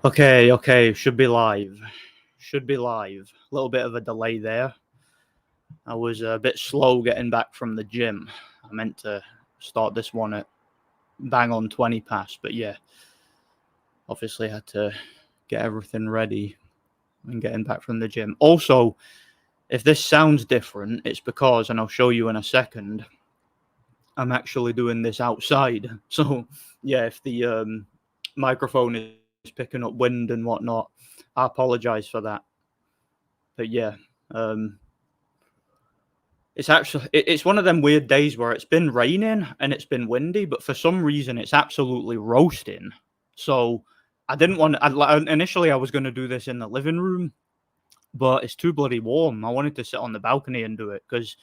Okay, should be live. Should be live. A little bit of a delay there. I was a bit slow getting back from the gym. I meant to start this one at bang on 20 past, but yeah, obviously had to get everything ready and getting back from the gym. Also, if this sounds different, it's because, and I'll show you in a second, I'm actually doing this outside. So yeah, if the microphone is picking up wind and whatnot, I apologize for that. But yeah, it's one of them weird days where it's been raining and it's been windy, but for some reason it's absolutely roasting. So I didn't want. Initially, I was going to do this in the living room, but it's too bloody warm. I wanted to sit on the balcony and do it because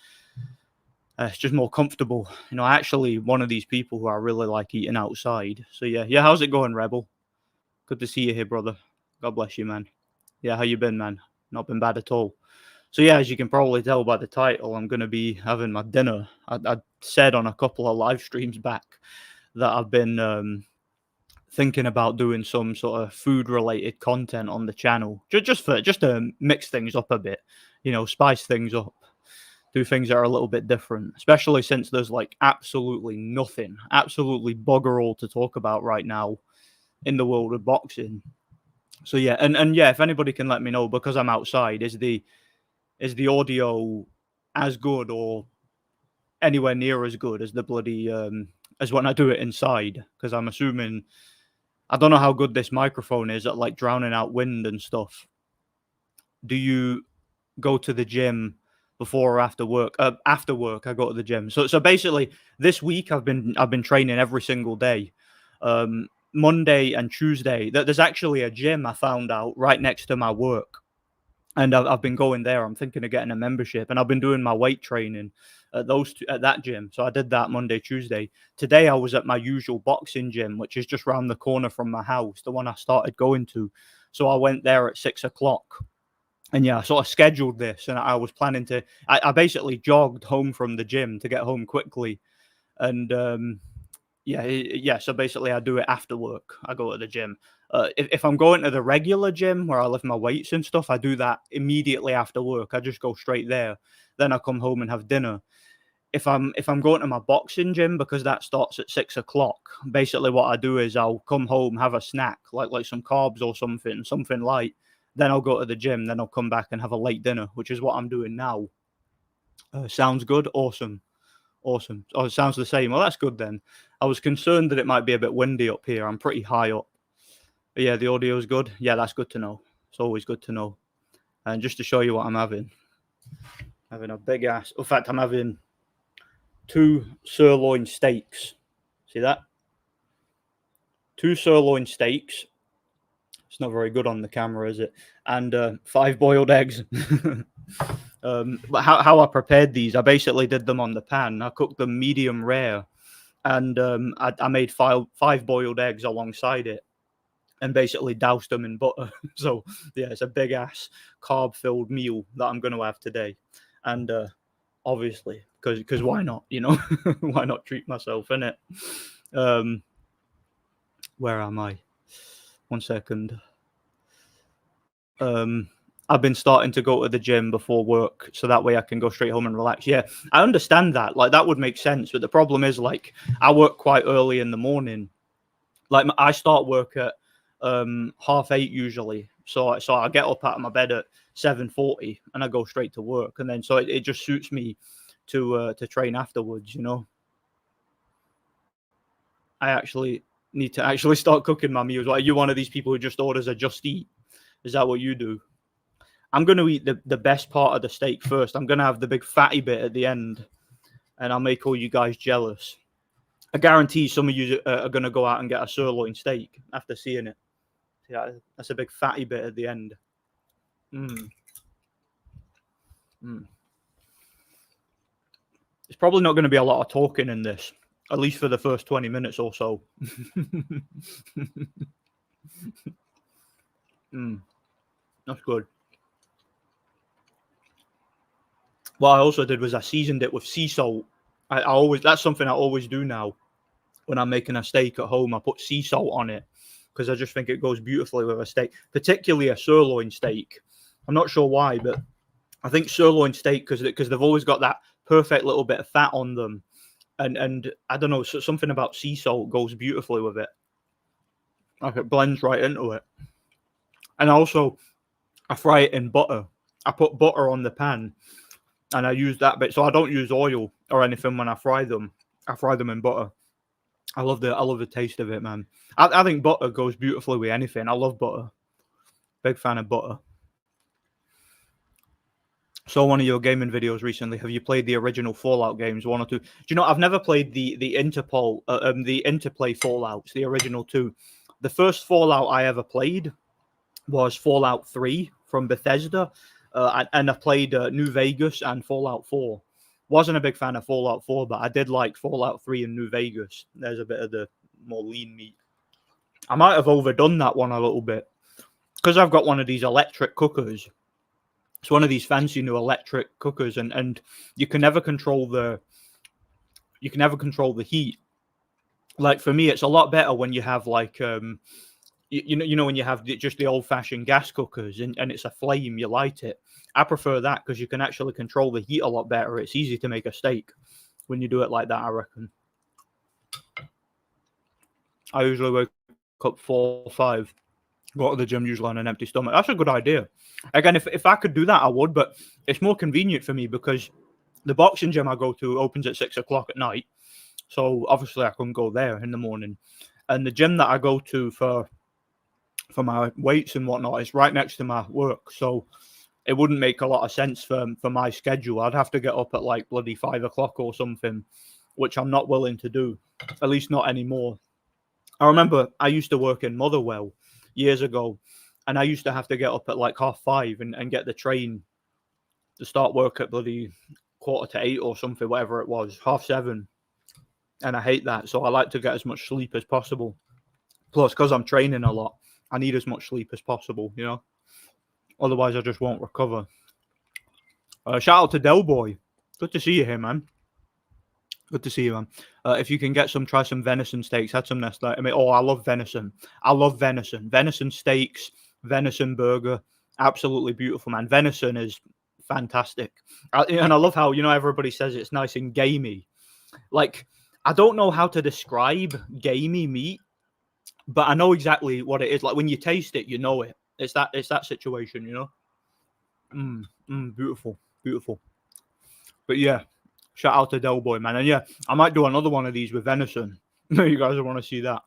it's just more comfortable. You know, actually one of these people who I really like eating outside. So yeah. How's it going, Rebel? Good to see you here, brother. God bless you, man. Yeah, how you been, man? Not been bad at all. So yeah, as you can probably tell by the title, I'm going to be having my dinner. I said on a couple of live streams back that I've been thinking about doing some sort of food-related content on the channel, just to mix things up a bit, you know, spice things up, do things that are a little bit different, especially since there's like absolutely nothing, absolutely bugger all to talk about right now in the world of boxing. So yeah, and yeah, if anybody can let me know, because I'm outside, is the audio as good or anywhere near as good as the bloody as when I do it inside? Because I'm assuming, I don't know how good this microphone is at like drowning out wind and stuff. Do you go to the gym before or after work? After work, I go to the gym. So basically, this week I've been training every single day. Monday and Tuesday, there's actually a gym I found out right next to my work, and I've been going there. I'm thinking of getting a membership, and I've been doing my weight training at at that gym. So I did that Monday, Tuesday. Today I was at my usual boxing gym, which is just round the corner from my house, the one I started going to. So I went there at 6 o'clock, and yeah, I sort of scheduled this, and I was planning to. I basically jogged home from the gym to get home quickly, and yeah. So basically, I do it after work. I go to the gym. If I'm going to the regular gym where I lift my weights and stuff, I do that immediately after work. I just go straight there. Then I come home and have dinner. If I'm going to my boxing gym, because that starts at 6 o'clock, basically what I do is I'll come home, have a snack, like some carbs or something light. Then I'll go to the gym. Then I'll come back and have a late dinner, which is what I'm doing now. Sounds good. Awesome. Awesome. Oh, it sounds the same. Well, that's good then. I was concerned that it might be a bit windy up here. I'm pretty high up. But yeah, the audio is good. Yeah, that's good to know. It's always good to know. And just to show you what I'm having a big ass. In fact, I'm having 2 sirloin steaks. See that? 2 sirloin steaks. It's not very good on the camera, is it? And 5 boiled eggs. But how I prepared these, I basically did them on the pan. I cooked them medium rare, and I made 5 boiled eggs alongside it, and basically doused them in butter. So yeah, it's a big ass carb filled meal that I'm going to have today, and obviously because why not? You know, why not treat myself in it? Where am I? 1 second. I've been starting to go to the gym before work, so that way I can go straight home and relax. Yeah, I understand that. Like, that would make sense. But the problem is, like, I work quite early in the morning. Like, I start work at 8:30 usually. So I get up out of my bed at 7:40 and I go straight to work. And then so it just suits me to train afterwards, you know. I actually need to actually start cooking my meals. Like, are you one of these people who just orders a Just Eat? Is that what you do? I'm going to eat the best part of the steak first. I'm going to have the big fatty bit at the end, and I'll make all you guys jealous. I guarantee some of you are going to go out and get a sirloin steak after seeing it. Yeah, that's a big fatty bit at the end. Mm. It's probably not going to be a lot of talking in this, at least for the first 20 minutes or so. That's good. What I also did was I seasoned it with sea salt. That's something I always do now. When I'm making a steak at home, I put sea salt on it, because I just think it goes beautifully with a steak, particularly a sirloin steak. I'm not sure why, but I think sirloin steak, because they've always got that perfect little bit of fat on them, and I don't know, something about sea salt goes beautifully with it. Like it blends right into it. And also, I fry it in butter. I put butter on the pan, and I use that bit. So I don't use oil or anything when I fry them. I fry them in butter. I love the taste of it, man. I think butter goes beautifully with anything. I love butter. Big fan of butter. Saw one of your gaming videos recently. Have you played the original Fallout games, 1 or 2? Do you know, I've never played the Interplay Fallouts, the original 2. The first Fallout I ever played was Fallout 3 from Bethesda, and I played New Vegas and Fallout 4. Wasn't a big fan of Fallout 4, but I did like Fallout 3 and New Vegas. There's a bit of the more lean meat. I might have overdone that one a little bit, because I've got one of these electric cookers. It's one of these fancy new electric cookers, and you can never control the heat. Like for me, it's a lot better when you have like you know when you have just the old fashioned gas cookers and it's a flame, you light it. I prefer that because you can actually control the heat a lot better. It's easy to make a steak when you do it like that, I reckon. I usually wake up 4 or 5, go to the gym usually on an empty stomach. That's a good idea. Again, if I could do that, I would, but it's more convenient for me because the boxing gym I go to opens at 6 o'clock at night. So obviously I couldn't go there in the morning. And the gym that I go to for my weights and whatnot is right next to my work. So it wouldn't make a lot of sense for my schedule. I'd have to get up at like bloody 5 o'clock or something, which I'm not willing to do, at least not anymore. I remember I used to work in Motherwell years ago, and I used to have to get up at like 5:30 and get the train to start work at bloody 7:45 or something, whatever it was, 7:30. And I hate that. So I like to get as much sleep as possible. Plus, because I'm training a lot, I need as much sleep as possible, you know? Otherwise, I just won't recover. Shout out to Del Boy. Good to see you here, man. Good to see you, man. If you can try some venison steaks. Had some nest. I mean, I love venison. I love venison. Venison steaks, venison burger. Absolutely beautiful, man. Venison is fantastic. And I love how, everybody says it's nice and gamey. Like, I don't know how to describe gamey meat, but I know exactly what it is. Like when you taste it, you know it. It's that situation, you know. Beautiful, beautiful. But yeah, shout out to Del Boy, man. And yeah, I might do another one of these with venison. You guys will want to see that.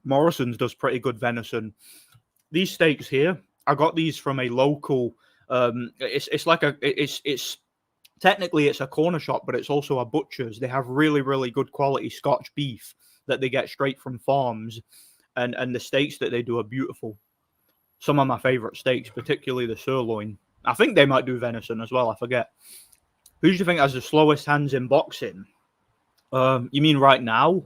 Morrison's does pretty good venison. These steaks here, I got these from a local. It's technically it's a corner shop, but it's also a butcher's. They have really, really good quality Scotch beef that they get straight from farms, and the steaks that they do are beautiful. Some of my favorite steaks, particularly the sirloin. I think they might do venison as well. I forget. Who do you think has the slowest hands in boxing? You mean right now?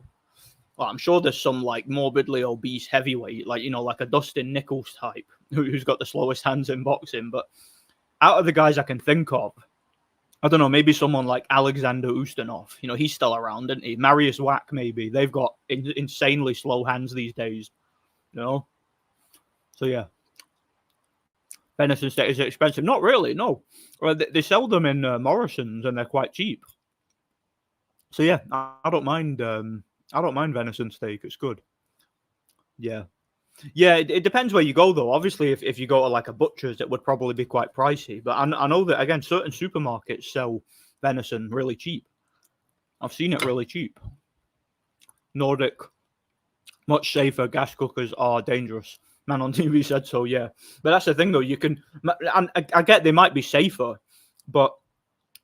Well, I'm sure there's some like morbidly obese heavyweight, like like a Dustin Nichols type, who's got the slowest hands in boxing. But out of the guys I can think of, I don't know, maybe someone like Alexander Ustinov. He's still around, isn't he? Marius Wack, maybe. They've got insanely slow hands these days. So yeah. Venison steak is expensive. Not really, no. They sell them in Morrison's and they're quite cheap. So yeah, I don't mind. I don't mind venison steak. It's good. Yeah. Yeah, it depends where you go, though. Obviously, if you go to like a butcher's, it would probably be quite pricey. But I know that, again, certain supermarkets sell venison really cheap. I've seen it really cheap. Nordic, much safer. Gas cookers are dangerous. Man on TV said so, yeah. But that's the thing, though. You can, I get they might be safer, but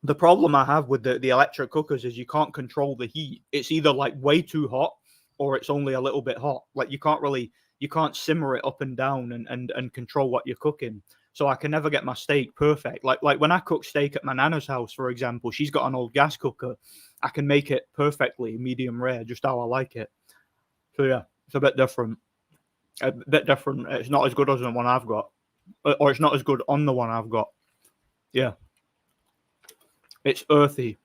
the problem I have with the electric cookers is you can't control the heat. It's either like way too hot or it's only a little bit hot. Like you can't simmer it up and down and control what you're cooking. So I can never get my steak perfect. Like when I cook steak at my nana's house, for example, she's got an old gas cooker. I can make it perfectly medium rare, just how I like it. So yeah, it's a bit different. It's not as good as the one I've got, or it's not as good on the one I've got. Yeah, it's earthy.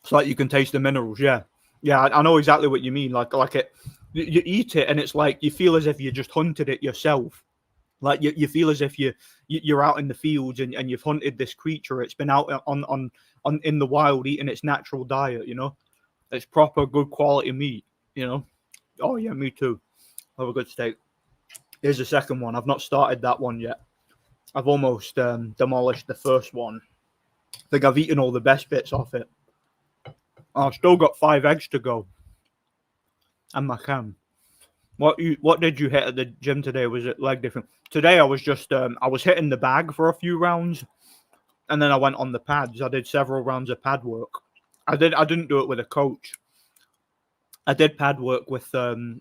It's like you can taste the minerals. Yeah, I know exactly what you mean. Like it. You eat it, and it's like you feel as if you just hunted it yourself. Like you feel as if you're out in the fields and you've hunted this creature. It's been out on in the wild eating its natural diet. It's proper good quality meat. Oh yeah, me too. Have a good steak. Here's the second one. I've not started that one yet. I've almost demolished the first one. I think I've eaten all the best bits off it. I've still got 5 eggs to go. And my cam. What did you hit at the gym today? Was it leg different? Today I was just I was hitting the bag for a few rounds, and then I went on the pads. I did several rounds of pad work. I didn't do it with a coach. I did pad work with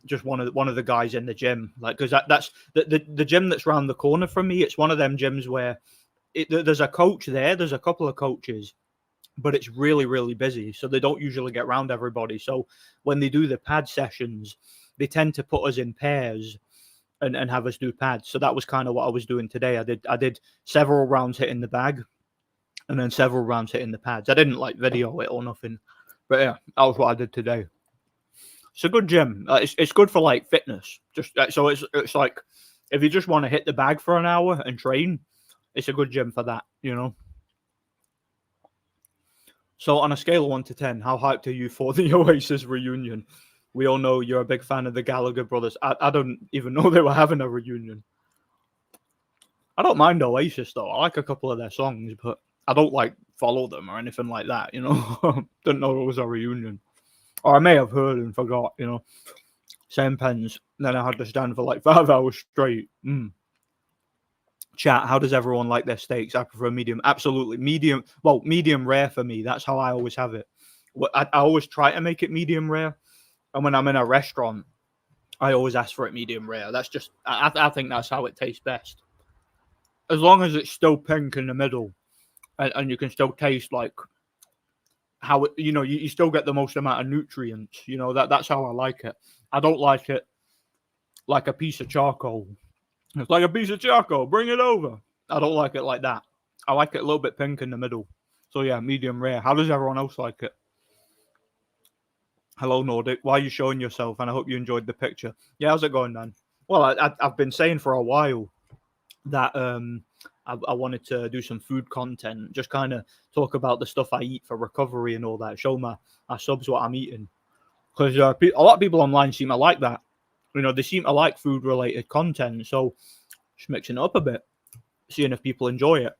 just one of the guys in the gym, like because that's the gym that's round the corner from me. It's one of them gyms where there's a coach there. There's a couple of coaches, but it's really, really busy. So they don't usually get round everybody. So when they do the pad sessions, they tend to put us in pairs and have us do pads. So that was kind of what I was doing today. I did several rounds hitting the bag and then several rounds hitting the pads. I didn't like video it or nothing. But yeah, that was what I did today. It's a good gym. It's good for like fitness. Just so it's like if you just want to hit the bag for an hour and train, it's a good gym for that, So on a scale of 1 to 10, how hyped are you for the Oasis reunion? We all know you're a big fan of the Gallagher brothers. I don't even know they were having a reunion. I don't mind Oasis though. I like a couple of their songs, but I don't like follow them or anything like that, Didn't know it was a reunion. Or I may have heard and forgot, Same pens. Then I had to stand for like 5 hours straight. Chat, how does everyone like their steaks? I prefer medium. Absolutely. Medium. Well, medium rare for me. That's how I always have it. I always try to make it medium rare. And when I'm in a restaurant, I always ask for it medium rare. That's just, I think that's how it tastes best. As long as it's still pink in the middle and you can still taste like how it, you still get the most amount of nutrients. That's how I like it. I don't like it like a piece of charcoal. It's like a piece of charcoal. Bring it over. I don't like it like that. I like it a little bit pink in the middle. So yeah, medium rare. How does everyone else like it? Hello, Nordic. Why are you showing yourself? And I hope you enjoyed the picture. Yeah, how's it going, Dan? Well, I've been saying for a while that I wanted to do some food content, just kind of talk about the stuff I eat for recovery and all that, show my subs what I'm eating. Because a lot of people online seem to like that. They seem to like food-related content, so just mixing it up a bit, seeing if people enjoy it,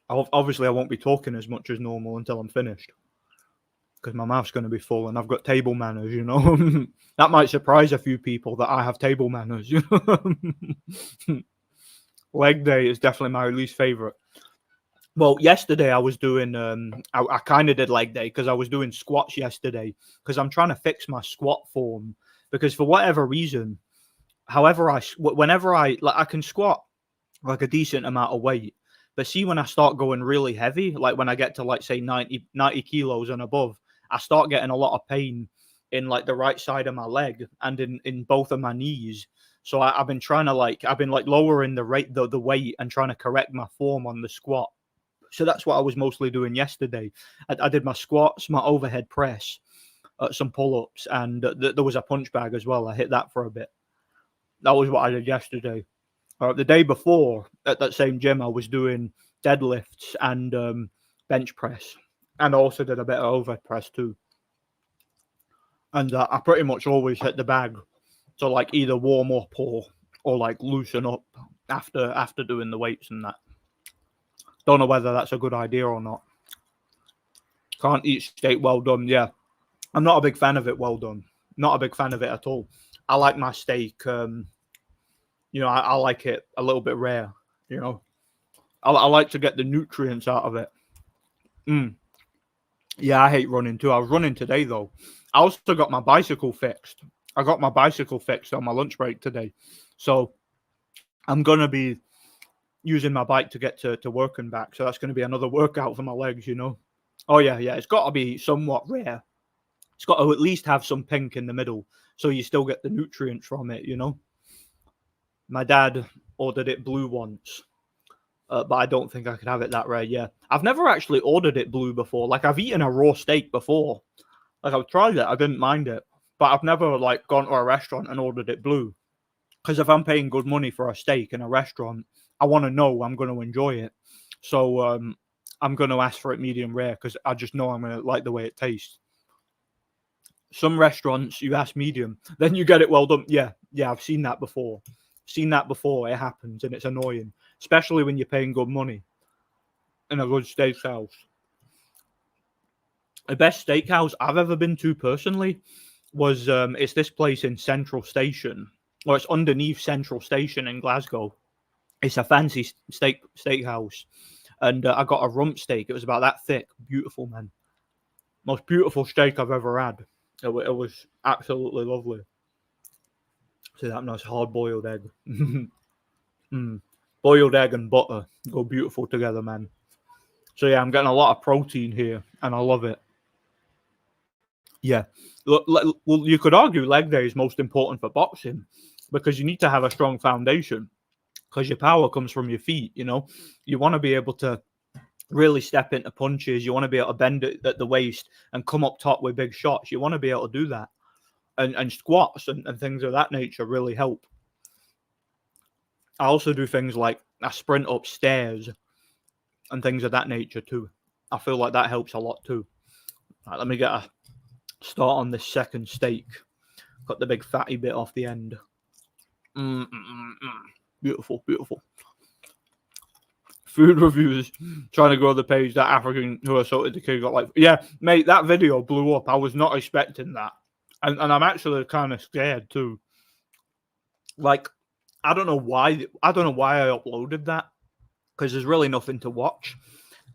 Obviously, I won't be talking as much as normal until I'm finished, because my mouth's going to be full and I've got table manners, That might surprise a few people that I have table manners, Leg day is definitely my least favorite. Well, yesterday I was doing, I kind of did leg day because I was doing squats yesterday because I'm trying to fix my squat form because for whatever reason, whenever I can squat like a decent amount of weight, but see when I start going really heavy, like when I get to like say 90 kilos and above, I start getting a lot of pain in like the right side of my leg and in both of my knees. So I've been trying to lowering the weight and trying to correct my form on the squat. So that's what I was mostly doing yesterday. I did my squats, my overhead press, some pull-ups, and there was a punch bag as well. I hit that for a bit. That was what I did yesterday. The day before, at that same gym, I was doing deadlifts and bench press. And I also did a bit of overhead press too. And I pretty much always hit the bag to like either warm up or like loosen up after doing the weights and that. Don't know whether that's a good idea or not. Can't eat steak well done. Yeah, I'm not a big fan of it well done. Not a big fan of it at all. I like my steak. I like it a little bit rare. I like to get the nutrients out of it. Yeah, I hate running too. I was running today though. I also got my bicycle fixed. I got my bicycle fixed on my lunch break today, so I'm gonna be using my bike to get to work and back. So that's going to be another workout for my legs, Oh, yeah. It's got to be somewhat rare. It's got to at least have some pink in the middle so you still get the nutrients from it, My dad ordered it blue once, but I don't think I could have it that rare, yeah. I've never actually ordered it blue before. Like, I've eaten a raw steak before. Like, I've tried it. I didn't mind it. but I've never like gone to a restaurant and ordered it blue. Because if I'm paying good money for a steak in a restaurant, I want to know I'm going to enjoy it. So I'm going to ask for it medium rare because I just know I'm going to like the way it tastes. Some restaurants, you ask medium, then you get it well done. Yeah, I've seen that before. It happens, and it's annoying, especially when you're paying good money in a good steakhouse. The best steakhouse I've ever been to personally was it's this place in Central Station, or it's underneath Central Station in Glasgow. It's a fancy steakhouse, and I got a rump steak. It was about that thick, beautiful, man. Most beautiful steak I've ever had. It was absolutely lovely. See that nice hard-boiled egg. Boiled egg and butter go beautiful together, man. So yeah, I'm getting a lot of protein here, and I love it. Yeah, well, you could argue leg day is most important for boxing because you need to have a strong foundation because your power comes from your feet. You know, you want to be able to really step into punches. You want to be able to bend it at the waist and come up top with big shots. You want to be able to do that, and squats and things of that nature really help. I also do things like I sprint upstairs and things of that nature too. I feel like that helps a lot too. Right, let me get a start on this second steak. Got the big fatty bit off the end. Beautiful, beautiful. Food reviews trying to grow the page. That African who assaulted the kid got like, yeah, mate, that video blew up. I was not expecting that, and I'm actually kind of scared too. Like, I don't know why I uploaded that because there's really nothing to watch.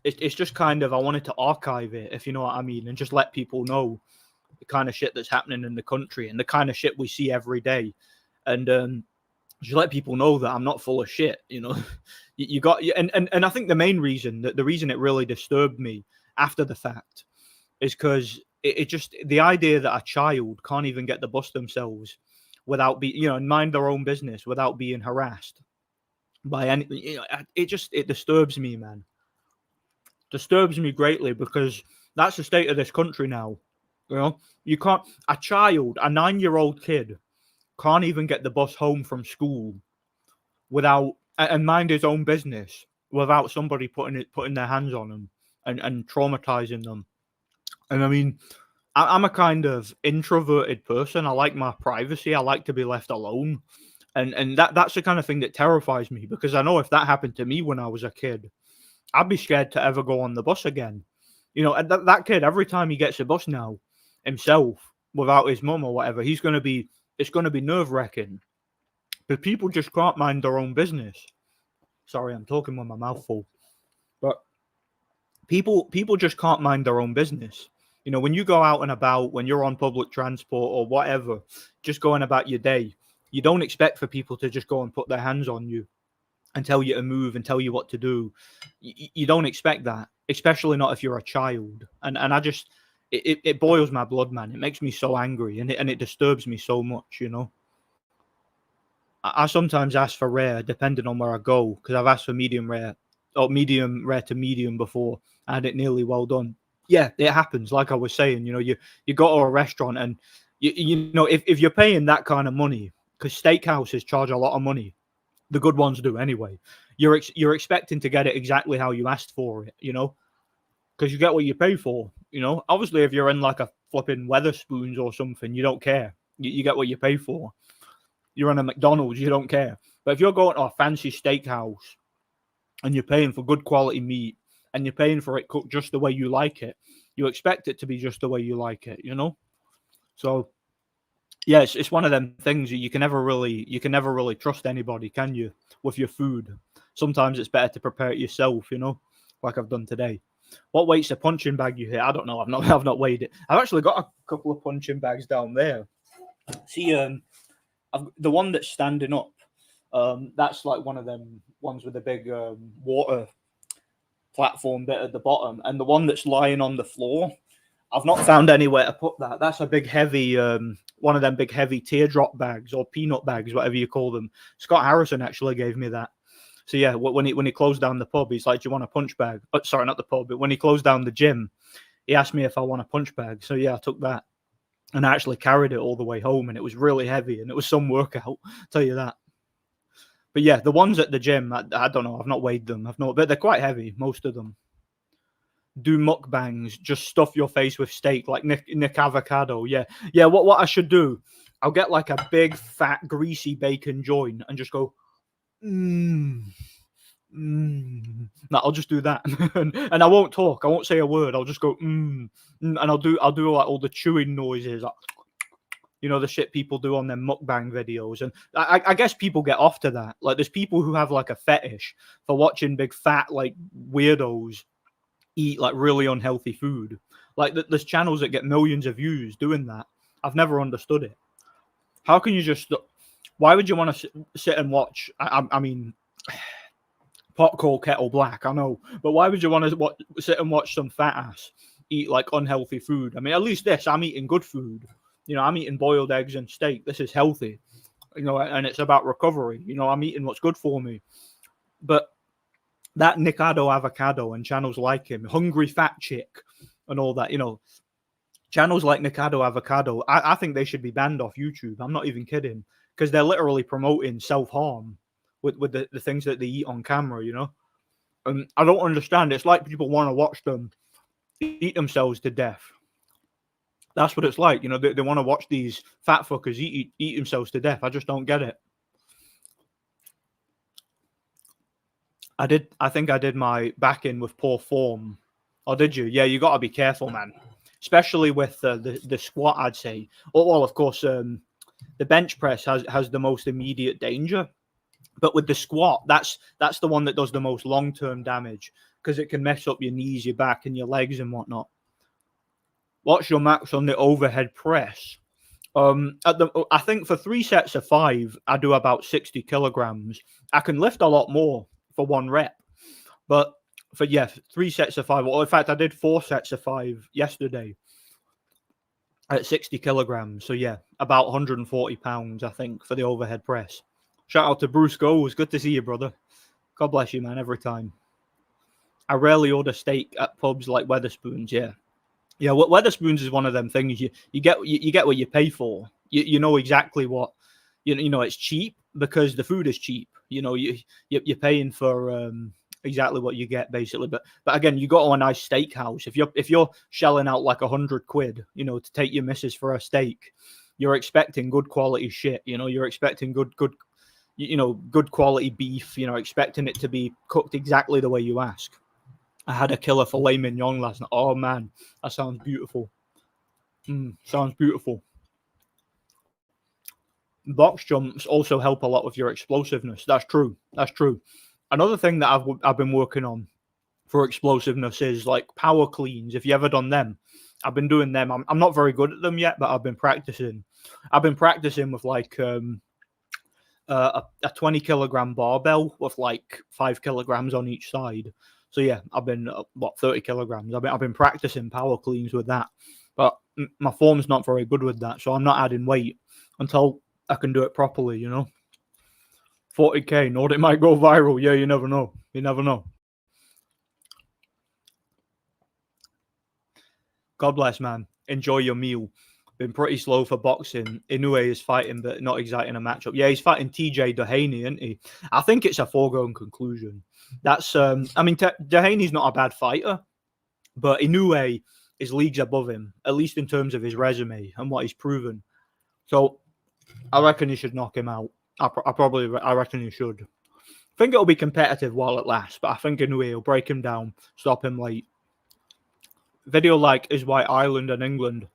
It's just kind of I wanted to archive it, if you know what I mean, and just let people know the kind of shit that's happening in the country and the kind of shit we see every day, and just let people know that I'm not full of shit. You know, you got and I think the main reason the reason it really disturbed me after the fact is because it just the idea that a child can't even get the bus themselves without mind their own business without being harassed by any. It disturbs me, man. Disturbs me greatly because that's the state of this country now. You know, you can't a 9-year-old kid can't even get the bus home from school without and mind his own business without somebody putting their hands on him and traumatizing them. And I mean, I'm a kind of introverted person. I like my privacy. I like to be left alone. And that's the kind of thing that terrifies me because I know if that happened to me when I was a kid, I'd be scared to ever go on the bus again. You know, that kid, every time he gets a bus now himself without his mum or whatever, it's going to be nerve-wracking. But people just can't mind their own business. Sorry, I'm talking with my mouth full. But people just can't mind their own business. You know, when you go out and about, when you're on public transport or whatever, just going about your day, you don't expect for people to just go and put their hands on you and tell you to move and tell you what to do. You don't expect that, especially not if you're a child. And I just, it boils my blood, man. It makes me so angry and it disturbs me so much, you know. I sometimes ask for rare, depending on where I go, because I've asked for medium rare or medium rare to medium before. I had it nearly well done. Yeah, it happens. Like I was saying, you know, you go to a restaurant and you know if you're paying that kind of money, because steakhouses charge a lot of money, the good ones do anyway. You're expecting to get it exactly how you asked for it, you know, because you get what you pay for. You know, obviously if you're in like a flipping Weatherspoons or something, you don't care. You get what you pay for. You're in a McDonald's, you don't care. But if you're going to a fancy steakhouse and you're paying for good quality meat and you're paying for it cooked just the way you like it, you expect it to be just the way you like it, you know? So yeah, it's one of them things that you can never really trust anybody, can you? With your food. Sometimes it's better to prepare it yourself, you know, like I've done today. What weight's the punching bag you hit? I don't know. I've not weighed it. I've actually got a couple of punching bags down there. See, the one that's standing up, that's like one of them ones with a big water platform bit at the bottom, and the one that's lying on the floor, I've not found anywhere to put that. That's a big heavy, one of them big heavy teardrop bags or peanut bags, whatever you call them. Scott Harrison actually gave me that. So yeah, when he closed down the pub, he's like, "Do you want a punch bag?" Oh, sorry, not the pub, but when he closed down the gym, he asked me if I want a punch bag. So yeah, I took that. and I actually carried it all the way home, and it was really heavy, and it was some workout, I'll tell you that. But yeah, the ones at the gym, I don't know, I've not weighed them, but they're quite heavy, most of them. Do mukbangs, just stuff your face with steak, like Nick Avocado. Yeah, yeah. What I should do, I'll get like a big fat greasy bacon joint and just go, mmm. No, I'll just do that, and I won't talk. I won't say a word. I'll just go, and I'll do like all the chewing noises, like, the shit people do on their mukbang videos. And I guess people get off to that. Like, there's people who have like a fetish for watching big fat like weirdos eat like really unhealthy food. Like, there's channels that get millions of views doing that. I've never understood it. How can you just? Why would you want to sit and watch? I mean, pot call kettle black. I know, but why would you want to sit and watch some fat ass eat like unhealthy food? I mean, at least I'm eating good food. I'm eating boiled eggs and steak. This is healthy. And it's about recovery. I'm eating what's good for me. But that Nikado Avocado and channels like him, Hungry Fat Chick, and all that, channels like Nikado Avocado, I think they should be banned off YouTube. I'm not even kidding, because they're literally promoting self-harm with the things that they eat on camera, And I don't understand. It's like people want to watch them eat themselves to death. That's what it's like, they want to watch these fat fuckers eat themselves to death. I just don't get it. I think I did my back in with poor form. Oh, did you? Yeah, you got to be careful, man. Especially with the squat, I'd say. Well, of course, the bench press has the most immediate danger. But with the squat, that's the one that does the most long-term damage, because it can mess up your knees, your back, and your legs and whatnot. What's your max on the overhead press? I think for 3 sets of 5, I do about 60 kilograms. I can lift a lot more for 1 rep, but for 3 sets of 5. Well, in fact, I did 4 sets of 5 yesterday at 60 kilograms. So yeah, about 140 pounds, I think, for the overhead press. Shout out to Bruce Goes. Good to see you, brother. God bless you, man. Every time. I rarely order steak at pubs like Wetherspoons. Yeah. Yeah, Wetherspoons is one of them things you get what you pay for. You know exactly what it's cheap because the food is cheap. You're paying for exactly what you get basically. But again, you go to a nice steakhouse. If you're shelling out like £100, to take your missus for a steak, you're expecting good quality shit. You're expecting good quality beef. Expecting it to be cooked exactly the way you ask. I had a killer filet mignon last night. Oh, man, that sounds beautiful. Sounds beautiful. Box jumps also help a lot with your explosiveness. That's true. Another thing that I've been working on for explosiveness is like power cleans. If you ever done them, I've been doing them. I'm not very good at them yet, but I've been practicing. I've been practicing with like a 20 kilogram barbell with like 5 kilograms on each side. So yeah, I've been 30 kilograms. I've been practicing power cleans with that, but my form's not very good with that, so I'm not adding weight until I can do it properly. 40k, Nordic might go viral. Yeah, you never know. God bless, man. Enjoy your meal. Been pretty slow for boxing. Inoue is fighting, but not exciting a matchup. Yeah, he's fighting TJ Dehaney, isn't he? I think it's a foregone conclusion. That's Dehaney's not a bad fighter, but Inoue is leagues above him, at least in terms of his resume and what he's proven. So I reckon he should knock him out. I reckon he should. I think it'll be competitive while it lasts, but I think Inoue will break him down, stop him late. Video like is why Ireland and England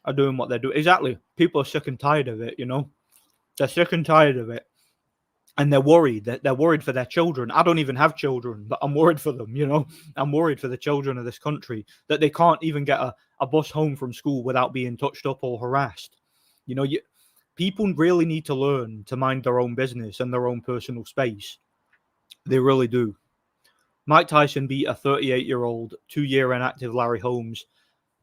are doing what they're doing. Exactly. People are sick and tired of it, They're sick and tired of it. And they're worried. They're worried for their children. I don't even have children, but I'm worried for them, I'm worried for the children of this country that they can't even get a bus home from school without being touched up or harassed. People really need to learn to mind their own business and their own personal space. They really do. Mike Tyson beat a 38-year-old, 2-year inactive Larry Holmes.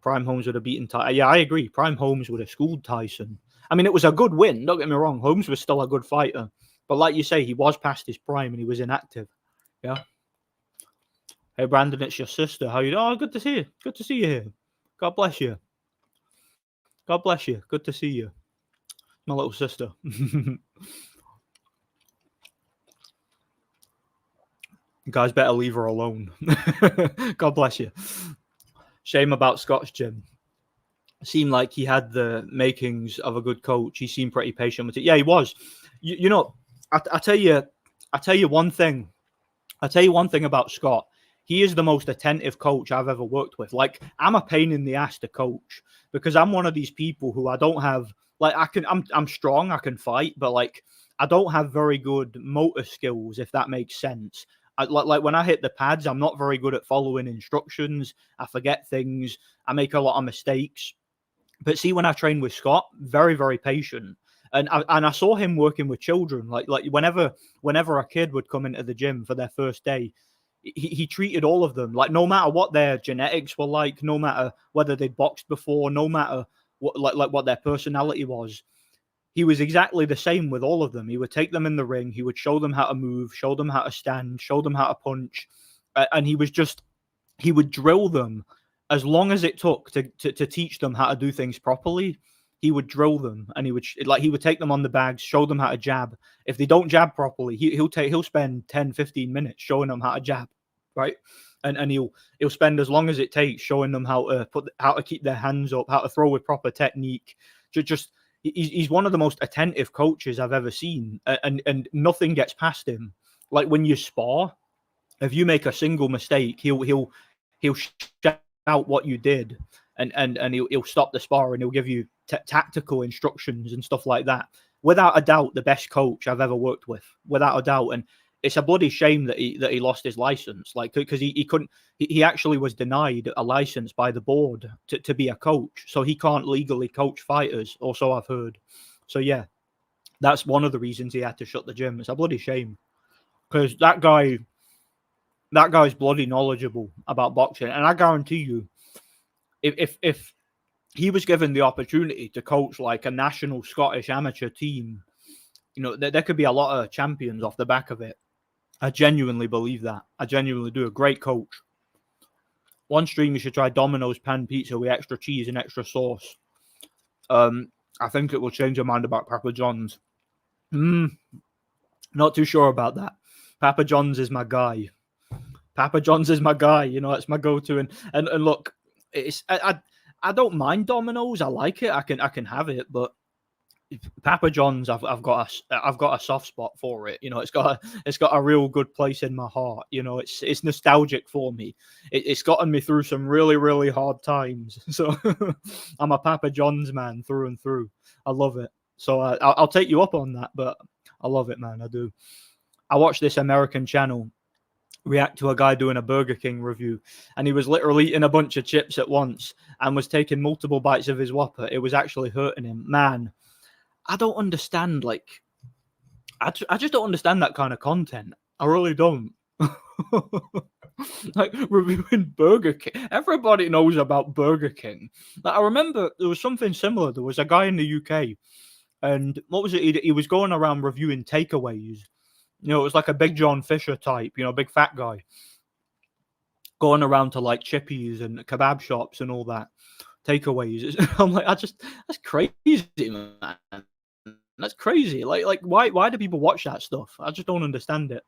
Prime Holmes would have beaten Tyson. Yeah, I agree. Prime Holmes would have schooled Tyson. I mean, it was a good win. Don't get me wrong. Holmes was still a good fighter. But like you say, he was past his prime and he was inactive. Yeah. Hey, Brandon, it's your sister. How you doing? Oh, good to see you. Good to see you here. God bless you. God bless you. Good to see you, my little sister. You guys better leave her alone. God bless you. Shame about Scott's gym. Seemed like he had the makings of a good coach. He seemed pretty patient with it. Yeah, he was. You know, I tell you one thing. I tell you one thing about Scott. He is the most attentive coach I've ever worked with. Like, I'm a pain in the ass to coach because I'm one of these people who I don't have like I'm strong, I can fight, but like I don't have very good motor skills, if that makes sense. Like when I hit the pads, I'm not very good at following instructions. I forget things. I make a lot of mistakes. But see, when I trained with Scott, very, very patient. And I saw him working with children. Like whenever a kid would come into the gym for their first day, he treated all of them like no matter what their genetics were like, no matter whether they'd boxed before, no matter like what their personality was. He was exactly the same with all of them. He would take them in the ring, he would show them how to move, show them how to stand, show them how to punch, and he would drill them as long as it took to teach them how to do things properly. He would drill them, and he would take them on the bags, show them how to jab. If they don't jab properly, he'll spend 10-15 minutes showing them how to jab, right? And he'll spend as long as it takes showing them how to keep their hands up, how to throw with proper technique. Just he's one of the most attentive coaches I've ever seen, and nothing gets past him. Like when you spar, if you make a single mistake, he'll shout out what you did, and he'll stop the spar and he'll give you tactical instructions and stuff like that. Without a doubt, the best coach I've ever worked with, without a doubt. And it's a bloody shame that he lost his license, like because he couldn't. He actually was denied a license by the board to be a coach, so he can't legally coach fighters. Or so I've heard. So yeah, that's one of the reasons he had to shut the gym. It's a bloody shame because that guy's bloody knowledgeable about boxing, and I guarantee you, if he was given the opportunity to coach like a national Scottish amateur team, you know, there could be a lot of champions off the back of it. I genuinely believe that. I genuinely do. A great coach. One stream you should try Domino's pan pizza with extra cheese and extra sauce. I think it will change your mind about Papa John's. Not too sure about that. Papa John's is my guy. Papa John's is my guy. You know, it's my go-to. And look, I don't mind Domino's. I like it. I can have it, but Papa John's, I've got a soft spot for it. You know, it's got a real good place in my heart. You know, it's nostalgic for me. It's gotten me through some really, really hard times. So I'm a Papa John's man through and through. I love it. So I'll take you up on that, but I love it, man. I do. I watched this American channel react to a guy doing a Burger King review, and he was literally eating a bunch of chips at once and was taking multiple bites of his Whopper. It was actually hurting him. Man, I don't understand. Like, I just don't understand that kind of content. I really don't. Like reviewing Burger King. Everybody knows about Burger King. Like, I remember there was something similar. There was a guy in the UK, and what was it? He was going around reviewing takeaways. You know, it was like a Big John Fisher type, you know, big fat guy going around to like chippies and kebab shops and all that takeaways. I'm like, that's crazy, man. That's crazy. Like why do people watch that stuff? I just don't understand it.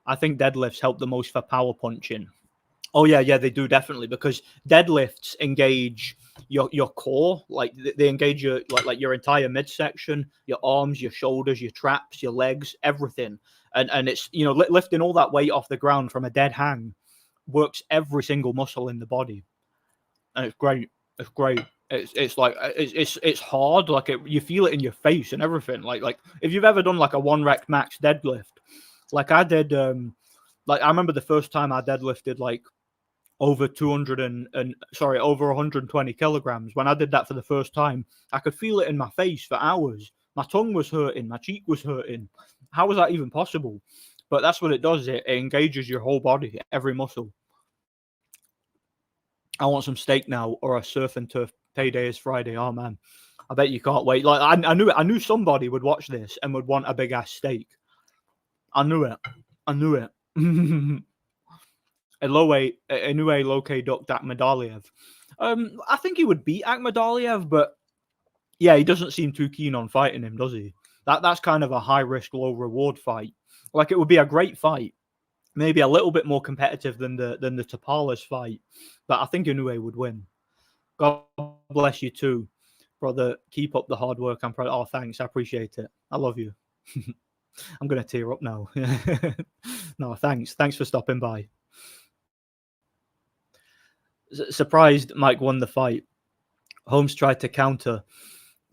I think deadlifts help the most for power punching. Oh yeah, they do definitely, because deadlifts engage your core, like they engage your like your entire midsection, your arms, your shoulders, your traps, your legs, everything, and it's, you know, lifting all that weight off the ground from a dead hang works every single muscle in the body, and it's great. It's great. It's like it's hard, like you feel it in your face and everything. Like if you've ever done like a 1 rep max deadlift, like I did, like I remember the first time I deadlifted like over 120 kilograms. When I did that for the first time, I could feel it in my face for hours. My tongue was hurting, my cheek was hurting. How was that even possible? But that's what it does. It engages your whole body, every muscle. I want some steak now, or a surf and turf. Payday is Friday. Oh man, I bet you can't wait. Like I knew somebody would watch this and would want a big ass steak. I knew it. Inoue Loke Duk Dak Medaliev. I think he would beat Akhmadaliev, but yeah, he doesn't seem too keen on fighting him, does he? That's kind of a high risk, low reward fight. Like, it would be a great fight, maybe a little bit more competitive than the Tapales fight, but I think Inoue would win. God bless you too, brother. Keep up the hard work. I'm proud. Oh, thanks. I appreciate it. I love you. I'm gonna tear up now. No, thanks. Thanks for stopping by. Surprised Mike won the fight. Holmes tried to counter,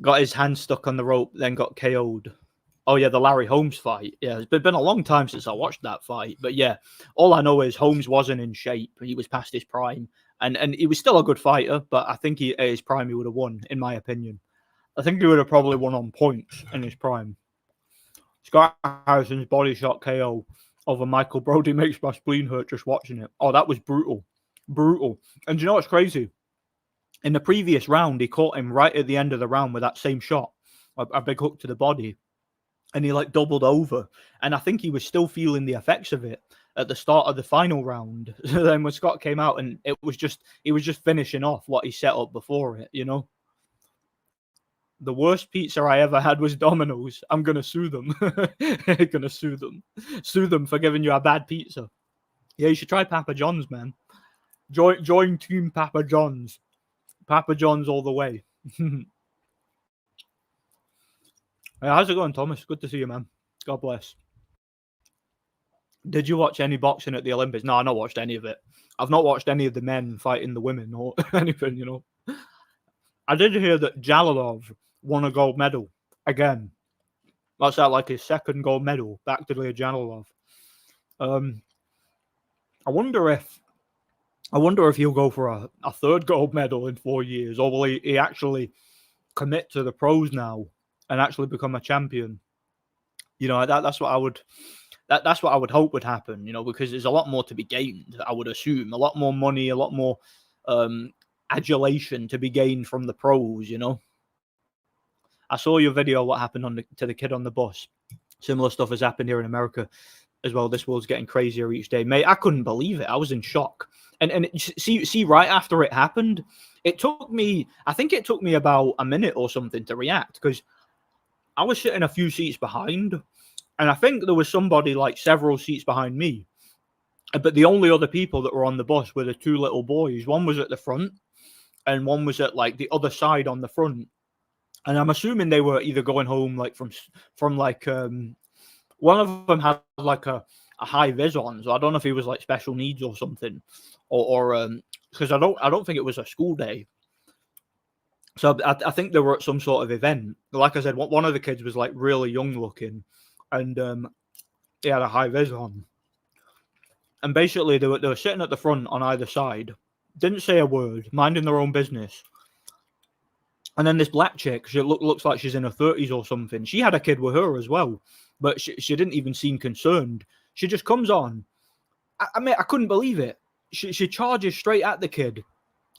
got his hand stuck on the rope, then got KO'd. Oh yeah, the Larry Holmes fight. Yeah, it's been a long time since I watched that fight, but yeah, all I know is Holmes wasn't in shape. He was past his prime, and he was still a good fighter. But I think at his prime he would have won, in my opinion. I think he would have probably won on points in his prime. Scott Harrison's body shot KO over Michael Brody makes my spleen hurt just watching it. Oh, that was brutal, brutal. And do you know what's crazy? In the previous round, he caught him right at the end of the round with that same shot, a big hook to the body. And he like doubled over, and I think he was still feeling the effects of it at the start of the final round. So then when Scott came out, and he was just finishing off what he set up before it. You know, the worst pizza I ever had was Domino's. I'm gonna sue them. Gonna sue them for giving you a bad pizza. Yeah, you should try Papa John's, man. Join Team Papa John's. Papa John's all the way. How's it going, Thomas? Good to see you, man. God bless. Did you watch any boxing at the Olympics? No, I've not watched any of it. I've not watched any of the men fighting the women or anything, you know. I did hear that Jalilov won a gold medal again. That's like his second gold medal back to Leah Jalilov. I wonder if he'll go for a third gold medal in 4 years, or will he actually commit to the pros now and actually become a champion? You know, that's what I would hope would happen, you know, because there's a lot more to be gained, I would assume. A lot more money, a lot more adulation to be gained from the pros, you know. I saw your video, what happened to the kid on the bus. Similar stuff has happened here in America as well. This world's getting crazier each day. Mate, I couldn't believe it. I was in shock. And see, right after it happened, I think it took me about a minute or something to react, because I was sitting a few seats behind, and I think there was somebody like several seats behind me. But the only other people that were on the bus were the two little boys. One was at the front, and one was at like the other side on the front. And I'm assuming they were either going home like from like one of them had like a high vis on, so I don't know if he was like special needs or something, or because I don't think it was a school day. So I think they were at some sort of event. Like I said, one of the kids was like really young looking, and he had a high vis on. And basically, they were sitting at the front on either side, didn't say a word, minding their own business. And then this black chick, she looks like she's in her 30s or something. She had a kid with her as well, but she didn't even seem concerned. She just comes on. I mean, I couldn't believe it. She charges straight at the kid.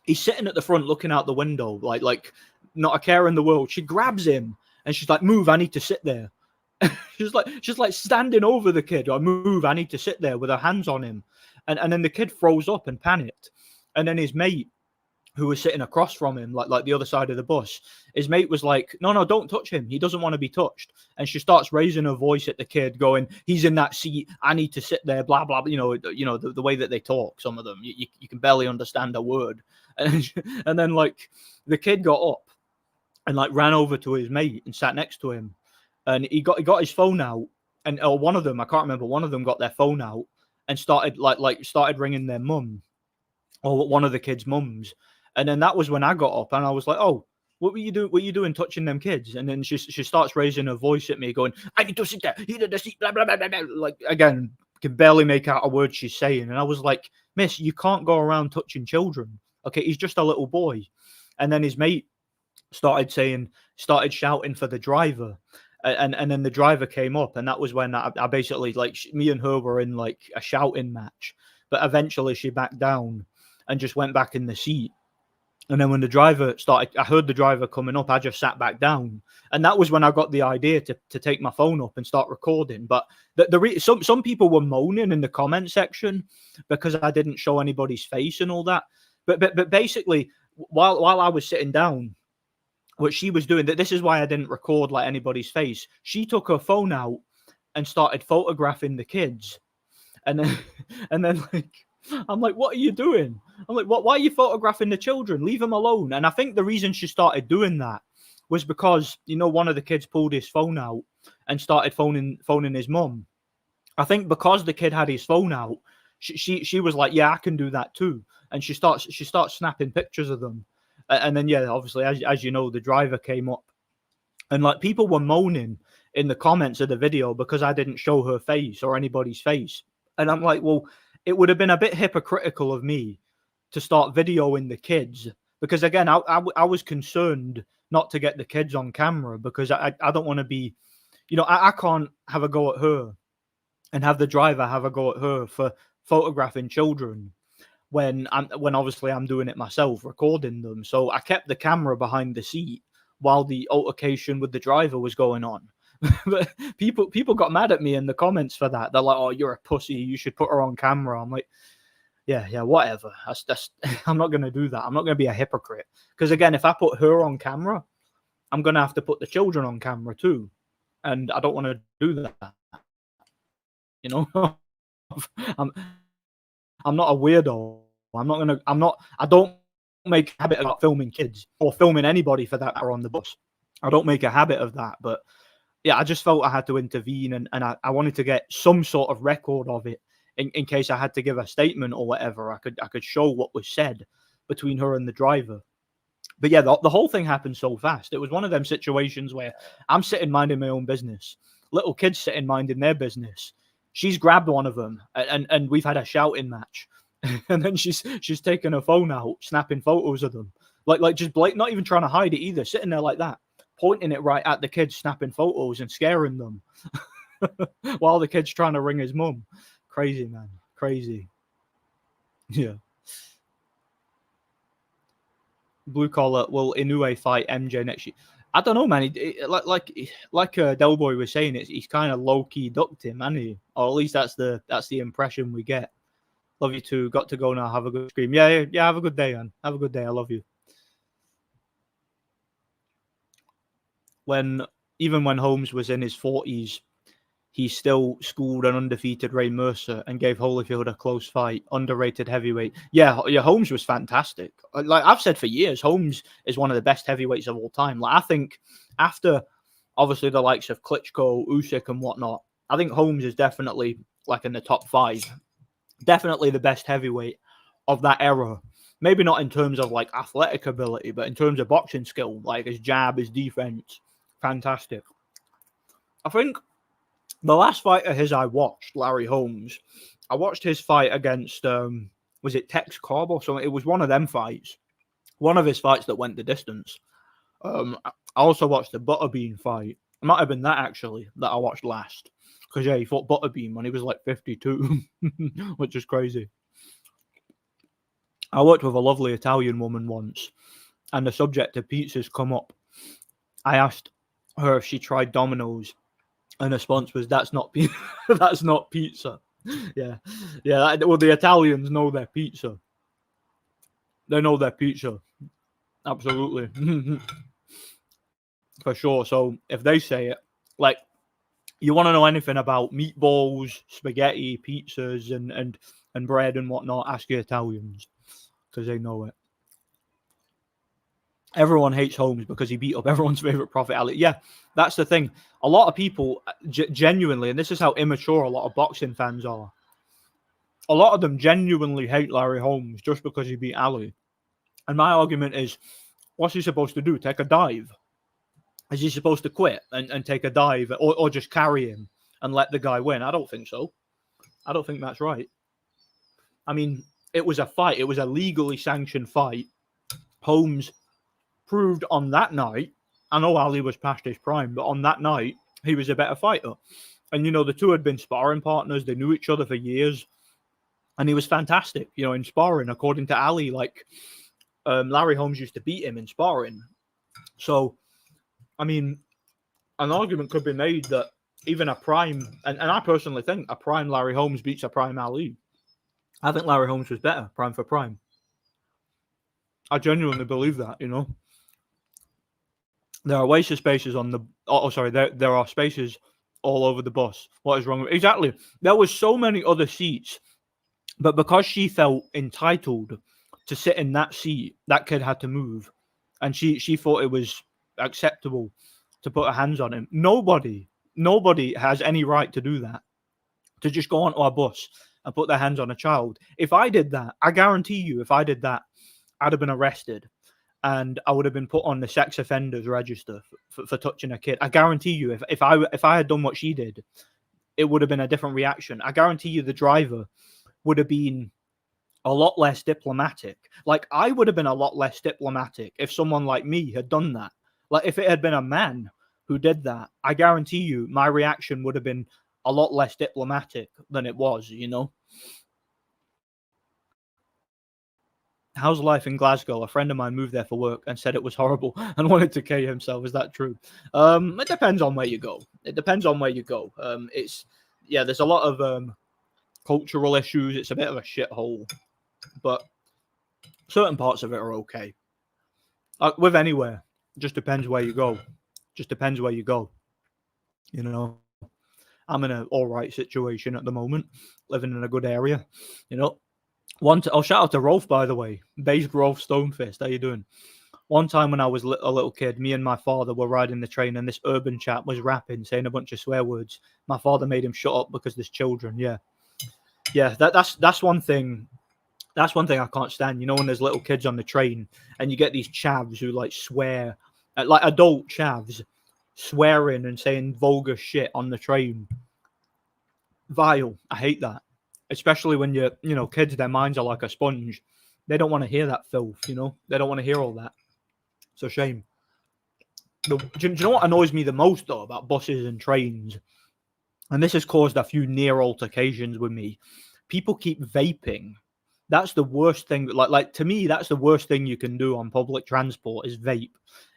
He's sitting at the front looking out the window, like not a care in the world. She grabs him and she's like, "Move, I need to sit there." she's like standing over the kid. Or, "Move, I need to sit there," with her hands on him. And then the kid froze up and panicked. And then his mate, who was sitting across from him, like the other side of the bus, his mate was like, no, don't touch him. He doesn't want to be touched. And she starts raising her voice at the kid, going, "He's in that seat. I need to sit there." Blah blah. You know the way that they talk. Some of them, you can barely understand a word. And then like the kid got up and like ran over to his mate and sat next to him, and he got his phone out, and one of them, I can't remember, one of them got their phone out and started started ringing their mum, or one of the kids' mums. And then that was when I got up and I was like, "Oh, what were you doing? What are you doing touching them kids?" And then she starts raising her voice at me, going, "I need to sit there. You need to sit." Blah blah blah blah. Like again, can barely make out a word she's saying. And I was like, "Miss, you can't go around touching children. Okay, he's just a little boy." And then his mate started shouting for the driver. And then the driver came up, and that was when I basically, like, me and her were in like a shouting match. But eventually she backed down and just went back in the seat. And then when the driver started, I heard the driver coming up, I just sat back down. And that was when I got the idea to take my phone up and start recording. But some people were moaning in the comment section because I didn't show anybody's face and all that. But basically, while I was sitting down, what she was doing, that this is why I didn't record like anybody's face. She took her phone out and started photographing the kids, and then and then like I'm like, what are you doing? I'm like, what? Why are you photographing the children? Leave them alone. And I think the reason she started doing that was because one of the kids pulled his phone out and started phoning his mum. I think because the kid had his phone out, she was like, yeah, I can do that too, and she starts snapping pictures of them, and then yeah, obviously as you know, the driver came up, and like people were moaning in the comments of the video because I didn't show her face or anybody's face, and I'm like, well, it would have been a bit hypocritical of me to start videoing the kids because again, I was concerned not to get the kids on camera because I don't want to be, I can't have a go at her and have the driver have a go at her for photographing children when obviously I'm doing it myself, recording them. So I kept the camera behind the seat while the altercation with the driver was going on. But people got mad at me in the comments for that. They're like, "Oh, you're a pussy. You should put her on camera." I'm like, yeah, whatever. That's I'm not gonna do that. I'm not gonna be a hypocrite. Because again, if I put her on camera, I'm gonna have to put the children on camera too, and I don't want to do that. You know, I'm I'm not a weirdo. I don't make a habit about filming kids or filming anybody for that matter on the bus. I don't make a habit of that. But yeah, I just felt I had to intervene and I wanted to get some sort of record of it in case I had to give a statement or whatever. I could show what was said between her and the driver. But yeah, the whole thing happened so fast. It was one of them situations where I'm sitting minding my own business, little kids sitting minding their business. She's grabbed one of them, and we've had a shouting match, and then she's taken her phone out, snapping photos of them, like just not even trying to hide it either, sitting there like that, pointing it right at the kids, snapping photos and scaring them, while the kid's trying to ring his mum. Crazy, man, crazy. Yeah. Blue Collar, will Inoue fight MJ next year? I don't know, man. Like Del Boy was saying, he's kind of low key ducked him, hasn't he? Or at least that's the impression we get. Love you too. Got to go now. Have a good stream. Yeah. Have a good day, man. Have a good day. I love you. Even when Holmes was in his 40s, he still schooled an undefeated Ray Mercer and gave Holyfield a close fight. Underrated heavyweight. Yeah, Holmes was fantastic. Like I've said for years, Holmes is one of the best heavyweights of all time. Like I think after obviously the likes of Klitschko, Usyk, and whatnot, I think Holmes is definitely like in the top 5. Definitely the best heavyweight of that era. Maybe not in terms of like athletic ability, but in terms of boxing skill, like his jab, his defense, fantastic. I think the last fight of his I watched, Larry Holmes, I watched his fight against, was it Tex Cobb or something? It was one of them fights. One of his fights that went the distance. I also watched the Butterbean fight. It might have been that, actually, that I watched last. Because, yeah, he fought Butterbean when he was like 52, which is crazy. I worked with a lovely Italian woman once, and the subject of pizzas come up. I asked her if she tried Domino's, and the response was, "That's not pizza. That's not pizza." Yeah. Well, the Italians know their pizza. They know their pizza. Absolutely, for sure. So if they say it, like, you want to know anything about meatballs, spaghetti, pizzas, and bread and whatnot, ask the Italians because they know it. Everyone hates Holmes because he beat up everyone's favorite Prophet Ali. Yeah, that's the thing. A lot of people genuinely, and this is how immature a lot of boxing fans are. A lot of them genuinely hate Larry Holmes just because he beat Ali. And my argument is, what's he supposed to do? Take a dive? Is he supposed to quit and take a dive or just carry him and let the guy win? I don't think so. I don't think that's right. I mean, it was a fight. It was a legally sanctioned fight. Holmes proved on that night, I know Ali was past his prime, but on that night, he was a better fighter. And, the two had been sparring partners. They knew each other for years. And he was fantastic, in sparring. According to Ali, like, Larry Holmes used to beat him in sparring. So, I mean, an argument could be made that even a prime, and I personally think a prime Larry Holmes beats a prime Ali. I think Larry Holmes was better, prime for prime. I genuinely believe that, you know. There are wasted spaces on the. Oh, sorry. There are spaces all over the bus. What is wrong with exactly? There was so many other seats, but because she felt entitled to sit in that seat, that kid had to move, and she thought it was acceptable to put her hands on him. Nobody has any right to do that. To just go onto a bus and put their hands on a child. If I did that, I guarantee you, if I did that, I'd have been arrested and I would have been put on the sex offenders register for touching a kid. I guarantee you, if I had done what she did, it would have been a different reaction. I guarantee you, the driver would have been a lot less diplomatic. Like, I would have been a lot less diplomatic if someone like me had done that. Like, if it had been a man who did that, I guarantee you my reaction would have been a lot less diplomatic than it was, you know? How's life in Glasgow? A friend of mine moved there for work and said it was horrible and wanted to kill himself. Is that true? It depends on where you go. It depends on where you go. Yeah, there's a lot of cultural issues. It's a bit of a shithole, but certain parts of it are okay. With anywhere, just depends where you go. Just depends where you go. You know, I'm in an all right situation at the moment, living in a good area. You know, I'll shout out to Rolf, by the way. Base Rolf Stonefist. How you doing? One time when I was a little kid, me and my father were riding the train, and this urban chap was rapping, saying a bunch of swear words. My father made him shut up because there's children. Yeah. That's one thing. That's one thing I can't stand. You know, when there's little kids on the train, and you get these chavs who like swear, like adult chavs, swearing and saying vulgar shit on the train. Vile. I hate that. Especially when kids, their minds are like a sponge. They don't want to hear that filth, you know? They don't want to hear all that. It's a shame. Do you know what annoys me the most, though, about buses and trains? And this has caused a few near altercations with me. People keep vaping. That's the worst thing. Like to me, that's the worst thing you can do on public transport is vape.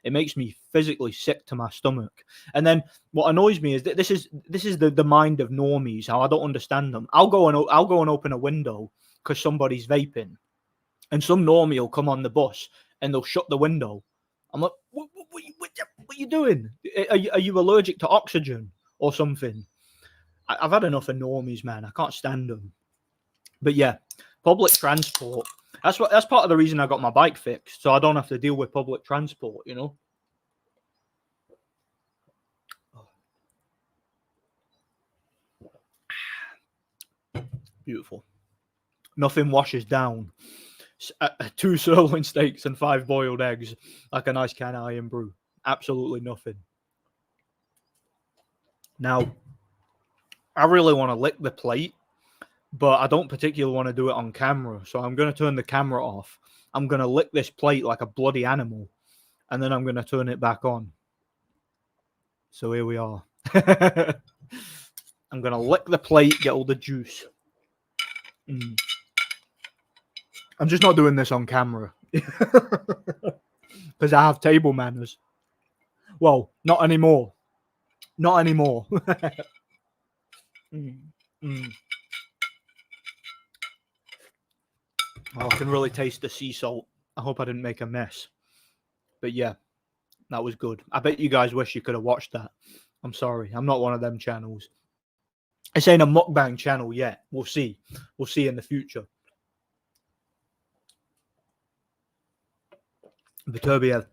It makes me physically sick to my stomach. And then what annoys me is that this is the mind of normies. How I don't understand them. I'll go and open a window because somebody's vaping, and some normie will come on the bus and they'll shut the window. I'm like, what are you doing? Are you allergic to oxygen or something? I've had enough of normies, man. I can't stand them. But yeah, public transport. That's part of the reason I got my bike fixed, so I don't have to deal with public transport, you know. Beautiful. Nothing washes down 2 sirloin steaks and 5 boiled eggs like a nice can of iron brew. Absolutely nothing. Now, I really want to lick the plate, but I don't particularly want to do it on camera. So I'm going to turn the camera off. I'm going to lick this plate like a bloody animal, and then I'm going to turn it back on. So here we are. I'm going to lick the plate, get all the juice. I'm just not doing this on camera because I have table manners. Well, not anymore. Not anymore. Oh, I can really taste the sea salt. I hope I didn't make a mess. But yeah, that was good. I bet you guys wish you could have watched that. I'm sorry. I'm not one of them channels. This ain't a mukbang channel yet. We'll see. We'll see in the future. Beterbiev.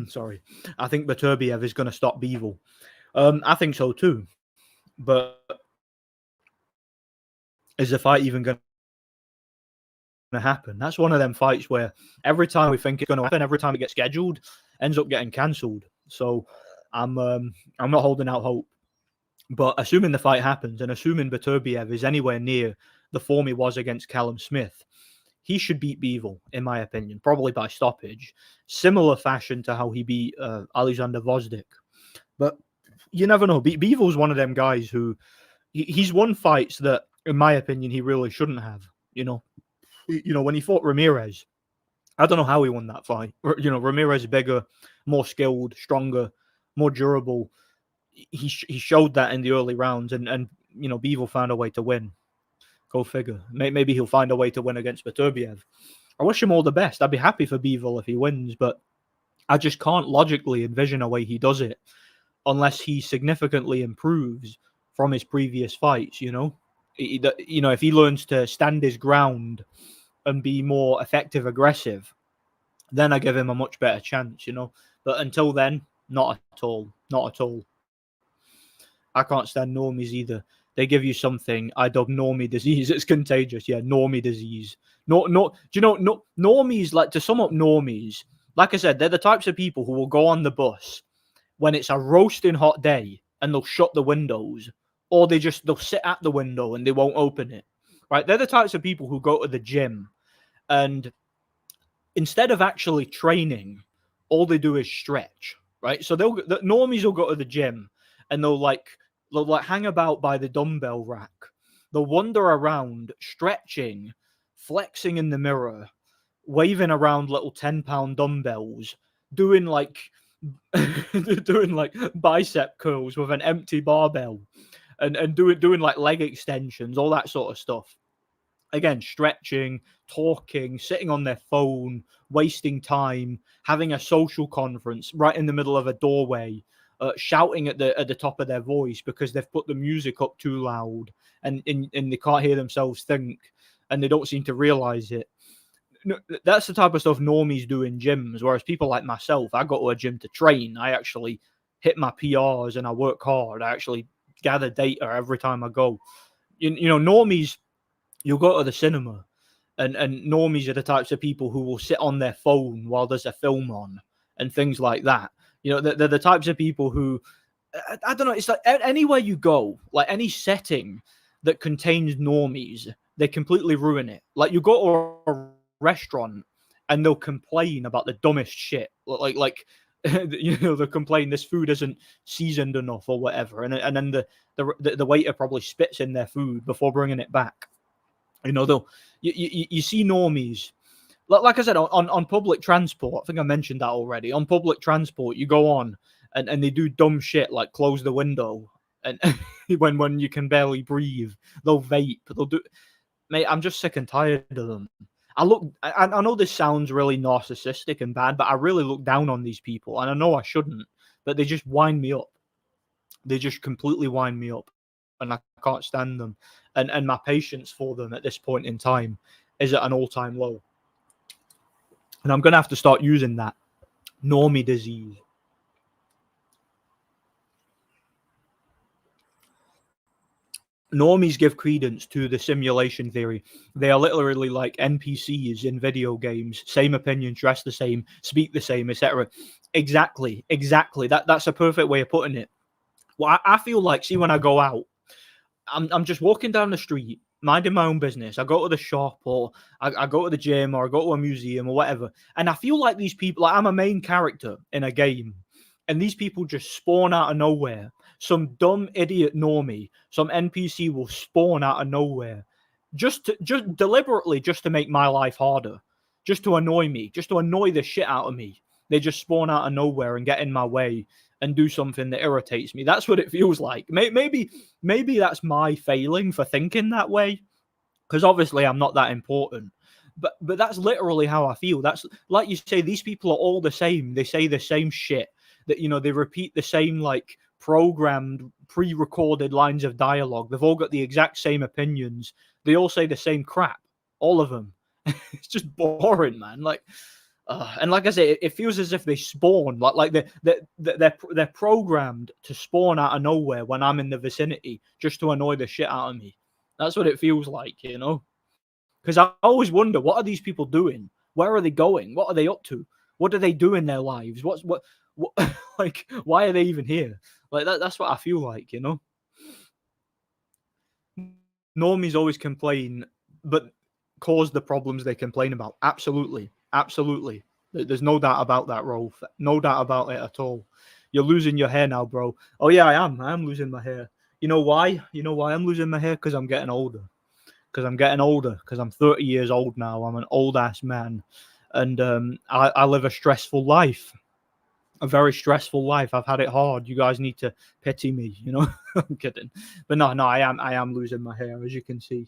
Sorry. I think Beterbiev is going to stop Beevil. I think so too. But is the fight even going to happen? That's one of them fights where every time we think it's going to happen, every time it gets scheduled, ends up getting cancelled. So I'm not holding out hope. But assuming the fight happens, and assuming Beterbiev is anywhere near the form he was against Callum Smith, he should beat Bivol, in my opinion, probably by stoppage. Similar fashion to how he beat Alexander Vosdik. But you never know. Bivol's one of them guys who he's won fights that, in my opinion, he really shouldn't have. You know, when he fought Ramirez, I don't know how he won that fight. You know, Ramirez is bigger, more skilled, stronger, more durable. He showed that in the early rounds, and Bivol found a way to win. Go figure. Maybe he'll find a way to win against Beterbiev. I wish him all the best. I'd be happy for Bivol if he wins, but I just can't logically envision a way he does it unless he significantly improves from his previous fights. If he learns to stand his ground and be more effective, aggressive, then I give him a much better chance. But until then, not at all, not at all. I can't stand normies either. They give you something I dub normie disease. It's contagious. Yeah, normie disease. No. Do you know normies? Like, to sum up normies, like I said, they're the types of people who will go on the bus when it's a roasting hot day and they'll shut the windows, or they'll sit at the window and they won't open it. Right? They're the types of people who go to the gym and instead of actually training, all they do is stretch. Right? So the normies will go to the gym and they'll hang about by the dumbbell rack. They'll wander around, stretching, flexing in the mirror, waving around little 10-pound dumbbells, doing like bicep curls with an empty barbell, and doing like leg extensions, all that sort of stuff. Again, stretching, talking, sitting on their phone, wasting time, having a social conference right in the middle of a doorway, shouting at the top of their voice because they've put the music up too loud and they can't hear themselves think, and they don't seem to realize it. That's the type of stuff normies do in gyms, whereas people like myself, I go to a gym to train. I actually hit my PRs and I work hard. I actually gather data every time I go. Normies, you'll go to the cinema, and normies are the types of people who will sit on their phone while there's a film on and things like that. They're the types of people who, I don't know, it's like anywhere you go, like any setting that contains normies, they completely ruin it. Like, you go to a restaurant and they'll complain about the dumbest shit. Like they'll complain this food isn't seasoned enough or whatever. And then the waiter probably spits in their food before bringing it back. You see normies, like I said, on public transport. I think I mentioned that already. On public transport, you go on and they do dumb shit like close the window, and when you can barely breathe, they'll vape. They'll do. Mate, I'm just sick and tired of them. I know this sounds really narcissistic and bad, but I really look down on these people, and I know I shouldn't, but they just wind me up. They just completely wind me up, and I can't stand them. And my patience for them at this point in time is at an all-time low. And I'm going to have to start using that normie disease. Normies give credence to the simulation theory. They are literally like NPCs in video games. Same opinion, dress the same, speak the same, etc. Exactly. That's a perfect way of putting it. Well, I feel like, see, when I go out, I'm just walking down the street, minding my own business. I go to the shop, or I go to the gym, or I go to a museum or whatever. And I feel like these people, like I'm a main character in a game, and these people just spawn out of nowhere. Some dumb idiot normie, some NPC will spawn out of nowhere, just deliberately, just to make my life harder, just to annoy me, just to annoy the shit out of me. They just spawn out of nowhere and get in my way and do something that irritates me. That's what it feels like. Maybe that's my failing for thinking that way, because obviously I'm not that important. But that's literally how I feel. That's, like you say, these people are all the same. They say the same shit. That they repeat the same like programmed, pre-recorded lines of dialogue. They've all got the exact same opinions. They all say the same crap. All of them. It's just boring, man. Like. And like I say, it feels as if they spawn, like they're programmed to spawn out of nowhere when I'm in the vicinity, just to annoy the shit out of me. That's what it feels like, Because I always wonder, what are these people doing? Where are they going? What are they up to? What do they do in their lives? What like, why are they even here? Like that's what I feel like, Normies always complain, but cause the problems they complain about. Absolutely. There's no doubt about that, Rolf. No doubt about it at all. You're losing your hair now, bro. Oh yeah, I am losing my hair. You know why? I'm losing my hair? Because I'm getting older. Because I'm 30 years old now. I'm an old ass man, and I live a stressful life. A very stressful life. I've had it hard. You guys need to pity me. I'm kidding, but no, I am losing my hair, as you can see.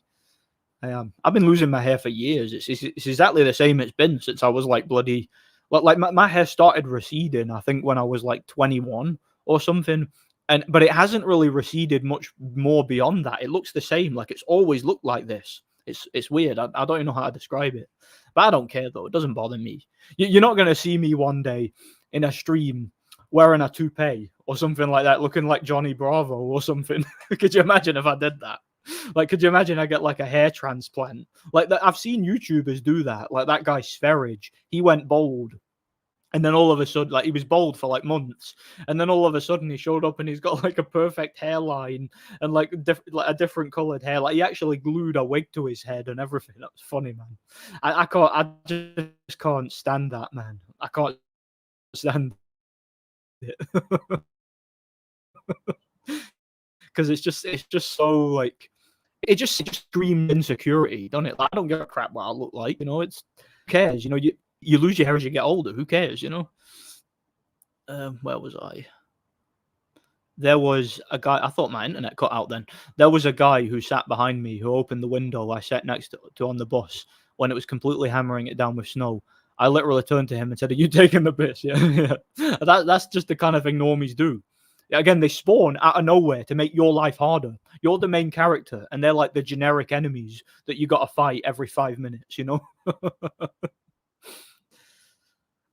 I am. I've been losing my hair for years. It's exactly the same it's been since I was like bloody. Like my hair started receding. I think when I was like 21 or something, and but it hasn't really receded much more beyond that. It looks the same. Like it's always looked like this. It's weird. I don't even know how to describe it, but I don't care though. It doesn't bother me. You're not gonna see me one day in a stream wearing a toupee or something like that, looking like Johnny Bravo or something. Could you imagine if I did that? Like, could you imagine I get like a hair transplant? Like that, I've seen YouTubers do that. Like that guy Sverage, he went bald, and then all of a sudden, like he was bald for like months, and then all of a sudden he showed up and he's got like a perfect hairline and like, like a different colored hair. Like he actually glued a wig to his head and everything. That was funny, man. I can't. I just can't stand that, man. I can't stand it. Because it's just so like it just screams insecurity, doesn't it? Like, I don't give a crap what I look like, it's who cares, you lose your hair as you get older, who cares, where was I? There was a guy. I thought my internet cut out then. There was a guy who sat behind me who opened the window I sat next to on the bus when it was completely hammering it down with snow. I literally turned to him and said, "Are you taking the piss?" Yeah, yeah. That's just the kind of thing normies do. Again, they spawn out of nowhere to make your life harder. You're the main character, and they're like the generic enemies that you got to fight every 5 minutes.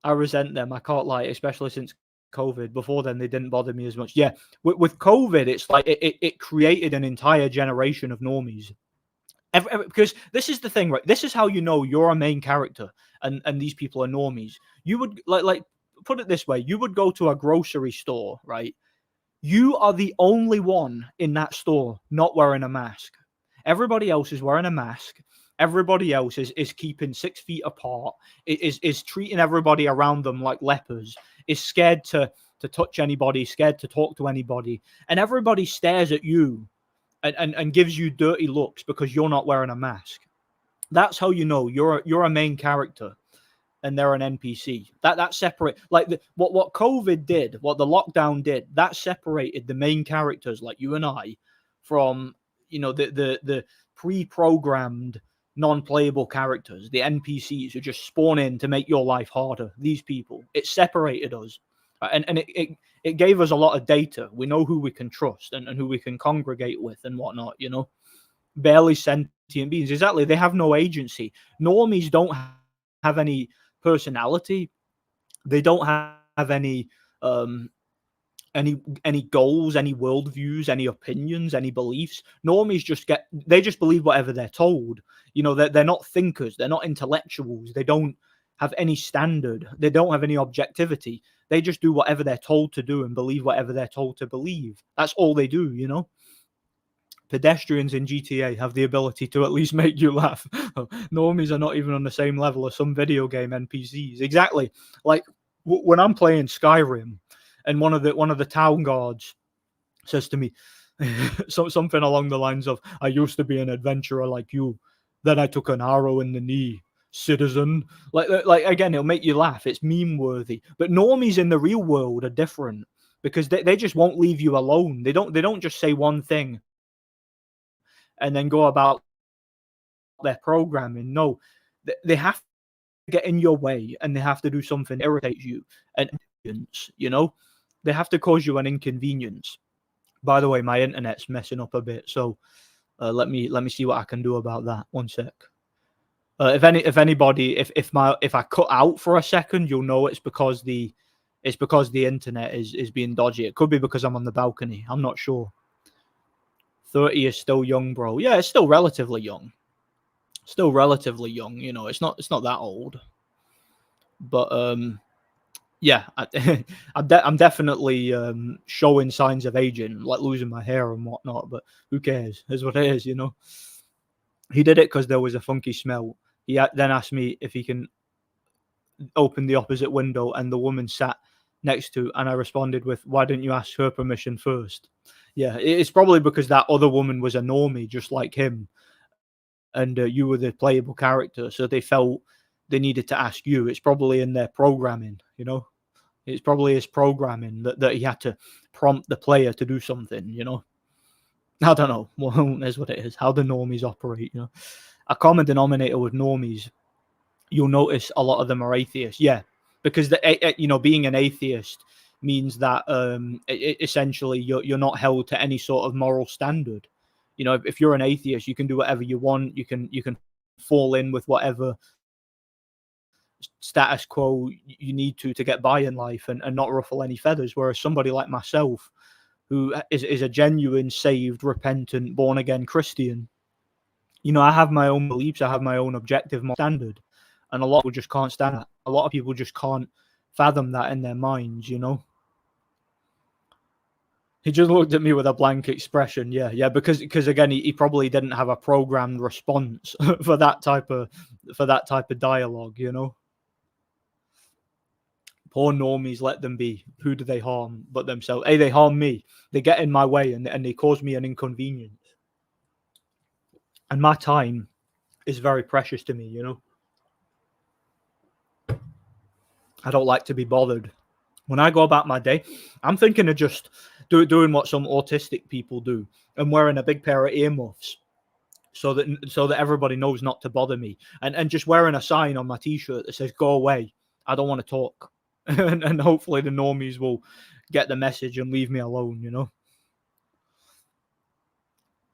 I resent them. I can't lie, especially since COVID. Before then, they didn't bother me as much. Yeah, with COVID, it's like it created an entire generation of normies. Because this is the thing, right? This is how you know you're a main character, and these people are normies. You would like put it this way: you would go to a grocery store, right? You are the only one in that store not wearing a mask. Everybody else is wearing a mask. Everybody else is keeping 6 feet apart, is treating everybody around them like lepers, is scared to touch anybody, scared to talk to anybody. And everybody stares at you and gives you dirty looks because you're not wearing a mask. That's how you know you're a main character and they're an NPC. That separate, like what COVID did, what the lockdown did, that separated the main characters like you and I from the pre-programmed non-playable characters, the NPCs who just spawn in to make your life harder. These people, it separated us, and it gave us a lot of data. We know who we can trust and who we can congregate with and whatnot. Barely sentient beings. Exactly, they have no agency. Normies don't have any personality. They don't have any goals, any worldviews, any opinions, any beliefs. Normies just believe whatever they're told. They're not thinkers. They're not intellectuals. They don't have any standard. They don't have any objectivity. They just do whatever they're told to do and believe whatever they're told to believe. That's all they do. Pedestrians in GTA have the ability to at least make you laugh. Normies are not even on the same level as some video game NPCs. Exactly. Like when I'm playing Skyrim, and one of the town guards says to me something along the lines of, "I used to be an adventurer like you, then I took an arrow in the knee, citizen." Like again, it'll make you laugh. It's meme worthy. But normies in the real world are different because they just won't leave you alone. They don't just say one thing and then go about their programming. No, they have to get in your way and they have to do something that irritates you, and they have to cause you an inconvenience. By the way, my internet's messing up a bit, so let me see what I can do about that. One sec. If I cut out for a second, you'll know it's because the internet is being dodgy. It could be because I'm on the balcony. I'm not sure. 30 is still young, bro. Yeah, it's still relatively young. Still relatively young, it's not that old. But yeah, I'm definitely showing signs of aging, like losing my hair and whatnot, but who cares? Is what it is, He did it because there was a funky smell. He then asked me if he can open the opposite window, and the woman sat next to, and I responded with, "Why didn't you ask her permission first?" Yeah, it's probably because that other woman was a normie just like him, and you were the playable character, so they felt they needed to ask you. It's probably in their programming, It's probably his programming that he had to prompt the player to do something, I don't know. Well, that's what it is. How the normies operate, a common denominator with normies, you'll notice a lot of them are atheists. Yeah, because being an atheist means that essentially you're not held to any sort of moral standard. If you're an atheist, you can do whatever you want. You can fall in with whatever status quo you need to get by in life, and not ruffle any feathers. Whereas somebody like myself, who is a genuine, saved, repentant, born again Christian, I have my own beliefs, I have my own objective standard, and a lot of people just can't stand that. A lot of people just can't fathom that in their minds. He just looked at me with a blank expression. Yeah, because again, he probably didn't have a programmed response for that type of dialogue. Poor normies, let them be. Who do they harm but themselves? Hey, they harm me. They get in my way, and they cause me an inconvenience. And my time is very precious to me. I don't like to be bothered. When I go about my day, I'm thinking of just doing what some autistic people do and wearing a big pair of earmuffs so that everybody knows not to bother me, and just wearing a sign on my t-shirt that says "Go away, I don't want to talk," and hopefully the normies will get the message and leave me alone.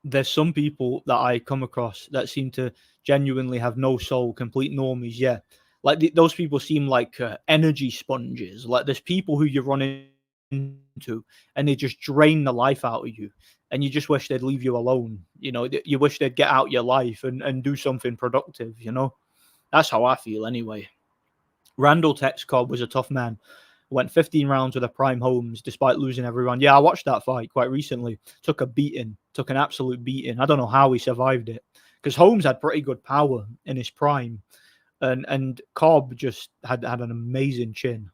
There's some people that I come across that seem to genuinely have no soul, complete normies. Yeah, like those people seem like energy sponges. Like there's people who you run into and they just drain the life out of you, and you just wish they'd leave you alone. You wish they'd get out your life and do something productive. That's how I feel anyway. Randall Tex Cobb was a tough man. Went 15 rounds with a prime Holmes despite losing every round. Yeah, I watched that fight quite recently. Took an absolute beating. I don't know how he survived it, because Holmes had pretty good power in his prime, and Cobb just had an amazing chin.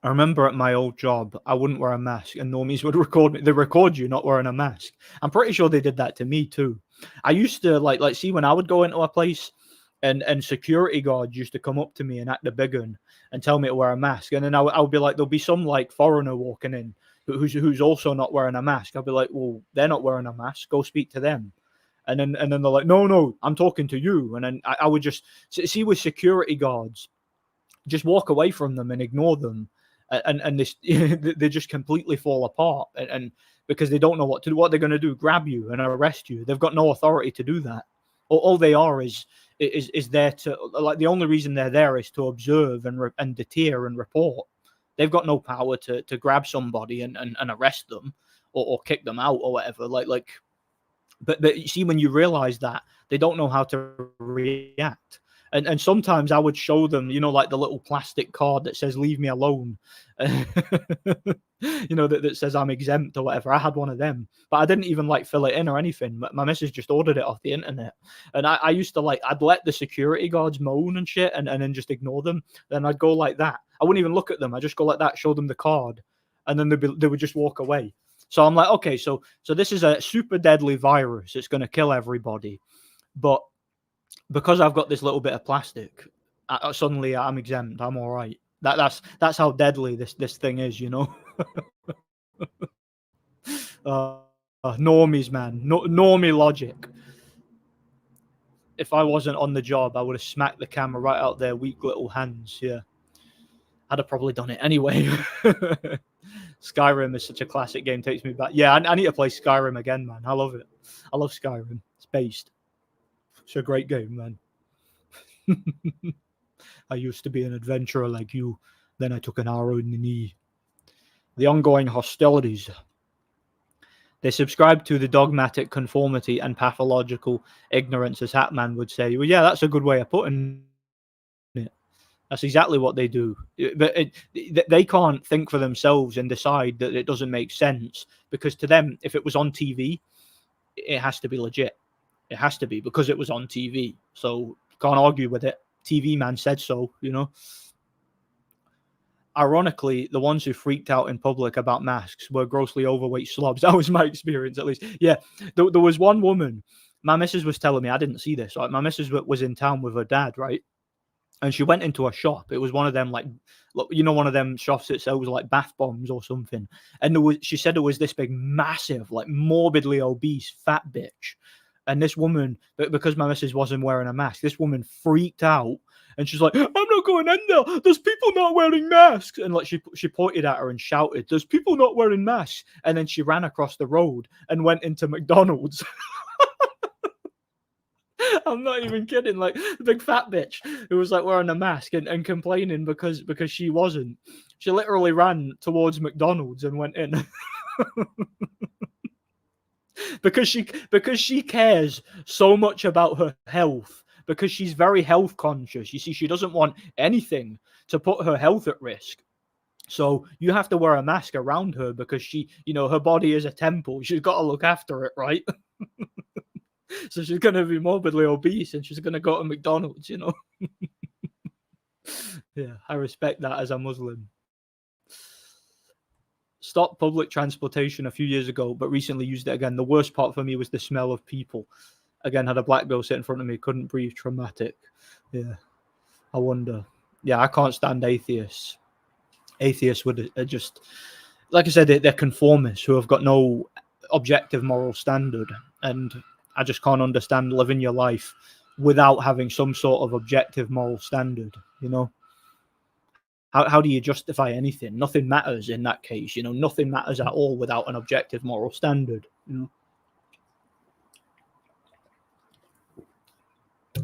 I remember at my old job, I wouldn't wear a mask, and normies would record me. They record you not wearing a mask. I'm pretty sure they did that to me too. I used to like see when I would go into a place, and security guards used to come up to me and act a big one and tell me to wear a mask, and then I would be like, there'll be some like foreigner walking in who's also not wearing a mask. I'll be like, well, they're not wearing a mask. Go speak to them. And then they're like, no, I'm talking to you. And then I would just see with security guards, just walk away from them and ignore them, and this they just completely fall apart, and because they don't know what to do. What they're going to do? Grab you and arrest you? They've got no authority to do that. All they are is there to, like, the only reason they're there is to observe and deter and report. They've got no power to grab somebody and arrest them or kick them out or whatever. But you see, when you realize that, they don't know how to react. And sometimes I would show them, like the little plastic card that says "Leave me alone," that says I'm exempt or whatever. I had one of them, but I didn't even fill it in or anything. My missus just ordered it off the internet, and I used to I'd let the security guards moan and shit, and then just ignore them. Then I'd go like that. I wouldn't even look at them. I just go like that, show them the card, and then they would just walk away. So I'm like, okay, so this is a super deadly virus. It's going to kill everybody, but because I've got this little bit of plastic, suddenly I'm exempt. I'm all right. That's how deadly this thing is. Normies, man. Normie logic. If I wasn't on the job, I would have smacked the camera right out their weak little hands. Yeah, I'd have probably done it anyway. Skyrim is such a classic game. Takes me back. Yeah, I need to play Skyrim again, man. I love it. I love Skyrim. It's based. It's a great game, man. I used to be an adventurer like you. Then I took an arrow in the knee. The ongoing hostilities. They subscribe to the dogmatic conformity and pathological ignorance, as Hatman would say. Well, yeah, that's a good way of putting it. That's exactly what they do. But they can't think for themselves and decide that it doesn't make sense, because to them, if it was on TV, it has to be legit. It has to be, because it was on TV. So can't argue with it. TV man said so, Ironically, the ones who freaked out in public about masks were grossly overweight slobs. That was my experience, at least. Yeah, there was one woman. My missus was telling me, I didn't see this. Right? My missus was in town with her dad, right? and she went into a shop. It was one of them, like, one of them shops that sells like bath bombs or something. And she said it was this big, massive, like morbidly obese fat bitch. And this woman, because my missus wasn't wearing a mask, this woman freaked out. And she's like, I'm not going in there. There's people not wearing masks. And like she pointed at her and shouted, there's people not wearing masks. And then she ran across the road and went into McDonald's. I'm not even kidding. Like the big fat bitch who was like wearing a mask and complaining because she wasn't. She literally ran towards McDonald's and went in. because she cares so much about her health, because she's very health conscious. You see, she doesn't want anything to put her health at risk. So you have to wear a mask around her because she, her body is a temple. She's got to look after it, right? So she's going to be morbidly obese and she's going to go to McDonald's, Yeah, I respect that as a Muslim. Stopped public transportation a few years ago, but recently used it again. The worst part for me was the smell of people. Again, had a black girl sit in front of me, couldn't breathe, traumatic. Yeah, I wonder. Yeah, I can't stand atheists. Atheists would just, like I said, they're conformists who have got no objective moral standard. And I just can't understand living your life without having some sort of objective moral standard, How do you justify anything? Nothing matters in that case, nothing matters at all without an objective moral standard,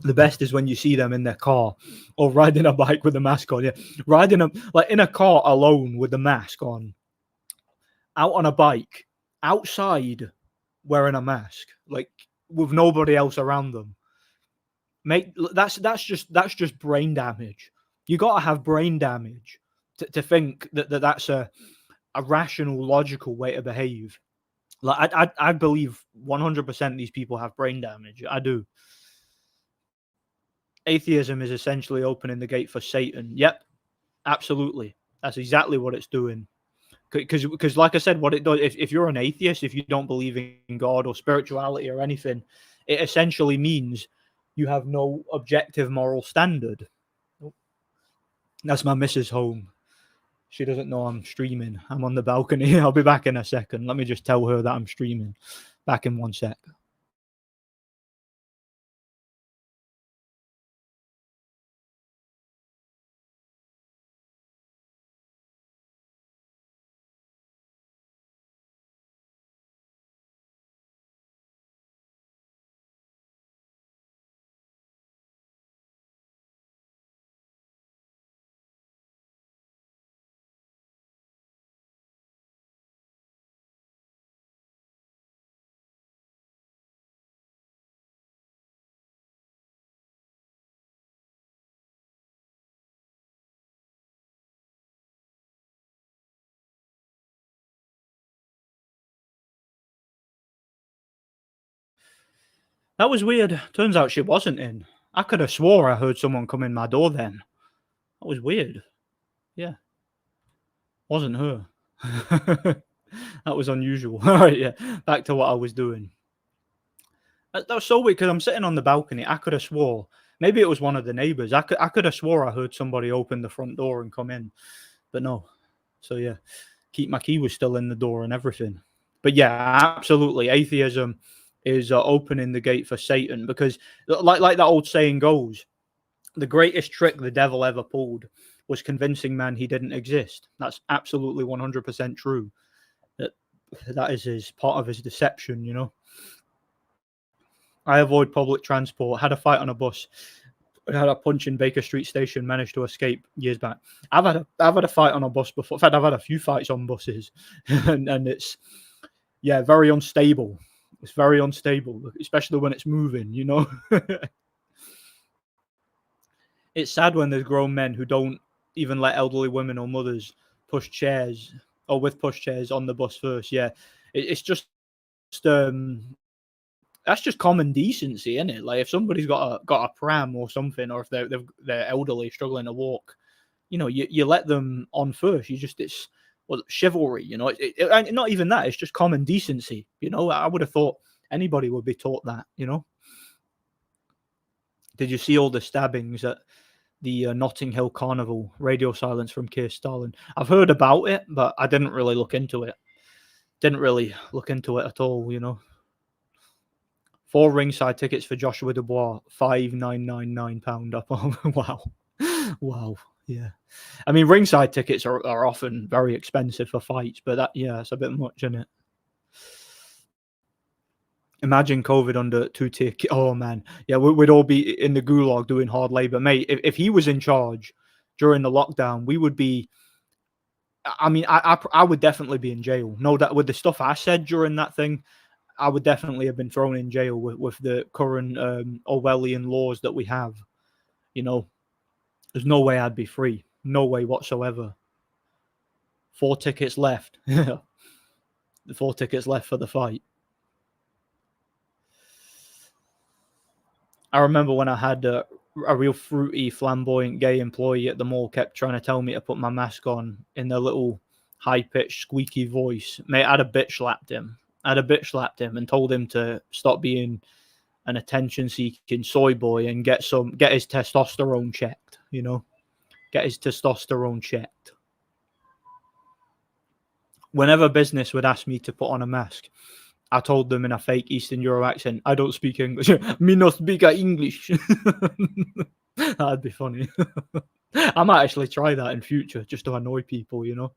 The best is when you see them in their car or riding a bike with a mask on, riding like in a car alone with the mask on, out on a bike, outside wearing a mask, like with nobody else around them. Mate, that's just brain damage. You got to have brain damage to think that's a rational, logical way to behave. Like I believe 100% these people have brain damage. I do. Atheism is essentially opening the gate for Satan. Yep, absolutely. That's exactly what it's doing. Because like I said, what it does, if you're an atheist, if you don't believe in God or spirituality or anything, it essentially means you have no objective moral standard. That's my missus home. She doesn't know I'm streaming. I'm on the balcony. I'll be back in a second. Let me just tell her that I'm streaming. Back in 1 sec. That was weird. Turns out she wasn't in. I could have swore I heard someone come in my door then. That was weird. Yeah. Wasn't her. That was unusual. All right, yeah. Back to what I was doing. That was so weird because I'm sitting on the balcony. I could have swore. Maybe it was one of the neighbors. I could have swore I heard somebody open the front door and come in. But no. So yeah. My key was still in the door and everything. But yeah, absolutely. Atheism is opening the gate for Satan because like that old saying goes, the greatest trick the devil ever pulled was convincing man he didn't exist. That's absolutely 100% true. That is his part of his deception, I avoid public transport, had a fight on a bus, had a punch in Baker Street Station, managed to escape years back. I've had a fight on a bus before. In fact, I've had a few fights on buses, and it's very unstable. It's very unstable, especially when it's moving. It's sad when there's grown men who don't even let elderly women or mothers push chairs or with push chairs on the bus first. Yeah, it's just that's just common decency, isn't it? Like if somebody's got a pram or something, or if they're elderly struggling to walk, you let them on first. It's chivalry, and not even that. It's just common decency. I would have thought anybody would be taught that. Did you see all the stabbings at the Notting Hill Carnival, Radio Silence from Keir Starlin. I've heard about it, but I didn't really look into it. Didn't really look into it at all, you know. 4 ringside tickets for Joshua Dubois, £5,999 up. Wow. Wow. Yeah. I mean, ringside tickets are often very expensive for fights, but it's a bit much, isn't it? Imagine COVID under two-tier. Oh man, yeah, we'd all be in the gulag doing hard labor, mate. If he was in charge during the lockdown, we would be. I mean, I would definitely be in jail. No, that with the stuff I said during that thing, I would definitely have been thrown in jail with the current Orwellian laws that we have. You know, there's no way I'd be free. No way whatsoever. 4 tickets left. The 4 tickets left for the fight. I remember when I had a real fruity, flamboyant, gay employee at the mall kept trying to tell me to put my mask on in their little high-pitched, squeaky voice. Mate, I'd have bitch slapped him. And told him to stop being an attention-seeking soy boy and get his testosterone checked. You know, get his testosterone checked. Whenever business would ask me to put on a mask, I told them in a fake Eastern Euro accent, I don't speak English. Me not speak English. That'd be funny. I might actually try that in future just to annoy people, you know.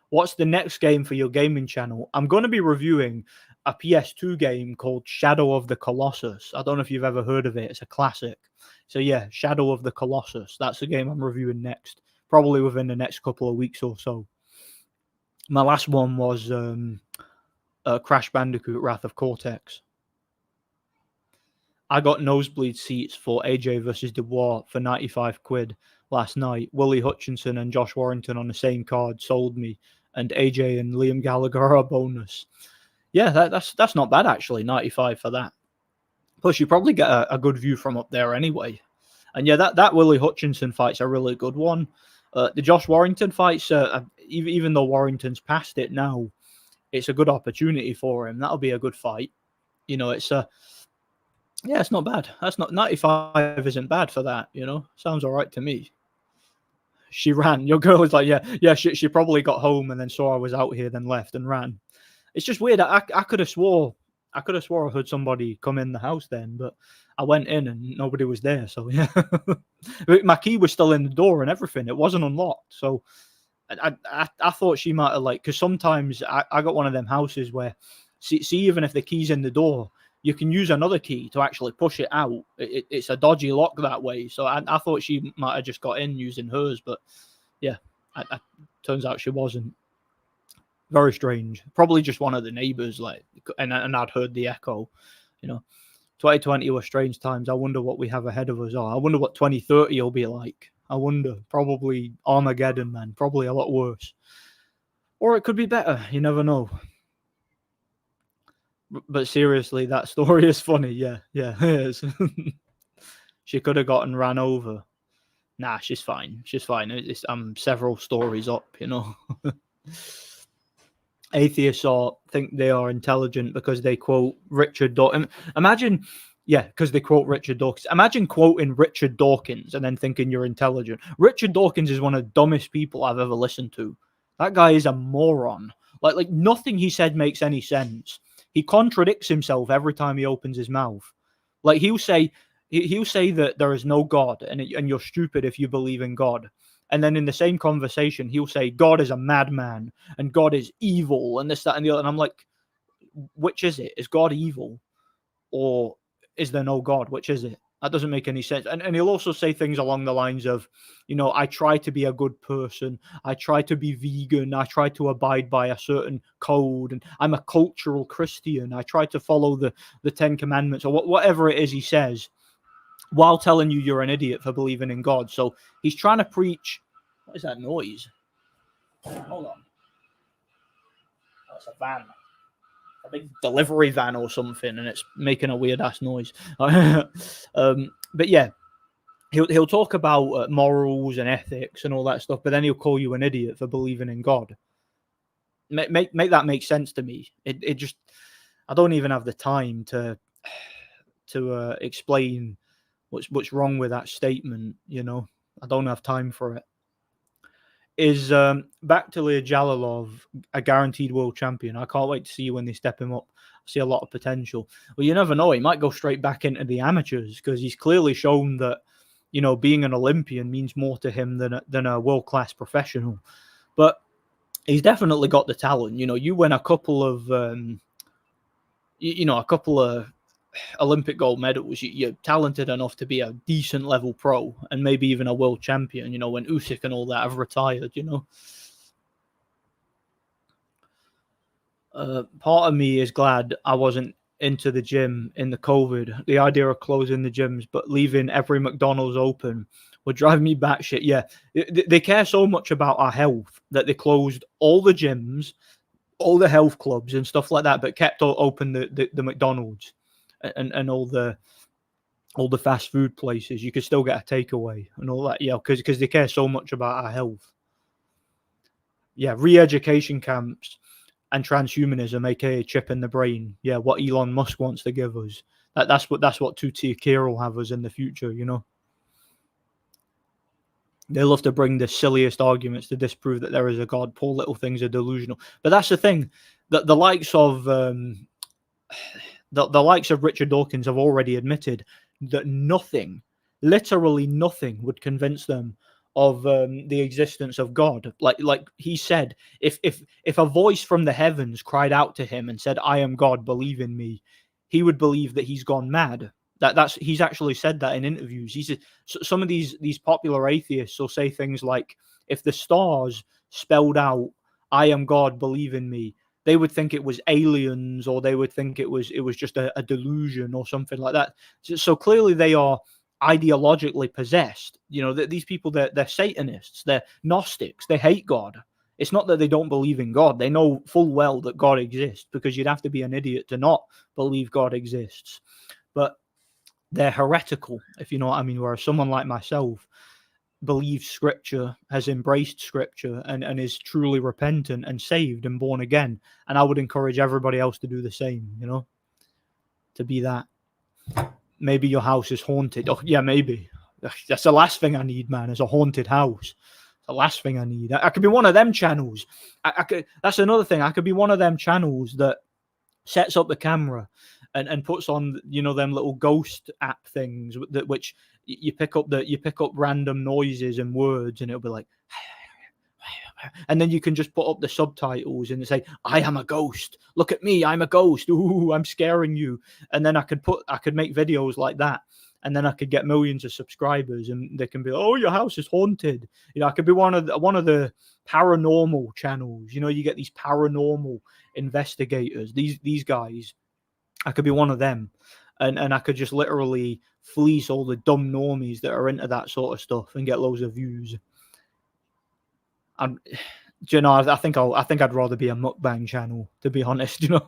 What's the next game for your gaming channel? I'm going to be reviewing a PS2 game called Shadow of the Colossus. I don't know if you've ever heard of it. It's a classic. So yeah, Shadow of the Colossus. That's the game I'm reviewing next. Probably within the next couple of weeks or so. My last one was Crash Bandicoot Wrath of Cortex. I got nosebleed seats for AJ versus Dubois for 95 quid last night. Willie Hutchinson and Josh Warrington on the same card sold me, and AJ and Liam Gallagher are a bonus. Yeah, that's not bad actually, 95 for that. Plus, you probably get a good view from up there anyway. And yeah, that Willie Hutchinson fight's a really good one. The Josh Warrington fight's, even though Warrington's past it now, it's a good opportunity for him. That'll be a good fight. You know, it's not bad. That's not 95 isn't bad for that, you know. Sounds all right to me. She ran. Your girl was like, yeah, she probably got home and then saw I was out here, then left and ran. It's just weird. I could have swore I heard somebody come in the house then, but I went in and nobody was there. So yeah. My key was still in the door and everything. It wasn't unlocked. So I thought she might have, like, because sometimes I got one of them houses where see even if the key's in the door, you can use another key to actually push it out. It's a dodgy lock that way. So I thought she might have just got in using hers, but yeah, turns out she wasn't. Very strange. Probably just one of the neighbors, like, and I'd heard the echo. You know, 2020 was strange times. I wonder what we have ahead of us. I wonder what 2030 will be like. I wonder. Probably Armageddon, man. Probably a lot worse. Or it could be better. You never know. But seriously, that story is funny. Yeah, it is. She could have gotten ran over. Nah, she's fine. I'm several stories up, you know. Atheists think they are intelligent because they quote Richard Dawkins. Because they quote Richard Dawkins. Imagine quoting Richard Dawkins and then thinking you're intelligent. Richard Dawkins is one of the dumbest people I've ever listened to. That guy is a moron. Like nothing he said makes any sense. He contradicts himself every time he opens his mouth. Like he'll say that there is no God and you're stupid if you believe in God. And then in the same conversation, he'll say God is a madman and God is evil and this, that, and the other. And I'm like, which is it? Is God evil or is there no God? Which is it? That doesn't make any sense. And he'll also say things along the lines of, you know, I try to be a good person. I try to be vegan. I try to abide by a certain code. And I'm a cultural Christian. I try to follow the 10 Commandments or whatever it is he says, while telling you you're an idiot for believing in God. So he's trying to preach. What is that noise? Hold on. That's a van. A big delivery van or something, and it's making a weird ass noise. But yeah, he'll talk about morals and ethics and all that stuff, but then he'll call you an idiot for believing in God. Make that make sense to me. It just, I don't even have the time to explain what's wrong with that statement, you know. I don't have time for it. Is Bakhtilia Jalilov a guaranteed world champion? I can't wait to see when they step him up. I see a lot of potential. Well, you never know. He might go straight back into the amateurs because he's clearly shown that, you know, being an Olympian means more to him than a world-class professional. But he's definitely got the talent. You know, you win a couple of, a couple of Olympic gold medals, you're talented enough to be a decent level pro and maybe even a world champion, you know, when Usyk and all that have retired, you know. Part of me is glad I wasn't into the gym in the COVID. The idea of closing the gyms but leaving every McDonald's open would drive me batshit. Yeah, they care so much about our health that they closed all the gyms, all the health clubs and stuff like that, but kept open the McDonald's and all the fast food places. You could still get a takeaway and all that, yeah, because they care so much about our health. Yeah, re-education camps and transhumanism, aka chip in the brain. Yeah, what Elon Musk wants to give us. That's what Tutti Akira will have us in the future, you know. They love to bring the silliest arguments to disprove that there is a God. Poor little things are delusional. But that's the thing. The likes of the likes of Richard Dawkins have already admitted that nothing, literally nothing, would convince them of the existence of God. Like he said, if a voice from the heavens cried out to him and said, "I am God, believe in me," he would believe that he's gone mad. That's he's actually said that in interviews. He said some of these popular atheists will say things like, "If the stars spelled out, 'I am God, believe in me,' they would think it was aliens, or they would think it was just a delusion or something like that." So clearly they are ideologically possessed. You know, these people, they're Satanists, they're Gnostics, they hate God. It's not that they don't believe in God. They know full well that God exists, because you'd have to be an idiot to not believe God exists. But they're heretical, if you know what I mean. Whereas someone like myself believes Scripture, has embraced Scripture, and is truly repentant and saved and born again. And I would encourage everybody else to do the same, you know, to be that. Maybe your house is haunted. Oh, yeah, maybe. That's the last thing I need, man, is a haunted house. The last thing I need. I could be one of them channels. I could. That's another thing. I could be one of them channels that sets up the camera and puts on, you know, them little ghost app things that which you pick up random noises and words, and it'll be like, and then you can just put up the subtitles and say, "I am a ghost. Look at me, I'm a ghost. Ooh, I'm scaring you." And then I could make videos like that, and then I could get millions of subscribers, and they can be, "Oh, your house is haunted." You know, I could be one of the paranormal channels. You know, you get these paranormal investigators. These guys, I could be one of them, and I could just literally fleece all the dumb normies that are into that sort of stuff and get loads of views. And you know, I think I'd rather be a mukbang channel, to be honest. You know,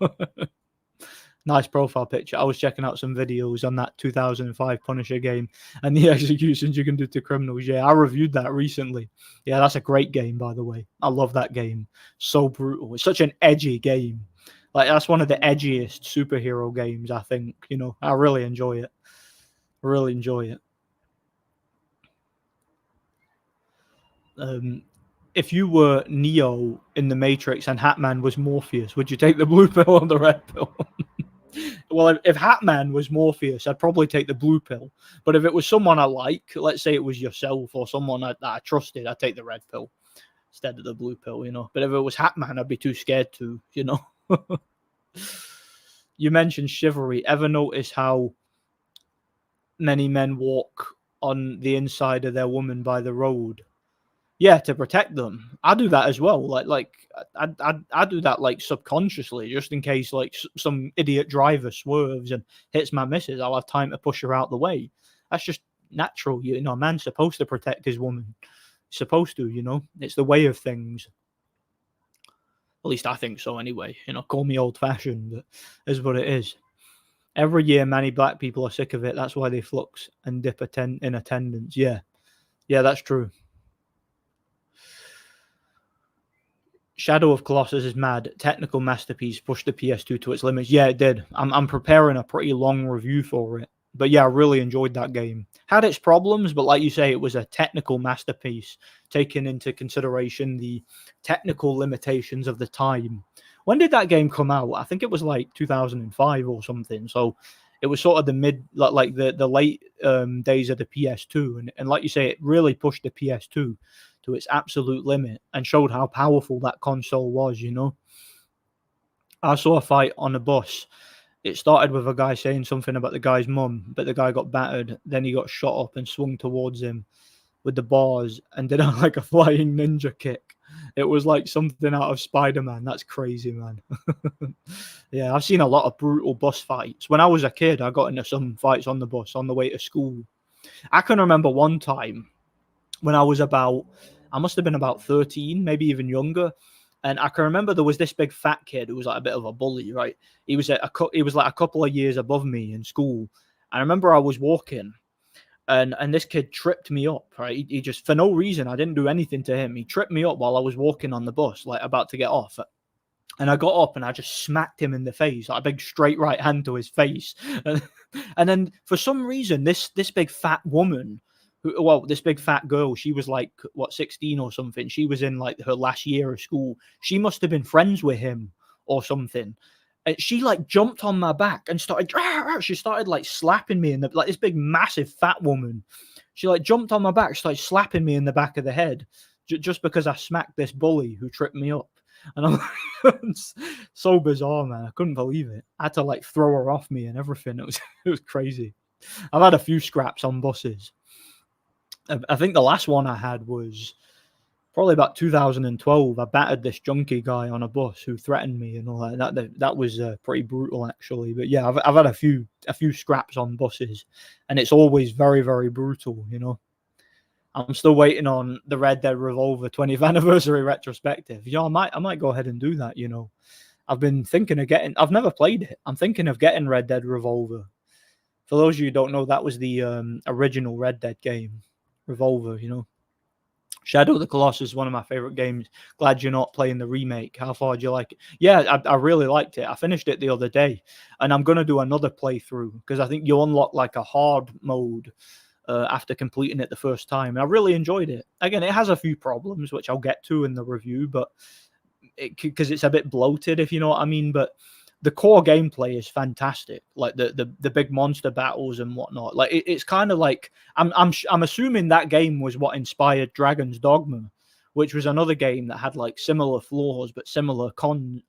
nice profile picture. I was checking out some videos on that 2005 Punisher game and the executions you can do to criminals. Yeah, I reviewed that recently. Yeah, that's a great game, by the way. I love that game. So brutal. It's such an edgy game. Like, that's one of the edgiest superhero games, I think. You know, I really enjoy it. Really enjoy it. If you were Neo in the Matrix and Hatman was Morpheus, would you take the blue pill or the red pill? Well, if Hatman was Morpheus, I'd probably take the blue pill. But if it was someone I like, let's say it was yourself or someone that I trusted, I'd take the red pill instead of the blue pill, you know. But if it was Hatman, I'd be too scared to, you know. You mentioned chivalry. Ever notice how many men walk on the inside of their woman by the road? Yeah, to protect them. I do that as well. I do that like subconsciously, just in case like some idiot driver swerves and hits my missus. I'll have time to push her out the way. That's just natural. You know, a man's supposed to protect his woman. He's supposed to, you know. It's the way of things. At least I think so anyway. You know, call me old-fashioned, but is what it is. Every year, many black people are sick of it. That's why they flux and dip in attendance. Yeah. Yeah, that's true. Shadow of Colossus is mad. Technical masterpiece pushed the PS2 to its limits. Yeah, it did. I'm preparing a pretty long review for it. But yeah, I really enjoyed that game. Had its problems, but like you say, it was a technical masterpiece, taking into consideration the technical limitations of the time. When did that game come out? I think it was like 2005 or something. So it was sort of the mid, like the late days of the PS2, and like you say, it really pushed the PS2 to its absolute limit and showed how powerful that console was. I saw a fight on a bus. It started with a guy saying something about the guy's mum, but the guy got battered. Then he got shot up and swung towards him with the bars and did like a flying ninja kick. It was like something out of Spider-Man. That's crazy, man. Yeah, I've seen a lot of brutal bus fights. When I was a kid, I got into some fights on the bus on the way to school. I can remember one time when I must have been about 13, maybe even younger. And I can remember there was this big fat kid who was like a bit of a bully, right? He was like a couple of years above me in school. I remember I was walking, and this kid tripped me up, right? He just, for no reason, I didn't do anything to him. He tripped me up while I was walking on the bus, like about to get off. And I got up and I just smacked him in the face, like a big straight right hand to his face. And then for some reason, this big fat woman, this big fat girl, she was like what 16 or something. She was in like her last year of school. She must have been friends with him or something. And she like jumped on my back and started. She started like slapping me in the, like, this big massive fat woman. She like jumped on my back, started slapping me in the back of the head, just because I smacked this bully who tripped me up. And I'm so bizarre, man. I couldn't believe it. I had to like throw her off me and everything. It was crazy. I've had a few scraps on buses. I think the last one I had was probably about 2012. I battered this junkie guy on a bus who threatened me and all that. That was pretty brutal, actually. But yeah, I've had a few scraps on buses, and it's always very, very brutal. I'm still waiting on the Red Dead Revolver 20th anniversary retrospective. I might go ahead and do that. I've been thinking of getting. I've never played it. I'm thinking of getting Red Dead Revolver. For those of you who don't know, that was the original Red Dead game, Revolver. Shadow of the Colossus is one of my favorite games. Glad you're not playing the remake. How far do you like it? Yeah, I really liked it. I finished it the other day, and I'm gonna do another playthrough because I think you unlock like a hard mode after completing it the first time. And I really enjoyed it. Again, it has a few problems, which I'll get to in the review, but because it's a bit bloated, if you know what I mean. But the core gameplay is fantastic, like the big monster battles and whatnot. Like it's kind of like I'm assuming that game was what inspired Dragon's Dogma, which was another game that had like similar flaws but similar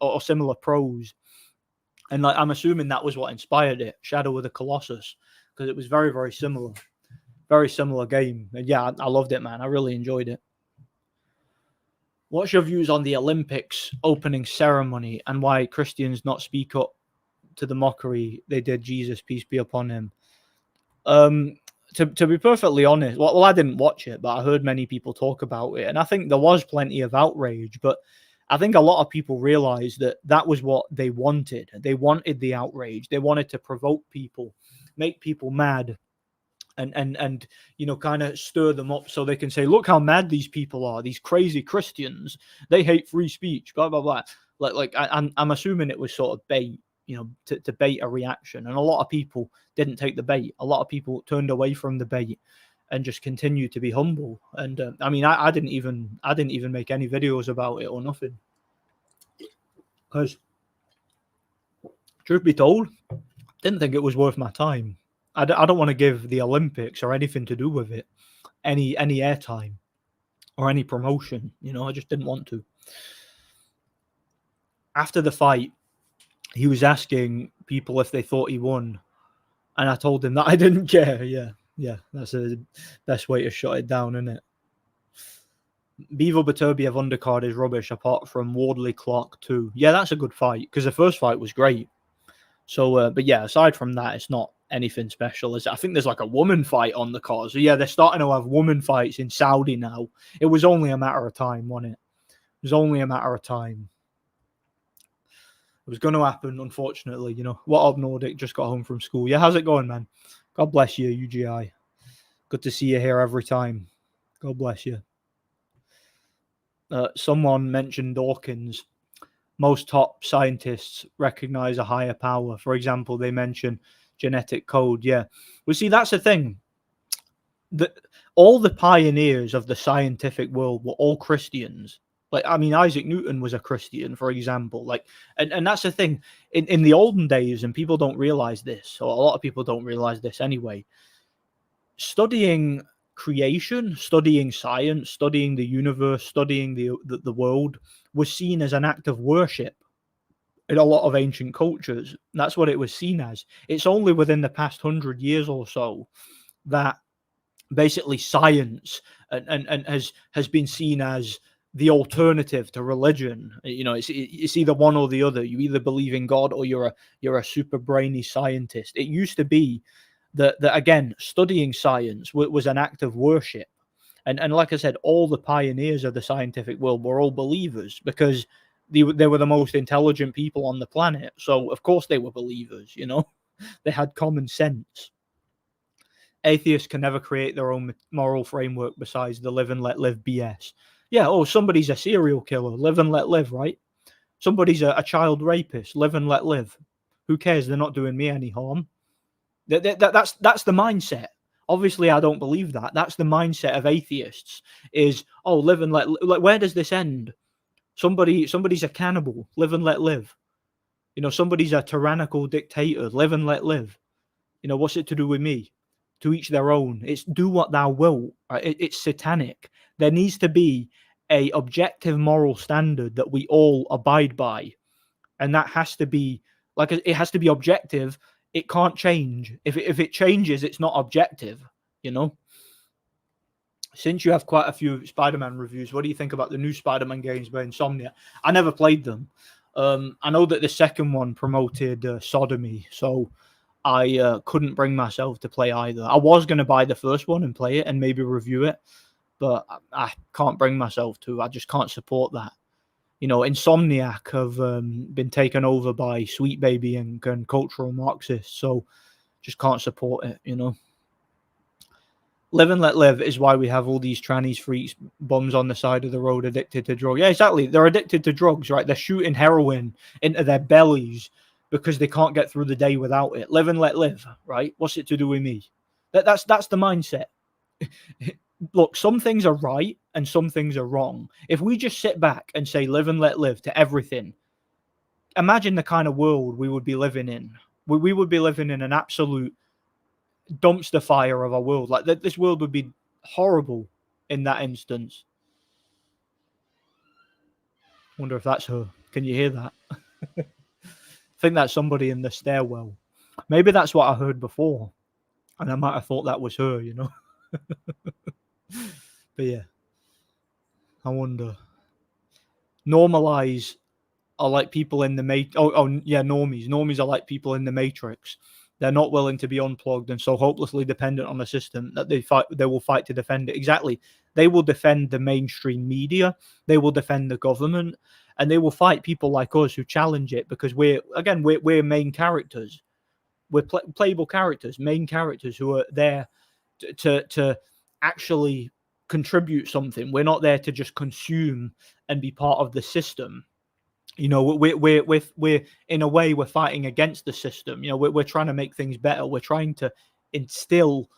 or similar pros. And like I'm assuming that was what inspired it, Shadow of the Colossus, because it was very, very similar. Very similar game. And yeah, I loved it, man. I really enjoyed it. What's your views on the Olympics opening ceremony and why Christians not speak up to the mockery they did Jesus, peace be upon him? To be perfectly honest, well, I didn't watch it, but I heard many people talk about it, and I think there was plenty of outrage. But I think a lot of people realized that was what they wanted. They wanted the outrage. They wanted to provoke people, make people mad, and kind of stir them up so they can say, look how mad these people are, these crazy Christians, they hate free speech, blah blah blah. I'm assuming it was sort of bait, to bait a reaction, and a lot of people didn't take the bait. A lot of people turned away from the bait and just continued to be humble. And I didn't even make any videos about it or nothing, because truth be told, didn't think it was worth my time. I don't want to give the Olympics or anything to do with it any airtime or any promotion. I just didn't want to. After the fight, he was asking people if they thought he won, and I told him that I didn't care. Yeah, that's the best way to shut it down, isn't it? Bevo Baturbiev undercard is rubbish apart from Wardley Clark 2. Yeah, that's a good fight because the first fight was great. So, but yeah, aside from that, it's not anything special. I think there's like a woman fight on the card. So yeah, they're starting to have woman fights in Saudi now. It was only a matter of time, wasn't it? It was only a matter of time. It was going to happen, unfortunately. What up, Nordic? Just got home from school. Yeah, how's it going, man? God bless you, UGI. Good to see you here every time. God bless you. Someone mentioned Dawkins. Most top scientists recognize a higher power. For example, they mention genetic code. Yeah. Well, see, that's the thing. The All the pioneers of the scientific world were all Christians. Like, I mean, Isaac Newton was a Christian, for example. Like, and that's the thing. In the olden days, and people don't realize this, or a lot of people don't realize this anyway. Studying creation, studying science, studying the universe, studying the world was seen as an act of worship in a lot of ancient cultures. That's what it was seen as. It's only within the past 100 years or so that basically science and has been seen as the alternative to religion. You know, it's either one or the other. You either believe in God or you're a super brainy scientist. It used to be that again, studying science was an act of worship. And like I said, all the pioneers of the scientific world were all believers because they were the most intelligent people on the planet. So of course they were believers, you know. They had common sense. Atheists can never create their own moral framework besides the live and let live BS. Yeah, oh, somebody's a serial killer, live and let live, right? Somebody's a child rapist, live and let live. Who cares? They're not doing me any harm. That's the mindset. Obviously, I don't believe that. That's the mindset of atheists. Is, oh, live and let. Like, where does this end? Somebody's a cannibal. Live and let live. You know, somebody's a tyrannical dictator. Live and let live. You know, what's it to do with me? To each their own. It's do what thou wilt. Right? It's satanic. There needs to be a objective moral standard that we all abide by, and that has to be like it has to be objective. It can't change. If it changes, it's not objective. You know. Since you have quite a few Spider-Man reviews, what do you think about the new Spider-Man games by Insomnia? I never played them. I know that the second one promoted sodomy, so I couldn't bring myself to play either. I was going to buy the first one and play it and maybe review it, but I can't bring myself to. I just can't support that. You know, Insomniac have been taken over by Sweet Baby and cultural Marxists, so just can't support it, you know. Live and let live is why we have all these trannies, freaks, bums on the side of the road addicted to drugs. Yeah, exactly. They're addicted to drugs, right? They're shooting heroin into their bellies because they can't get through the day without it. Live and let live, right? What's it to do with me? That's the mindset. Look, some things are right and some things are wrong. If we just sit back and say live and let live to everything, imagine the kind of world we would be living in. We would be living in an absolute dumpster fire of a world. Like this world would be horrible in that instance. Wonder if that's her. Can you hear that? I think that's somebody in the stairwell. Maybe that's what I heard before, and I might have thought that was her, you know. But yeah, I wonder. Normalize are like people in the normies. Normies are like people in the Matrix. They're not willing to be unplugged and so hopelessly dependent on the system that they will fight to defend it. Exactly. They will defend the mainstream media. They will defend the government, and they will fight people like us who challenge it because we're main characters. We're playable characters, main characters who are there to actually contribute something. We're not there to just consume and be part of the system. You know, we're in a way we're fighting against the system. You know, we're trying to make things better. We're trying to instill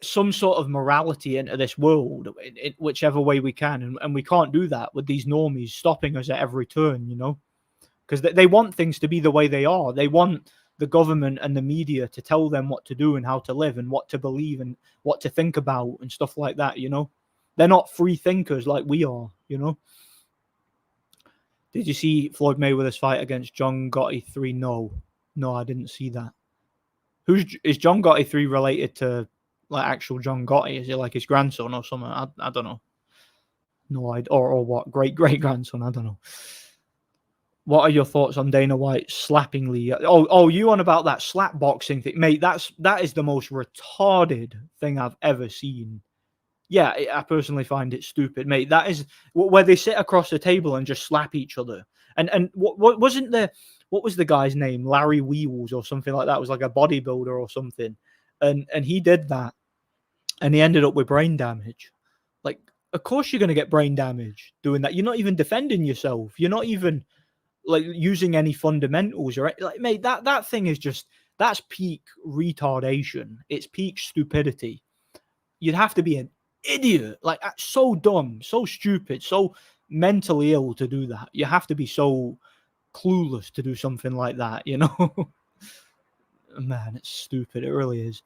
some sort of morality into this world in whichever way we can, and we can't do that with these normies stopping us at every turn. You know, because they want things to be the way they are. They want the government and the media to tell them what to do and how to live and what to believe and what to think about and stuff like that. You know, they're not free thinkers like we are. You know. Did you see Floyd Mayweather's fight against John Gotti 3? No, I didn't see that. Is John Gotti 3 related to like actual John Gotti? Is he like his grandson or something? I don't know. No, or what? Great grandson? I don't know. What are your thoughts on Dana White slapping Lee? Oh, you on about that slap boxing thing, mate? That is the most retarded thing I've ever seen. Yeah, I personally find it stupid, mate. That is where they sit across the table and just slap each other. And what was the guy's name? Larry Wheels or something like that. It was like a bodybuilder or something. And he did that, and he ended up with brain damage. Like, of course you're gonna get brain damage doing that. You're not even defending yourself. You're not even like using any fundamentals or like, mate. That thing is just That's peak retardation. It's peak stupidity. You'd have to be an idiot, like so dumb, so stupid, so mentally ill to do that. You have to be so clueless to do something like that, you know? Man, it's stupid. It really is.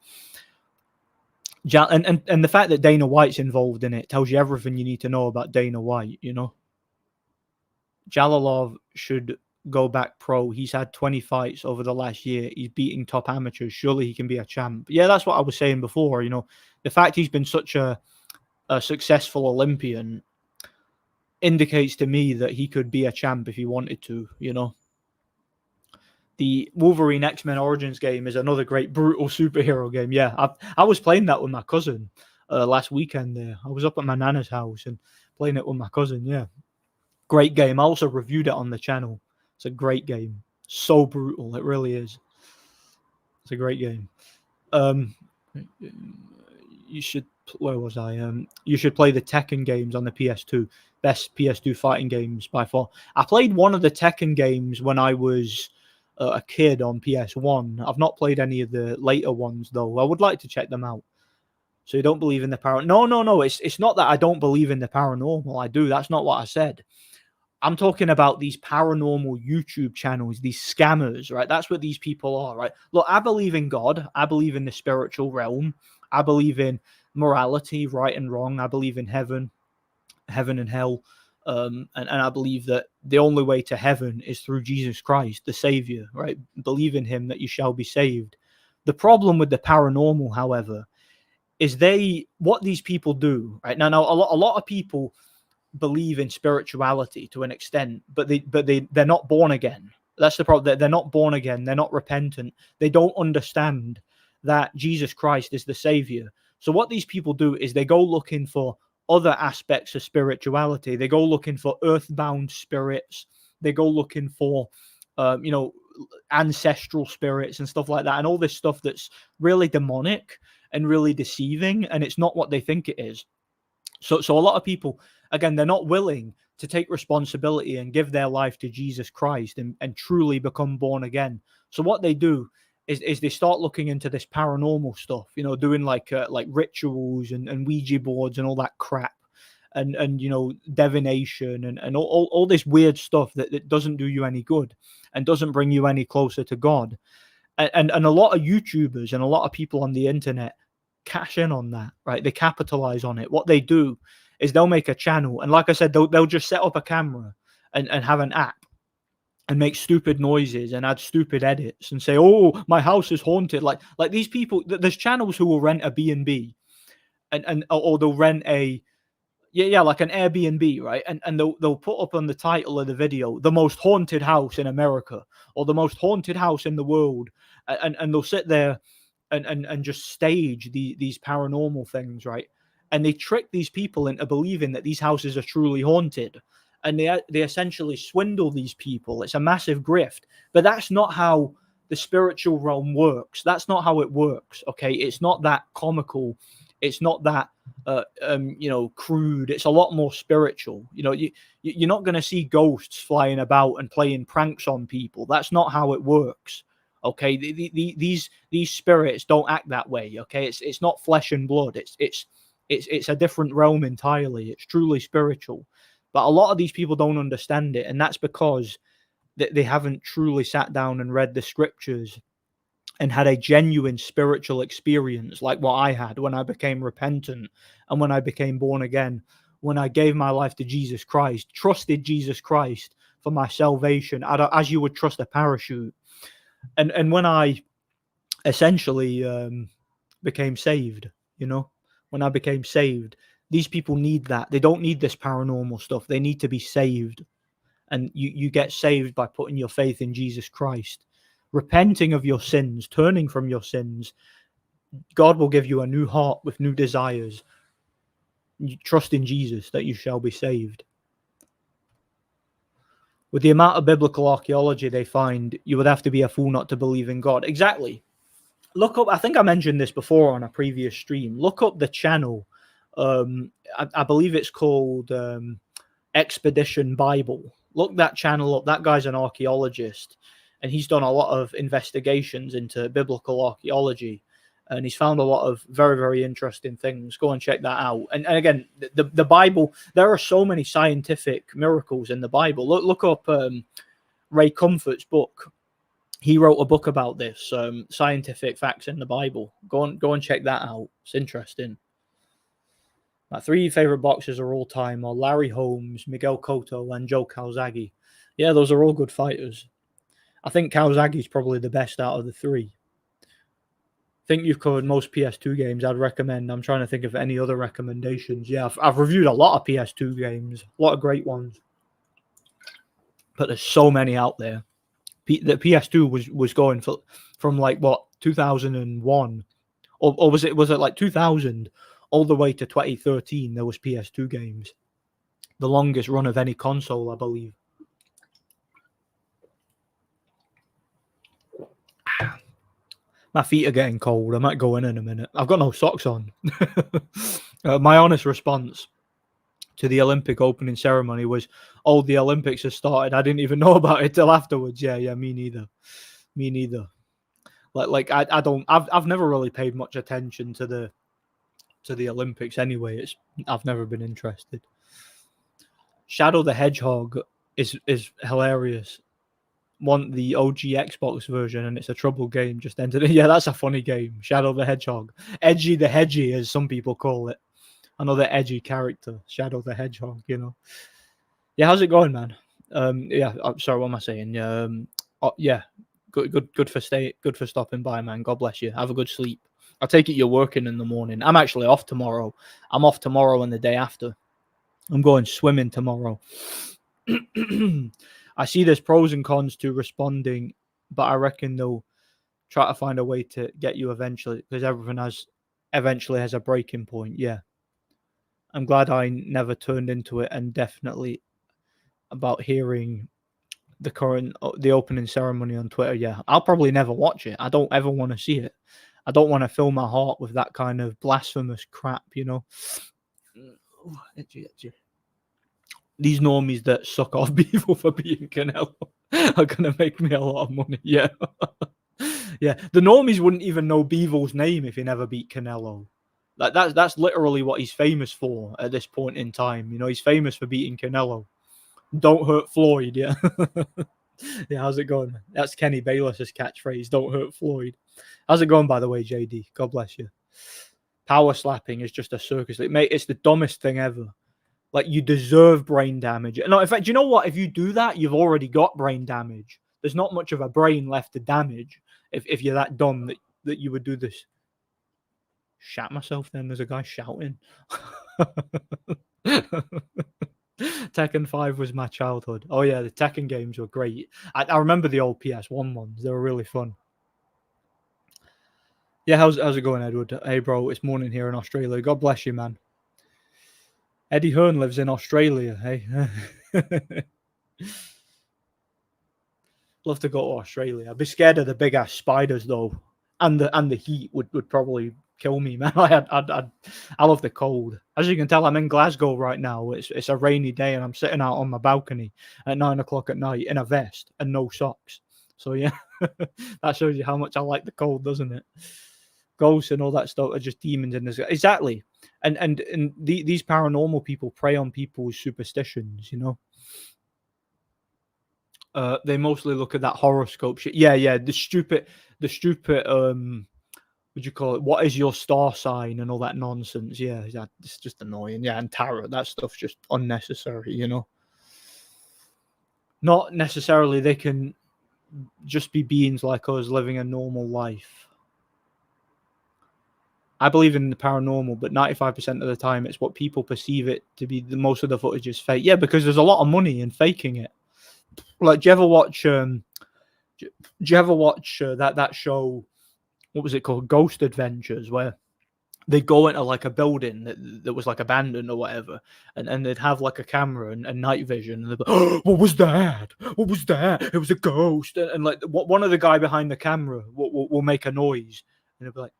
And the fact that Dana White's involved in it tells you everything you need to know about Dana White, you know? Jalalov should go back pro. He's had 20 fights over the last year. He's beating top amateurs. Surely he can be a champ. Yeah, that's what I was saying before. You know, the fact he's been such a successful Olympian indicates to me that he could be a champ if he wanted to, you know. The Wolverine X-Men Origins game is another great brutal superhero game. Yeah, I was playing that with my cousin last weekend there. I was up at my nana's house and playing it with my cousin, yeah. Great game. I also reviewed it on the channel. It's a great game. So brutal. It really is. It's a great game. You should. Where was I? You should play the Tekken games on the PS2. Best PS2 fighting games by far. I played one of the Tekken games when I was a kid on PS1. I've not played any of the later ones though. I would like to check them out. So you don't believe in the paranormal? No. It's not that I don't believe in the paranormal. I do. That's not what I said. I'm talking about these paranormal YouTube channels, these scammers, right? That's what these people are, right? Look, I believe in God. I believe in the spiritual realm. I believe in morality, right and wrong. I believe in heaven and hell. And I believe that the only way to heaven is through Jesus Christ, the Savior, right? Believe in him that you shall be saved. The problem with the paranormal, however, is what these people do, right? Now a lot of people believe in spirituality to an extent, but they're not born again. That's the problem. They're not born again. They're not repentant. They don't understand that Jesus Christ is the Savior. So what these people do is they go looking for other aspects of spirituality. They go looking for earthbound spirits. They go looking for, ancestral spirits and stuff like that, and all this stuff that's really demonic and really deceiving, and it's not what they think it is. So a lot of people, again, they're not willing to take responsibility and give their life to Jesus Christ and truly become born again. So what they do is they start looking into this paranormal stuff, you know, doing like rituals and Ouija boards and all that crap, and you know, divination and all this weird stuff that doesn't do you any good and doesn't bring you any closer to God. And a lot of YouTubers and a lot of people on the internet cash in on that, right? They capitalize on it. What they do is they'll make a channel, and like I said, they'll just set up a camera and have an app and make stupid noises and add stupid edits and say, "Oh, my house is haunted." Like these people, there's channels who will rent a B&B or they'll rent a like an Airbnb, right? And they'll put up on the title of the video, "The most haunted house in America" or "The most haunted house in the world," and they'll sit there and just stage these paranormal things, right? And they trick these people into believing that these houses are truly haunted, and they essentially swindle these people. It's a massive grift, but that's not how the spiritual realm works. That's not how it works. Okay, it's not that comical. It's not that crude. It's a lot more spiritual. You know, you're not going to see ghosts flying about and playing pranks on people. That's not how it works. Okay, these spirits don't act that way. Okay, it's not flesh and blood. It's a different realm entirely. It's truly spiritual, but a lot of these people don't understand it, and that's because they haven't truly sat down and read the scriptures and had a genuine spiritual experience like what I had when I became repentant and when I became born again, when I gave my life to Jesus Christ, trusted Jesus Christ for my salvation, as you would trust a parachute. And when I essentially became saved, you know, when I became saved, these people need that. They don't need this paranormal stuff. They need to be saved. And you get saved by putting your faith in Jesus Christ, repenting of your sins, turning from your sins. God will give you a new heart with new desires. You trust in Jesus that you shall be saved. With the amount of biblical archaeology they find, you would have to be a fool not to believe in God. Exactly. Look up, I think I mentioned this before on a previous stream. Look up the channel. I believe it's called Expedition Bible. Look that channel up. That guy's an archaeologist. and he's done a lot of investigations into biblical archaeology, and he's found a lot of very, very interesting things. Go and check that out. And again, the Bible, there are so many scientific miracles in the Bible. Look up Ray Comfort's book. He wrote a book about this, scientific facts in the Bible. Go and check that out. It's interesting. My 3 favorite boxers are all time are Larry Holmes, Miguel Cotto, and Joe Calzaghe. Yeah, those are all good fighters. I think Calzaghe's probably the best out of the 3. I think you've covered most PS2 games I'd recommend. I'm trying to think of any other recommendations. Yeah, I've reviewed a lot of PS2 games, a lot of great ones, but there's so many out there. The PS2 was going from like what 2001, or was it like 2000 all the way to 2013? There was PS2 games, the longest run of any console, I believe. My feet are getting cold. I might go in a minute. I've got no socks on. My honest response to the Olympic opening ceremony was, "Oh, the Olympics have started. I didn't even know about it till afterwards." Yeah, me neither. Like I've never really paid much attention to the Olympics anyway. I've never been interested. Shadow the Hedgehog is hilarious. Want the OG Xbox version, and it's a trouble game. Just entered it. Yeah, that's a funny game. Shadow the Hedgehog, Edgy the Hedgy, as some people call it. Another edgy character, Shadow the Hedgehog. Yeah. How's it going, man? Yeah. I'm sorry. What am I saying? Yeah. Good for stopping by, man. God bless you. Have a good sleep. I take it you're working in the morning. I'm actually off tomorrow. I'm off tomorrow and the day after. I'm going swimming tomorrow. I see there's pros and cons to responding, but I reckon they'll try to find a way to get you eventually, because everyone eventually has a breaking point. Yeah. I'm glad I never turned into it, and definitely about hearing the opening ceremony on Twitter. Yeah, I'll probably never watch it. I don't ever want to see it. I don't want to fill my heart with that kind of blasphemous crap, Itchy. These normies that suck off Beevil for beating Canelo are going to make me a lot of money. Yeah. Yeah. The normies wouldn't even know Beevil's name if he never beat Canelo. That's literally what he's famous for at this point in time. He's famous for beating Canelo. Don't hurt Floyd. Yeah. Yeah. How's it going? That's Kenny Bayless's catchphrase. Don't hurt Floyd. How's it going, by the way, JD? God bless you. Power slapping is just a circus. Mate, it's the dumbest thing ever. Like, you deserve brain damage. No, in fact, you know what? If you do that, you've already got brain damage. There's not much of a brain left to damage if you're that dumb that you would do this. Shat myself then. There's a guy shouting. Tekken 5 was my childhood. Oh, yeah, the Tekken games were great. I remember the old PS1 ones. They were really fun. Yeah, how's it going, Edward? Hey, bro, it's morning here in Australia. God bless you, man. Eddie Hearn lives in Australia, hey? Love to go to Australia. I'd be scared of the big ass spiders though, and the heat would probably kill me, man. I love the cold. As you can tell, I'm in Glasgow right now. It's a rainy day, and I'm sitting out on my balcony at 9 o'clock at night in a vest and no socks. So yeah, that shows you how much I like the cold, doesn't it? Ghosts and all that stuff are just demons in this. Exactly. And these paranormal people prey on people's superstitions, They mostly look at that horoscope shit. Yeah. The stupid would you call it? What is your star sign and all that nonsense? Yeah, it's just annoying. Yeah, and tarot, that stuff's just unnecessary, Not necessarily they can just be beings like us living a normal life. I believe in the paranormal, but 95% of the time, it's what people perceive it to be. Most of the footage is fake. Yeah, because there's a lot of money in faking it. Like, do you ever watch? That show? What was it called? Ghost Adventures, where they go into like a building that was like abandoned or whatever, and they'd have like a camera and night vision, and they'd be, oh, what was that? What was that? It was a ghost, and like one of the guy behind the camera will make a noise, and they'll be like,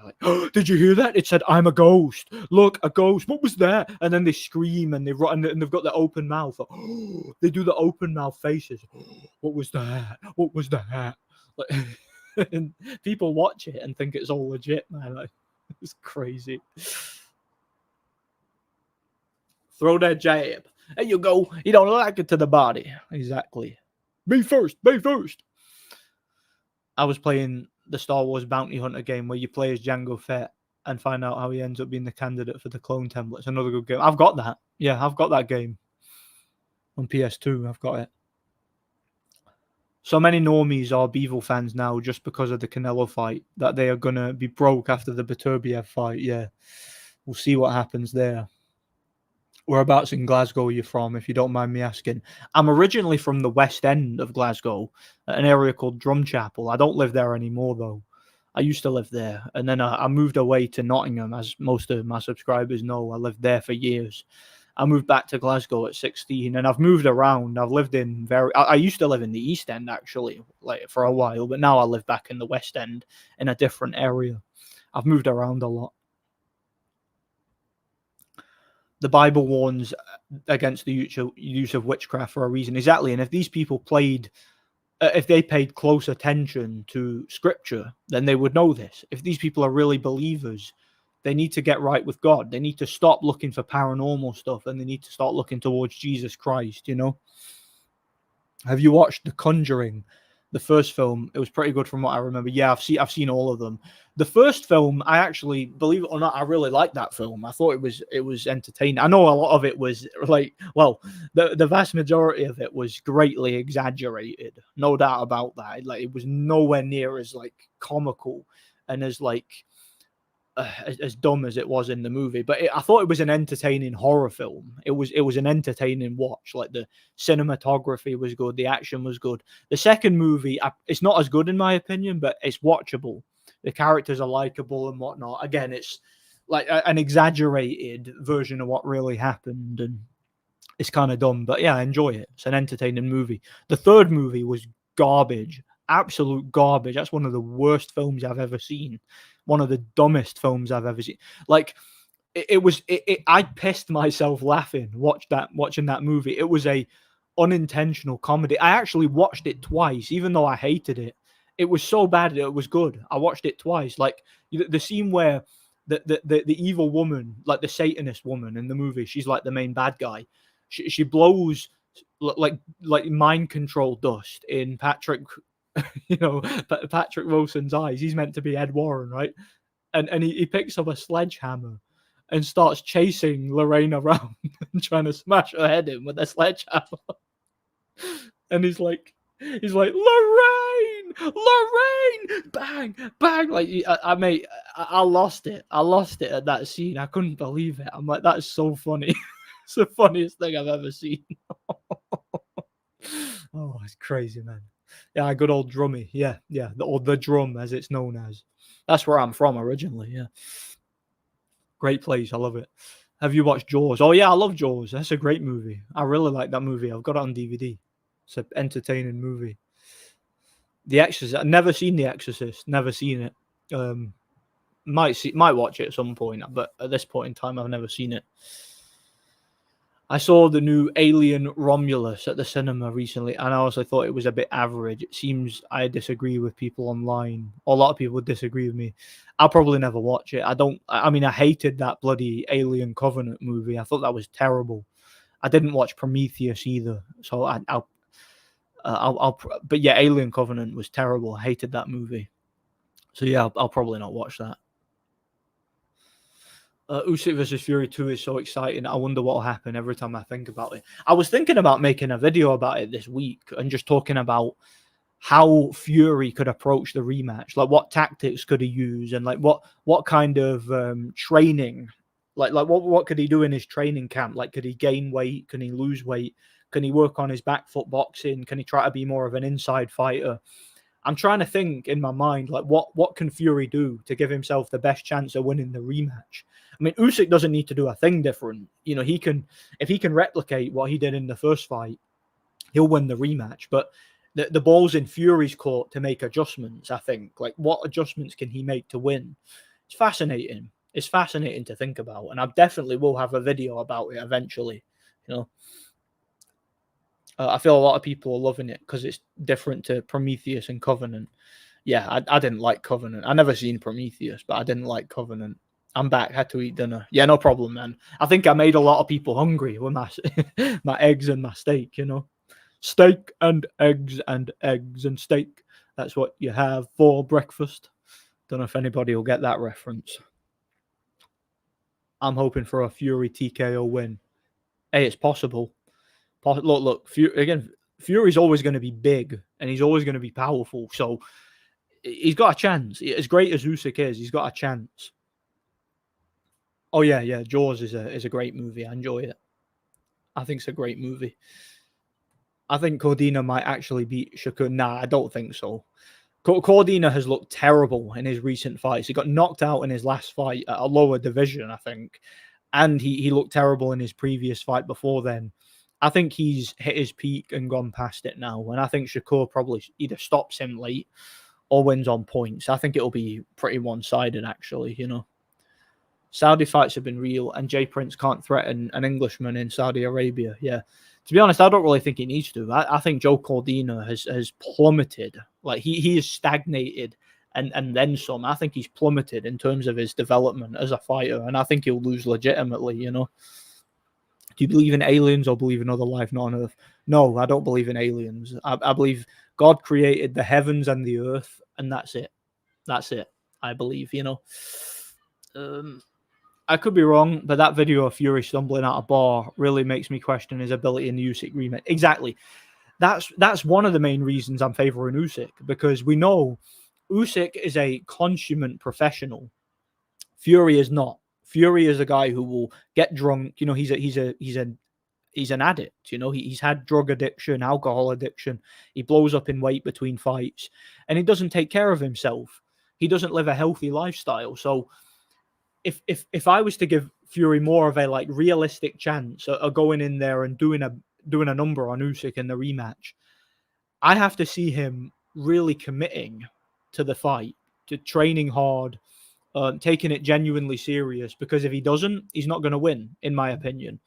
Like, oh, did you hear that? It said, "I'm a ghost. Look, a ghost. What was that?" And then they scream and they run and they've got the open mouth. Oh, they do the open mouth faces. Oh, what was that? What was that? Like, and people watch it and think it's all legit, man. Like, it's crazy. Throw that jab. There you go. You don't like it to the body. Exactly. Be first. Be first. I was playing the Star Wars Bounty Hunter game where you play as Jango Fett and find out how he ends up being the candidate for the clone template. It's another good game. I've got that. Yeah, I've got that game on PS2. I've got it. So many normies are Beevil fans now just because of the Canelo fight that they are going to be broke after the Beterbiev fight. Yeah, we'll see what happens there. Whereabouts in Glasgow are you from, if you don't mind me asking? I'm originally from the West End of Glasgow, an area called Drumchapel. I don't live there anymore, though. I used to live there, and then I moved away to Nottingham, as most of my subscribers know. I lived there for years. I moved back to Glasgow at 16, and I've moved around. I've lived in I used to live in the East End, actually, like for a while, but now I live back in the West End in a different area. I've moved around a lot. The Bible warns against the use of witchcraft for a reason. Exactly. And if these people if they paid close attention to scripture, then they would know this. If these people are really believers, they need to get right with God. They need to stop looking for paranormal stuff and they need to start looking towards Jesus Christ, you know? Have you watched The Conjuring? The first film, it was pretty good from what I remember. Yeah, I've seen all of them. The first film, I actually, believe it or not, I really liked that film. I thought it was entertaining. I know a lot of it was like, well, the vast majority of it was greatly exaggerated. No doubt about that. Like, it was nowhere near as like comical and as like as dumb as it was in the movie, but I thought it was an entertaining horror film. It was an entertaining watch. Like, the cinematography was good, the action was good. The second movie, it's not as good in my opinion, but it's watchable. The characters are likable and whatnot. Again, it's like an exaggerated version of what really happened, and it's kind of dumb. But yeah, I enjoy it. It's an entertaining movie. The third movie was garbage, absolute garbage. That's one of the worst films I've ever seen. One of the dumbest films I've ever seen. Like, I pissed myself laughing watching that movie. It was a unintentional comedy. I actually watched it twice, even though I hated it. It was so bad that it was good. I watched it twice. Like, the scene where the evil woman, like the Satanist woman in the movie, she's like the main bad guy. She blows like mind control dust in Patrick Wilson's eyes. He's meant to be Ed Warren, right? And he picks up a sledgehammer and starts chasing Lorraine around and trying to smash her head in with a sledgehammer. And he's like, Lorraine, bang, bang. Like, I lost it. I lost it at that scene. I couldn't believe it. I'm like, that's so funny. It's the funniest thing I've ever seen. Oh, it's crazy, man. Yeah, good old drummy. Yeah. The Drum, as it's known as. That's where I'm from originally. Yeah. Great place. I love it. Have you watched Jaws? Oh, yeah, I love Jaws. That's a great movie. I really like that movie. I've got it on DVD. It's an entertaining movie. The Exorcist. I've never seen The Exorcist. Never seen it. Might watch it at some point, but at this point in time, I've never seen it. I saw the new Alien Romulus at the cinema recently, and I also thought it was a bit average. It seems I disagree with people online. A lot of people disagree with me. I'll probably never watch it. I hated that bloody Alien Covenant movie. I thought that was terrible. I didn't watch Prometheus either, so but yeah, Alien Covenant was terrible. I hated that movie. So yeah, I'll probably not watch that. Usyk versus Fury 2 is so exciting. I wonder what will happen every time I think about it. I was thinking about making a video about it this week and just talking about how Fury could approach the rematch. Like, what tactics could he use, and like what kind of training, like what could he do in his training camp? Like, could he gain weight? Can he lose weight? Can he work on his back foot boxing? Can he try to be more of an inside fighter? I'm trying to think in my mind, like, what can Fury do to give himself the best chance of winning the rematch? I mean, Usyk doesn't need to do a thing different. You know, if he can replicate what he did in the first fight, he'll win the rematch. But the ball's in Fury's court to make adjustments, I think. Like, what adjustments can he make to win? It's fascinating. It's fascinating to think about, and I definitely will have a video about it eventually. You know, I feel a lot of people are loving it because it's different to Prometheus and Covenant. Yeah, I didn't like Covenant. I never seen Prometheus, but I didn't like Covenant. I'm back. Had to eat dinner. Yeah, no problem, man. I think I made a lot of people hungry with my my eggs and my steak. You know, steak and eggs and steak. That's what you have for breakfast. Don't know if anybody will get that reference. I'm hoping for a Fury TKO win. Hey, it's possible. Look. Fury's always going to be big and he's always going to be powerful. So he's got a chance. As great as Usyk is, he's got a chance. Oh yeah. Jaws is a great movie. I enjoy it. I think it's a great movie. I think Cordina might actually beat Shakur. Nah, I don't think so. Cordina has looked terrible in his recent fights. He got knocked out in his last fight at a lower division, I think, and he looked terrible in his previous fight before then. I think he's hit his peak and gone past it now, and I think Shakur probably either stops him late or wins on points. I think it'll be pretty one-sided, actually, you know. Saudi fights have been real, and Jay Prince can't threaten an Englishman in Saudi Arabia. Yeah. To be honest, I don't really think he needs to. I think Joe Cordina has plummeted. Like he is stagnated and then some. I think he's plummeted in terms of his development as a fighter, and I think he'll lose legitimately, you know. Do you believe in aliens or believe in other life not on Earth? No, I don't believe in aliens. I believe God created the heavens and the earth, and that's it. That's it. I believe, you know. I could be wrong, but that video of Fury stumbling out a bar really makes me question his ability in the Usyk rematch. Exactly. That's one of the main reasons I'm favoring Usyk, because we know Usyk is a consummate professional. Fury is not. Fury is a guy who will get drunk. You know, he's an addict. You know, he's had drug addiction, alcohol addiction. He blows up in weight between fights, and he doesn't take care of himself. He doesn't live a healthy lifestyle. So if I was to give Fury more of a like realistic chance of going in there and doing a number on Usyk in the rematch, I have to see him really committing to the fight, to training hard, taking it genuinely serious. Because if he doesn't, he's not going to win, in my opinion.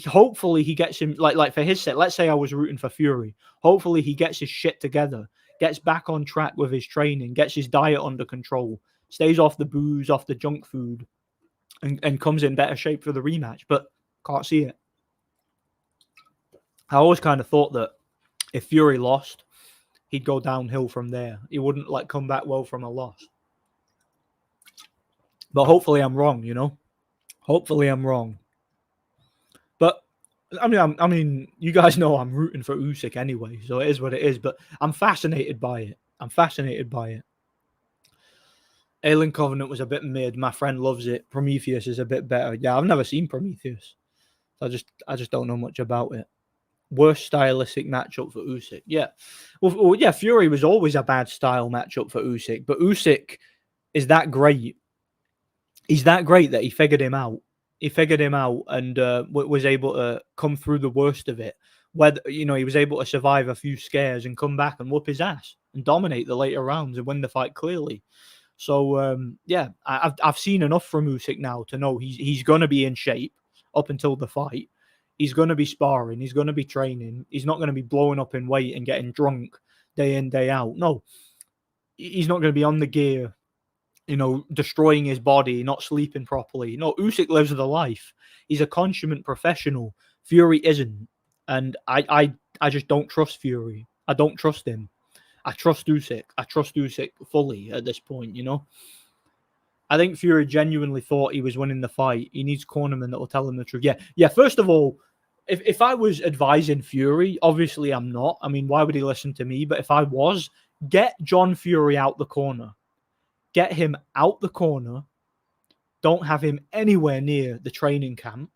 Hopefully he gets him like for his set. Let's say I was rooting for Fury. Hopefully he gets his shit together, gets back on track with his training, gets his diet under control, stays off the booze, off the junk food, and comes in better shape for the rematch. But can't see it. I always kind of thought that if Fury lost, he'd go downhill from there. He wouldn't like come back well from a loss. But hopefully I'm wrong, you know. Hopefully I'm wrong. But I mean, you guys know I'm rooting for Usyk anyway, so it is what it is. But I'm fascinated by it. Alien Covenant was a bit mid. My friend loves it. Prometheus is a bit better. Yeah, I've never seen Prometheus. So I just don't know much about it. Worst stylistic matchup for Usyk. Yeah. Well, yeah, Fury was always a bad style matchup for Usyk, but Usyk is that great. He's that great that he figured him out. He figured him out and was able to come through the worst of it. Whether he was able to survive a few scares and come back and whoop his ass and dominate the later rounds and win the fight clearly. So yeah, I've seen enough from Usyk now to know he's going to be in shape up until the fight. He's going to be sparring. He's going to be training. He's not going to be blowing up in weight and getting drunk day in, day out. No, he's not going to be on the gear, destroying his body, not sleeping properly. No, Usyk lives the life. He's a consummate professional. Fury isn't. And I just don't trust Fury. I don't trust him. I trust Usyk. I trust Usyk fully at this point, I think Fury genuinely thought he was winning the fight. He needs cornermen that will tell him the truth. Yeah. First of all, if I was advising Fury, obviously I'm not. I mean, why would he listen to me? But if I was, get John Fury out the corner. Get him out the corner. Don't have him anywhere near the training camp.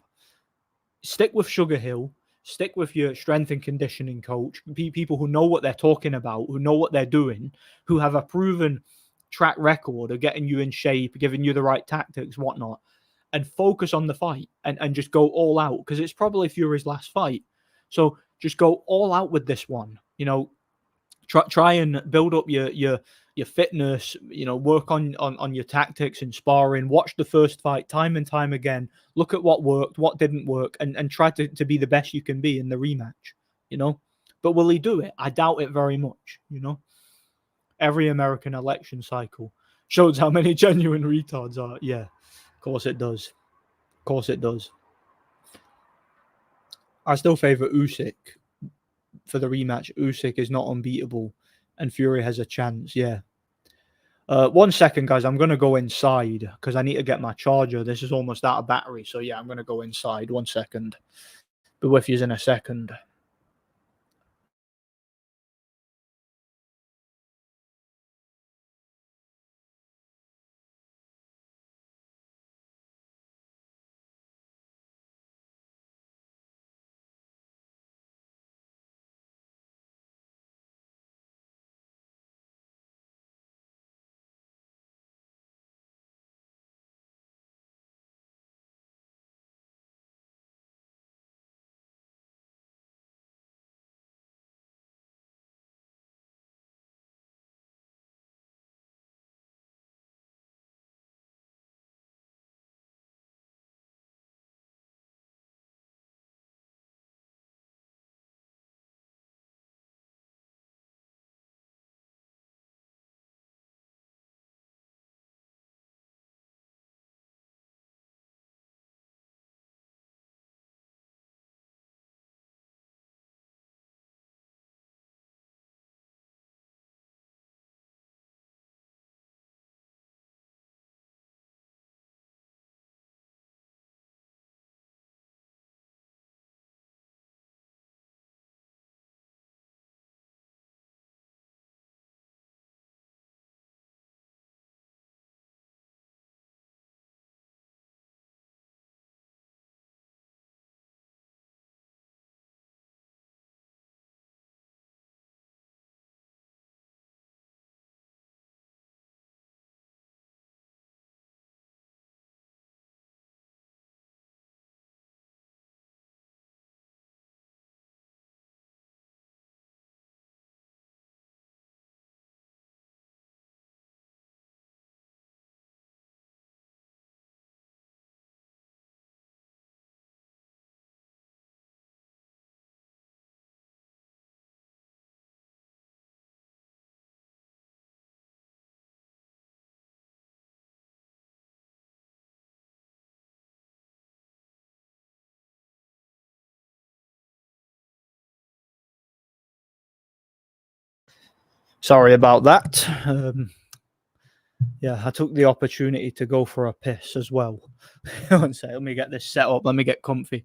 Stick with Sugar Hill. Stick with your strength and conditioning coach. People who know what they're talking about, who know what they're doing, who have a proven track record of getting you in shape, giving you the right tactics, whatnot, and focus on the fight and just go all out, because it's probably Fury's last fight. So just go all out with this one. Try and build up your fitness, work on your tactics and sparring, watch the first fight time and time again, look at what worked, what didn't work, and try to be the best you can be in the rematch, you know. But will he do it? I doubt it very much, Every American election cycle shows how many genuine retards are. Yeah, of course it does. Of course it does. I still favour Usyk for the rematch. Usyk is not unbeatable, and Fury has a chance. Yeah. 1 second, guys. I'm gonna go inside because I need to get my charger. This is almost out of battery, so yeah, I'm gonna go inside. 1 second. Be with you in a second. Sorry about that. Yeah, I took the opportunity to go for a piss as well. One sec, let me get this set up. Let me get comfy.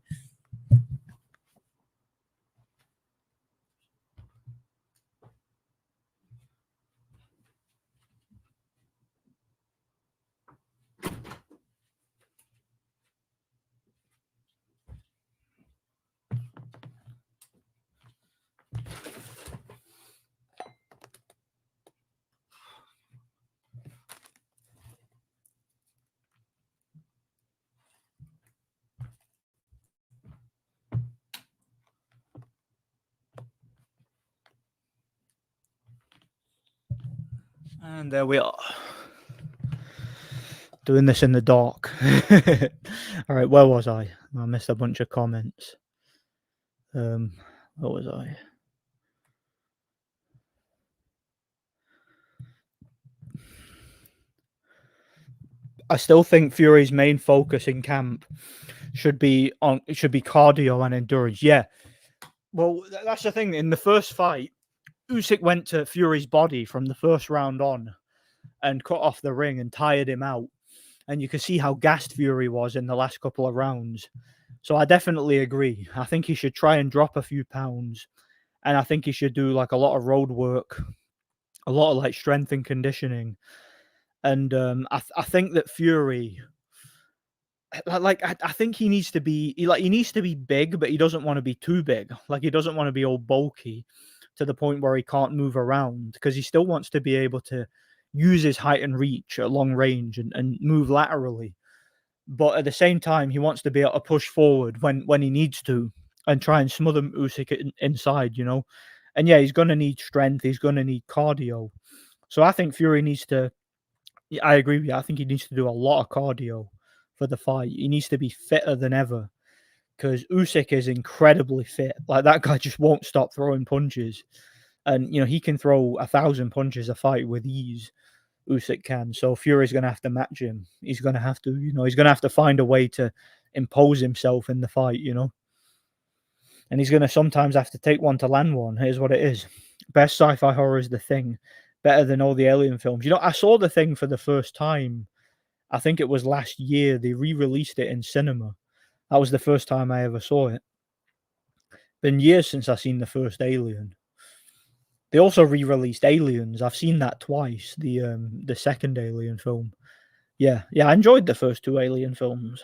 And there we are. Doing this in the dark. All right, where was I? I missed a bunch of comments. Where was I? I still think Fury's main focus in camp should be cardio and endurance. Yeah. Well, that's the thing. In the first fight, Usyk went to Fury's body from the first round on and cut off the ring and tired him out. And you could see how gassed Fury was in the last couple of rounds. So I definitely agree. I think he should try and drop a few pounds. And I think he should do like a lot of road work, a lot of like strength and conditioning. And I think that Fury, I think he needs to be he needs to be big, but he doesn't want to be too big. Like he doesn't want to be all bulky to the point where he can't move around because he still wants to be able to use his height and reach at long range and move laterally. But at the same time, he wants to be able to push forward when he needs to and try and smother Usyk inside, And yeah, he's gonna need strength, he's gonna need cardio. So I think Fury needs to yeah, I agree with you. I think he needs to do a lot of cardio for the fight. He needs to be fitter than ever because Usyk is incredibly fit. Like that guy just won't stop throwing punches, and he can throw 1,000 punches a fight with ease. Usyk can. So Fury's gonna have to match him. He's gonna have to, he's gonna have to find a way to impose himself in the fight. And he's gonna sometimes have to take one to land one. Here's what it is: best sci-fi horror is The Thing, better than all the Alien films. I saw The Thing for the first time. I think it was last year. They re-released it in cinema. That was the first time I ever saw it. Been years since I seen the first Alien. They also re-released Aliens. I've seen that twice. The second Alien film. Yeah, yeah, I enjoyed the first two Alien films.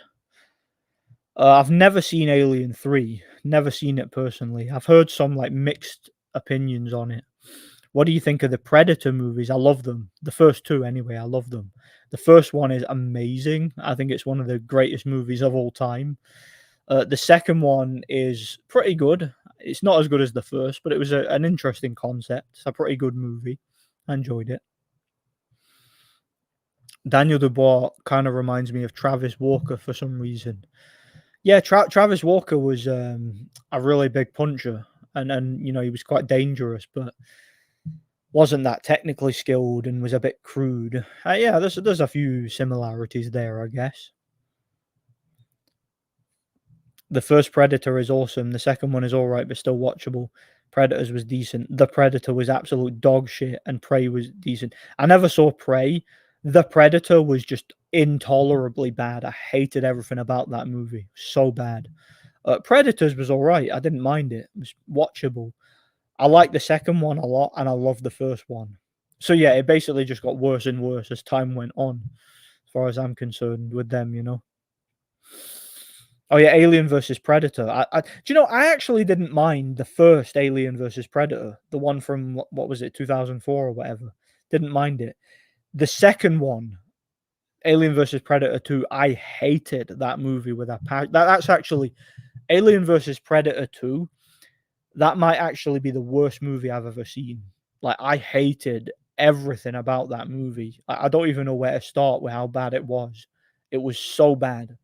I've never seen Alien 3. Never seen it personally. I've heard some like mixed opinions on it. What do you think of the Predator movies? I love them. The first two, anyway. I love them. The first one is amazing. I think it's one of the greatest movies of all time. The second one is pretty good. It's not as good as the first, but it was an interesting concept. It's a pretty good movie. I enjoyed it. Daniel Dubois kind of reminds me of Travis Walker for some reason. Yeah, Travis Walker was a really big puncher, and he was quite dangerous, but wasn't that technically skilled and was a bit crude. Yeah, there's a few similarities there, I guess. The first Predator is awesome. The second one is all right, but still watchable. Predators was decent. The Predator was absolute dog shit, and Prey was decent. I never saw Prey. The Predator was just intolerably bad. I hated everything about that movie. So bad. Predators was all right. I didn't mind it. It was watchable. I liked the second one a lot, and I loved the first one. So yeah, it basically just got worse and worse as time went on, as far as I'm concerned with them. Oh yeah, Alien versus Predator. Do you know? I actually didn't mind the first Alien versus Predator, the one from what was it, 2004 or whatever. Didn't mind it. The second one, Alien versus Predator 2, I hated that movie with a passion. That's actually Alien versus Predator 2. That might actually be the worst movie I've ever seen. Like I hated everything about that movie. I don't even know where to start with how bad it was. It was so bad.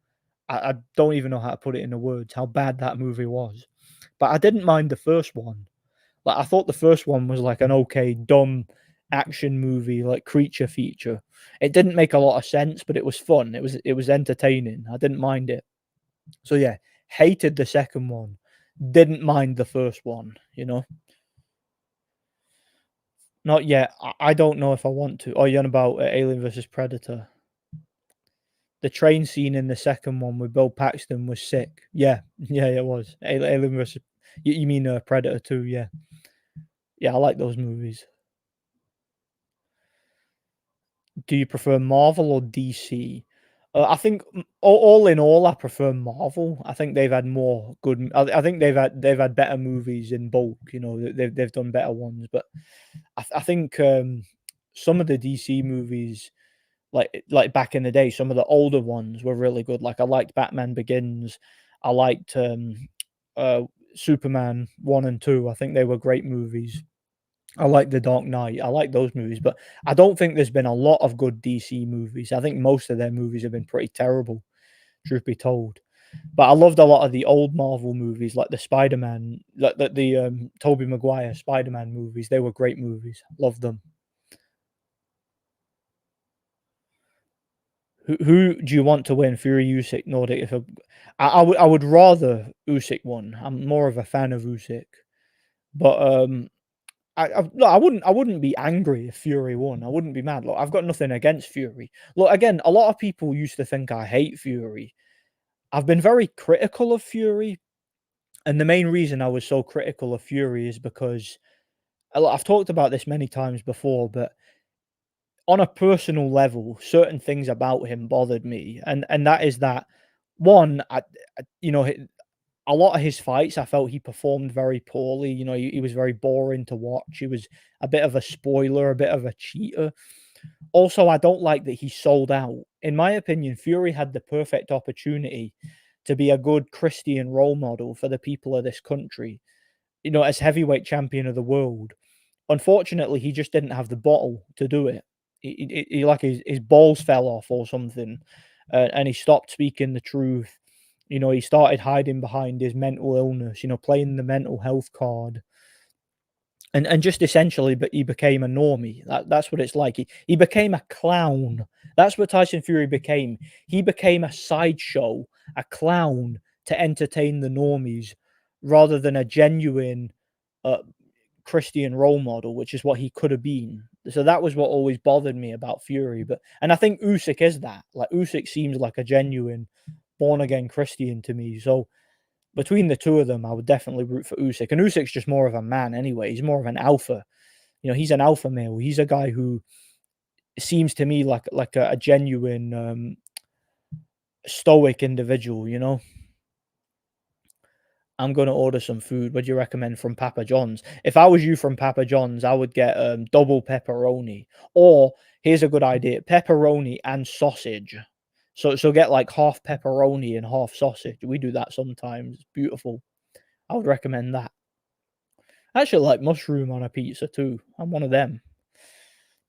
I don't even know how to put it into words how bad that movie was. But I didn't mind the first one. Like I thought the first one was like an okay, dumb action movie, like creature feature. It didn't make a lot of sense, but it was fun. It was entertaining. I didn't mind it. So yeah, hated the second one. Didn't mind the first one. Not yet. I don't know if I want to. Oh, you're on about Alien versus Predator. The train scene in the second one with Bill Paxton was sick. Yeah, yeah, it was. Alien versus. You mean Predator 2? Yeah, yeah. I like those movies. Do you prefer Marvel or DC? I think all in all, I prefer Marvel. I think they've had more good. I think they've had better movies in bulk. They've done better ones, but I think some of the DC movies, like back in the day, some of the older ones were really good. Like I liked Batman Begins. I liked uh, Superman 1 and 2. I think they were great movies. I like The Dark Knight. I like those movies, but I don't think there's been a lot of good DC movies. I think most of their movies have been pretty terrible, truth be told. But I loved a lot of the old Marvel movies, like the Spider-Man, like the Tobey Maguire Spider-Man movies. They were great movies. Loved them. Who do you want to win? Fury, Usyk, Nordic? I would rather Usyk won. I'm more of a fan of Usyk, but no, I wouldn't be angry if Fury won. I wouldn't be mad. Look, I've got nothing against Fury. Look, again, a lot of people used to think I hate Fury. I've been very critical of Fury, and the main reason I was so critical of Fury is because I've talked about this many times before, but on a personal level, certain things about him bothered me, and that is that one, you know, a lot of his fights, I felt he performed very poorly. He was very boring to watch. He was a bit of a spoiler, a bit of a cheater. Also, I don't like that he sold out. In my opinion, Fury had the perfect opportunity to be a good Christian role model for the people of this country. as heavyweight champion of the world. Unfortunately, he just didn't have the bottle to do it. He like his balls fell off or something, and he stopped speaking the truth. He started hiding behind his mental illness. Playing the mental health card, and just essentially, but he became a normie. That's what it's like. He became a clown. That's what Tyson Fury became. He became a sideshow, a clown to entertain the normies, rather than a genuine uh, Christian role model, which is what he could have been. So that was what always bothered me about Fury. And I think Usyk is that. Like Usyk seems like a genuine born again Christian to me. So between the two of them, I would definitely root for Usyk. And Usyk's just more of a man anyway. He's more of an alpha. He's an alpha male. He's a guy who seems to me like a genuine stoic individual. I'm going to order some food. What do you recommend from Papa John's? If I was you from Papa John's, I would get double pepperoni. Or here's a good idea: pepperoni and sausage. So get like half pepperoni and half sausage. We do that sometimes. It's beautiful. I would recommend that. I actually like mushroom on a pizza too. I'm one of them.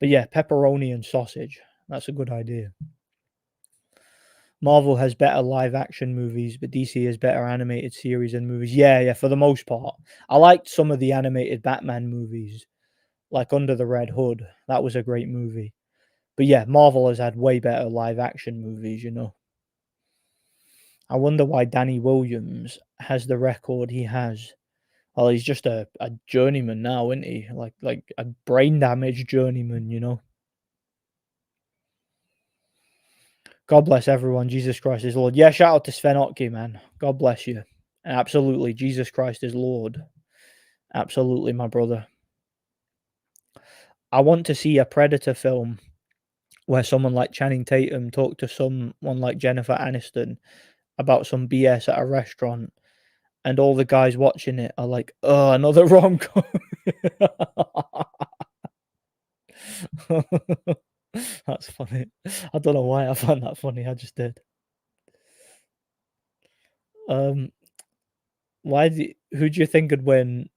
But yeah, pepperoni and sausage. That's a good idea. Marvel has better live action movies, but DC has better animated series and movies. Yeah, for the most part. I liked some of the animated Batman movies, like Under the Red Hood. That was a great movie. But yeah, Marvel has had way better live action movies. I wonder why Danny Williams has the record he has. Well, he's just a journeyman now, isn't he? Like a brain damaged journeyman. God bless everyone. Jesus Christ is Lord. Yeah, shout out to Sven Otke, man. God bless you. Absolutely. Jesus Christ is Lord. Absolutely, my brother. I want to see a Predator film where someone like Channing Tatum talked to someone like Jennifer Aniston about some BS at a restaurant, and all the guys watching it are like, oh, another rom com. That's funny. I don't know why I found that funny. I just did. Um, who do you think would win?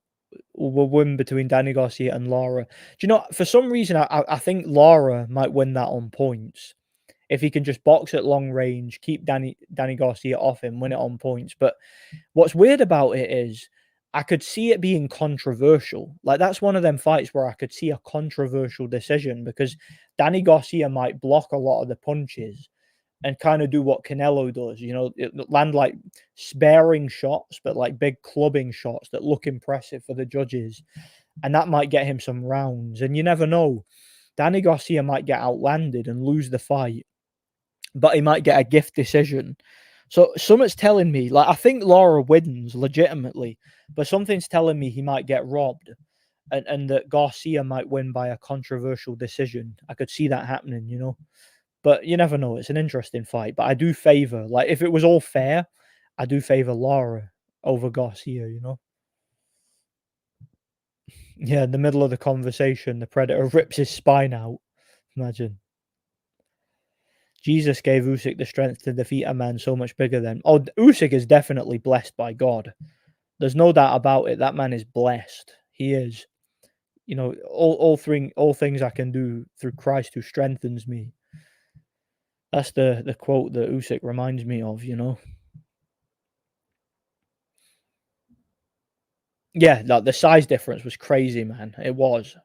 Will win between Danny Garcia and Lara? Do you know? For some reason, I think Lara might win that on points if he can just box at long range, keep Danny Garcia off him, win it on points. But what's weird about it is I could see it being controversial. Like that's one of them fights where I could see a controversial decision because Danny Garcia might block a lot of the punches and kind of do what Canelo does, land like sparing shots, but like big clubbing shots that look impressive for the judges. And that might get him some rounds. And you never know. Danny Garcia might get outlanded and lose the fight, but he might get a gift decision. So something's telling me, like I think Lara wins legitimately, but something's telling me he might get robbed, and that Garcia might win by a controversial decision. I could see that happening. But you never know. It's an interesting fight. But I do favor, like if it was all fair, I do favor Lara over Garcia. Yeah, in the middle of the conversation, the Predator rips his spine out. Imagine. Jesus gave Usyk the strength to defeat a man so much bigger than. Oh, Usyk is definitely blessed by God. There's no doubt about it. That man is blessed. He is. All things I can do through Christ who strengthens me. That's the quote that Usyk reminds me of. Yeah, like the size difference was crazy, man. It was.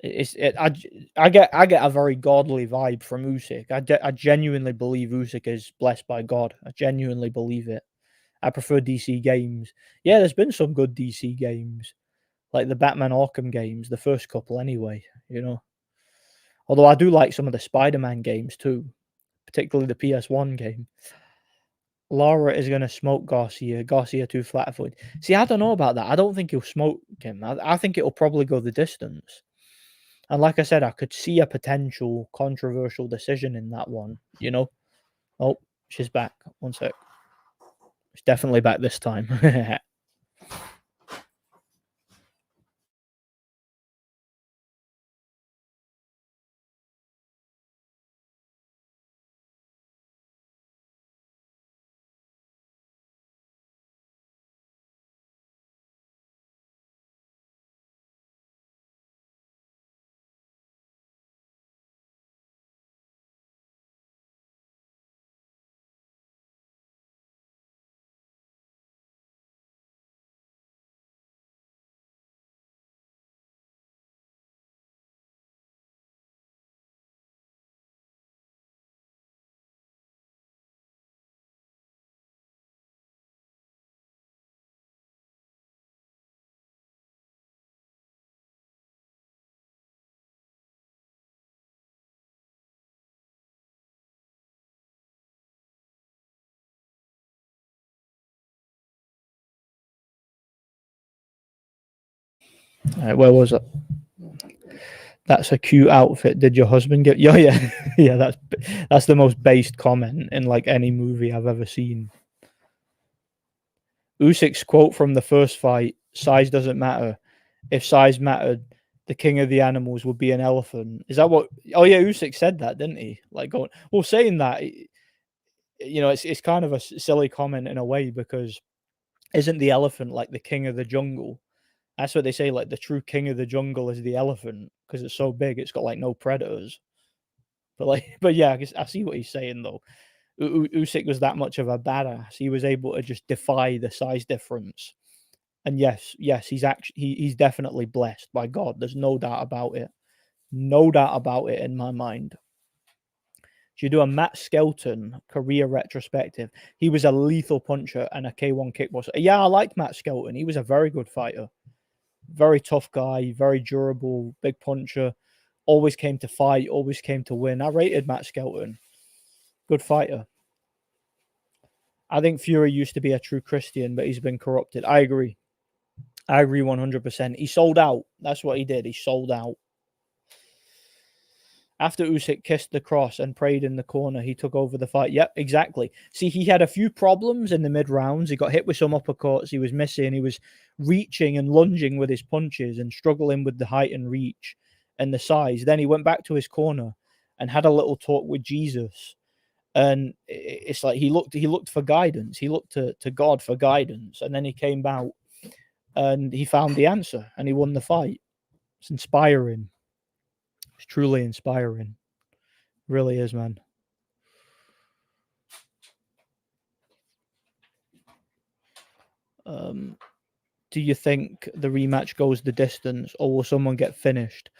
I get a very godly vibe from Usyk. I genuinely believe Usyk is blessed by God. I genuinely believe it. I prefer DC games. Yeah, there's been some good DC games, like the Batman Arkham games, the first couple anyway. Although I do like some of the Spider-Man games too, particularly the PS1 game. Lara is going to smoke Garcia. Garcia too flat-footed. See, I don't know about that. I don't think he'll smoke him. I think it'll probably go the distance. And like I said, I could see a potential controversial decision in that one. Oh, she's back. One sec. She's definitely back this time. Where was it? That's a cute outfit. Did your husband get? Oh yeah, yeah. That's the most based comment in like any movie I've ever seen. Usyk's quote from the first fight: "Size doesn't matter. If size mattered, the king of the animals would be an elephant." Is that what? Oh yeah, Usyk said that, didn't he? Like going, well, saying that, it's kind of a silly comment in a way because isn't the elephant like the king of the jungle? That's what they say. Like the true king of the jungle is the elephant because it's so big, it's got like no predators. But like, but yeah, I see what he's saying though. Usyk was that much of a badass. He was able to just defy the size difference. And yes, he's definitely blessed by God. There's no doubt about it. No doubt about it in my mind. You do a Matt Skelton career retrospective. He was a lethal puncher and a K1 kickboxer. Yeah, I liked Matt Skelton. He was a very good fighter. Very tough guy, very durable, big puncher. Always came to fight, always came to win. I rated Matt Skelton. Good fighter. I think Fury used to be a true Christian, but he's been corrupted. I agree. I agree 100%. He sold out. That's what he did. He sold out. After Usyk kissed the cross and prayed in the corner, he took over the fight. Yep, exactly. See, he had a few problems in the mid rounds. He got hit with some uppercuts. He was missing. He was reaching and lunging with his punches and struggling with the height and reach and the size. Then he went back to his corner and had a little talk with Jesus. And it's like he looked for guidance. He looked to God for guidance. And then he came out and he found the answer and he won the fight. It's inspiring. It's truly inspiring. Really is, man. Do you think the rematch goes the distance, or will someone get finished?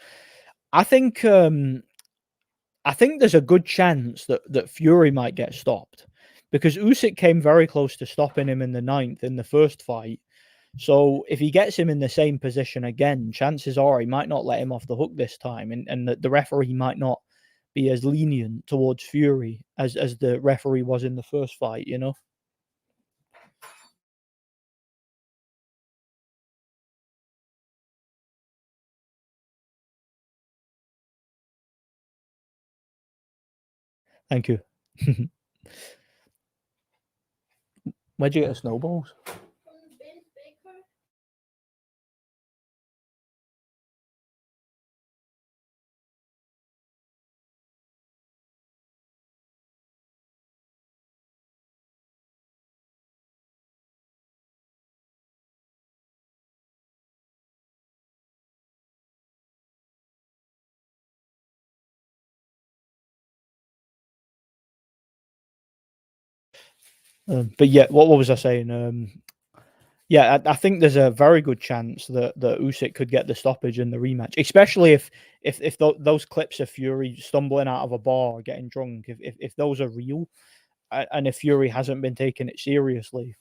I think there's a good chance that Fury might get stopped because Usyk came very close to stopping him in the 9th in the first fight. So if he gets him in the same position again, chances are he might not let him off the hook this time, and the referee might not be as lenient towards Fury as the referee was in the first fight. Thank you. Where'd you get the snowballs? But yeah, what was I saying? Yeah, I think there's a very good chance that Usyk could get the stoppage in the rematch, especially if those clips of Fury stumbling out of a bar, getting drunk, if those are real, and if Fury hasn't been taking it seriously,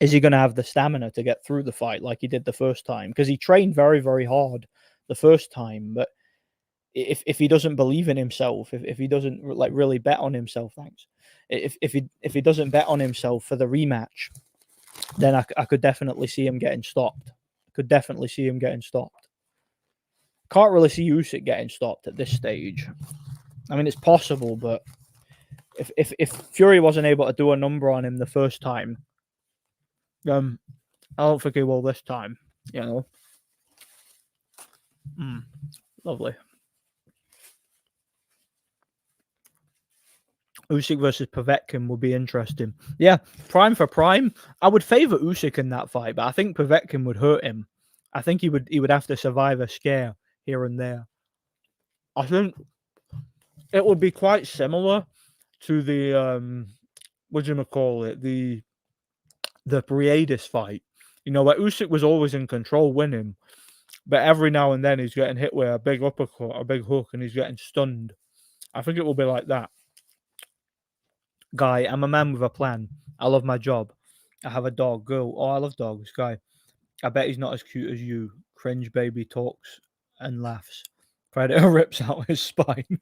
is he going to have the stamina to get through the fight like he did the first time? Because he trained very, very hard the first time, but if he doesn't believe in himself, if he doesn't like really bet on himself, thanks. If he doesn't bet on himself for the rematch, then I could definitely see him getting stopped. Could definitely see him getting stopped. Can't really see Usyk getting stopped at this stage. I mean, it's possible, but if Fury wasn't able to do a number on him the first time, I don't think he will this time. Lovely. Usyk versus Povetkin will be interesting. Yeah, prime for prime. I would favor Usyk in that fight, but I think Povetkin would hurt him. I think he would have to survive a scare here and there. I think it would be quite similar to the what do you call it? The Briadis fight. Where Usyk was always in control, winning, but every now and then he's getting hit with a big uppercut, a big hook, and he's getting stunned. I think it will be like that. Guy, I'm a man with a plan. I love my job. I have a dog. Girl, oh, I love dogs. Guy, I bet he's not as cute as you. Cringe baby talks and laughs. Predator rips out his spine.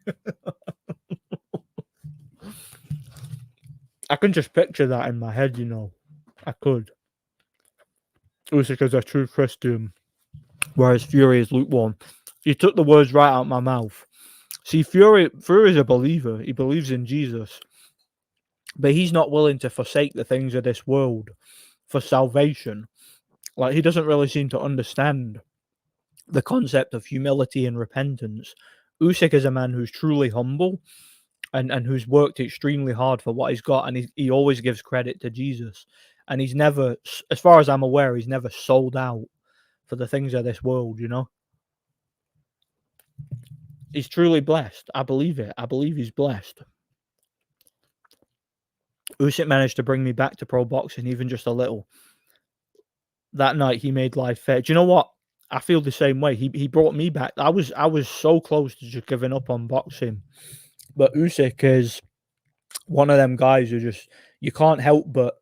I can just picture that in my head, I could. Usyk is a true Christian. whereas Fury is lukewarm. You took the words right out of my mouth. See, Fury is a believer. He believes in Jesus, but he's not willing to forsake the things of this world for salvation. Like, he doesn't really seem to understand the concept of humility and repentance. Usyk is a man who's truly humble and who's worked extremely hard for what he's got, and he always gives credit to Jesus. And he's never, as far as I'm aware, he's never sold out for the things of this world, you know? He's truly blessed. I believe it. I believe he's blessed. Usyk managed to bring me back to pro boxing, even just a little. That night, he made life fair. Do you know what? I feel the same way. He brought me back. I was so close to just giving up on boxing, but Usyk is one of them guys who just, you can't help but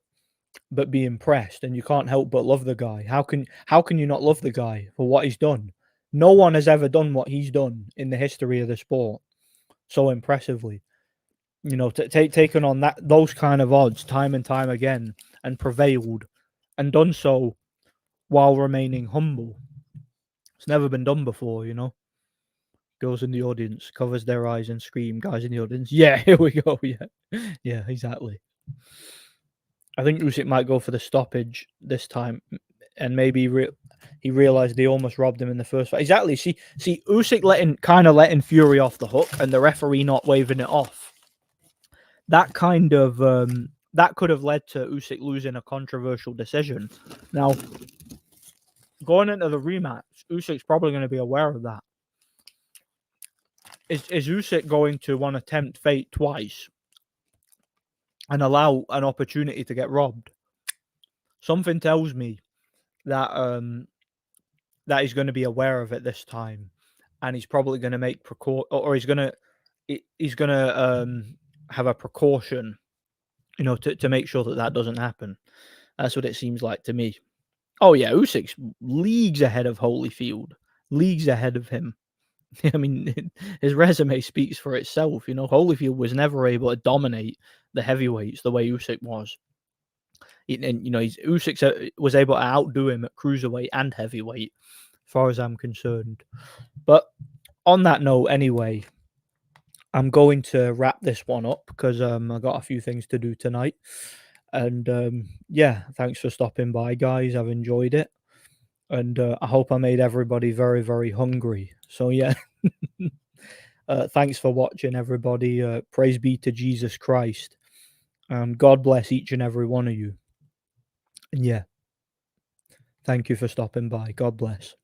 be impressed, and you can't help but love the guy. How can you not love the guy for what he's done? No one has ever done what he's done in the history of the sport so impressively. You know, taken on those kind of odds time and time again, and prevailed, and done so while remaining humble. It's never been done before, you know. Girls in the audience, covers their eyes and scream. Guys in the audience, yeah, here we go. Yeah, exactly. I think Usyk might go for the stoppage this time, and maybe he realized they almost robbed him in the first fight. Exactly. See, Usyk letting Fury off the hook, and the referee not waving it off. That kind of that could have led to Usyk losing a controversial decision. Now, going into the rematch, Usyk's probably going to be aware of that. Is Usyk going to want to tempt fate twice and allow an opportunity to get robbed? Something tells me that that he's going to be aware of it this time, and he's probably going to make or he's going to have a precaution, you know, to make sure that doesn't happen. That's what it seems like to me. Oh yeah, Usyk's leagues ahead of Holyfield, leagues ahead of him. I mean, his resume speaks for itself. You know, Holyfield was never able to dominate the heavyweights the way Usyk was. And you know, Usyk was able to outdo him at cruiserweight and heavyweight, as far as I'm concerned. But on that note, anyway, I'm going to wrap this one up because I got a few things to do tonight. And yeah, thanks for stopping by, guys. I've enjoyed it, and I hope I made everybody very, very hungry. So yeah. Thanks for watching, everybody. Praise be to Jesus Christ. God bless each and every one of you. And yeah, thank you for stopping by. God bless.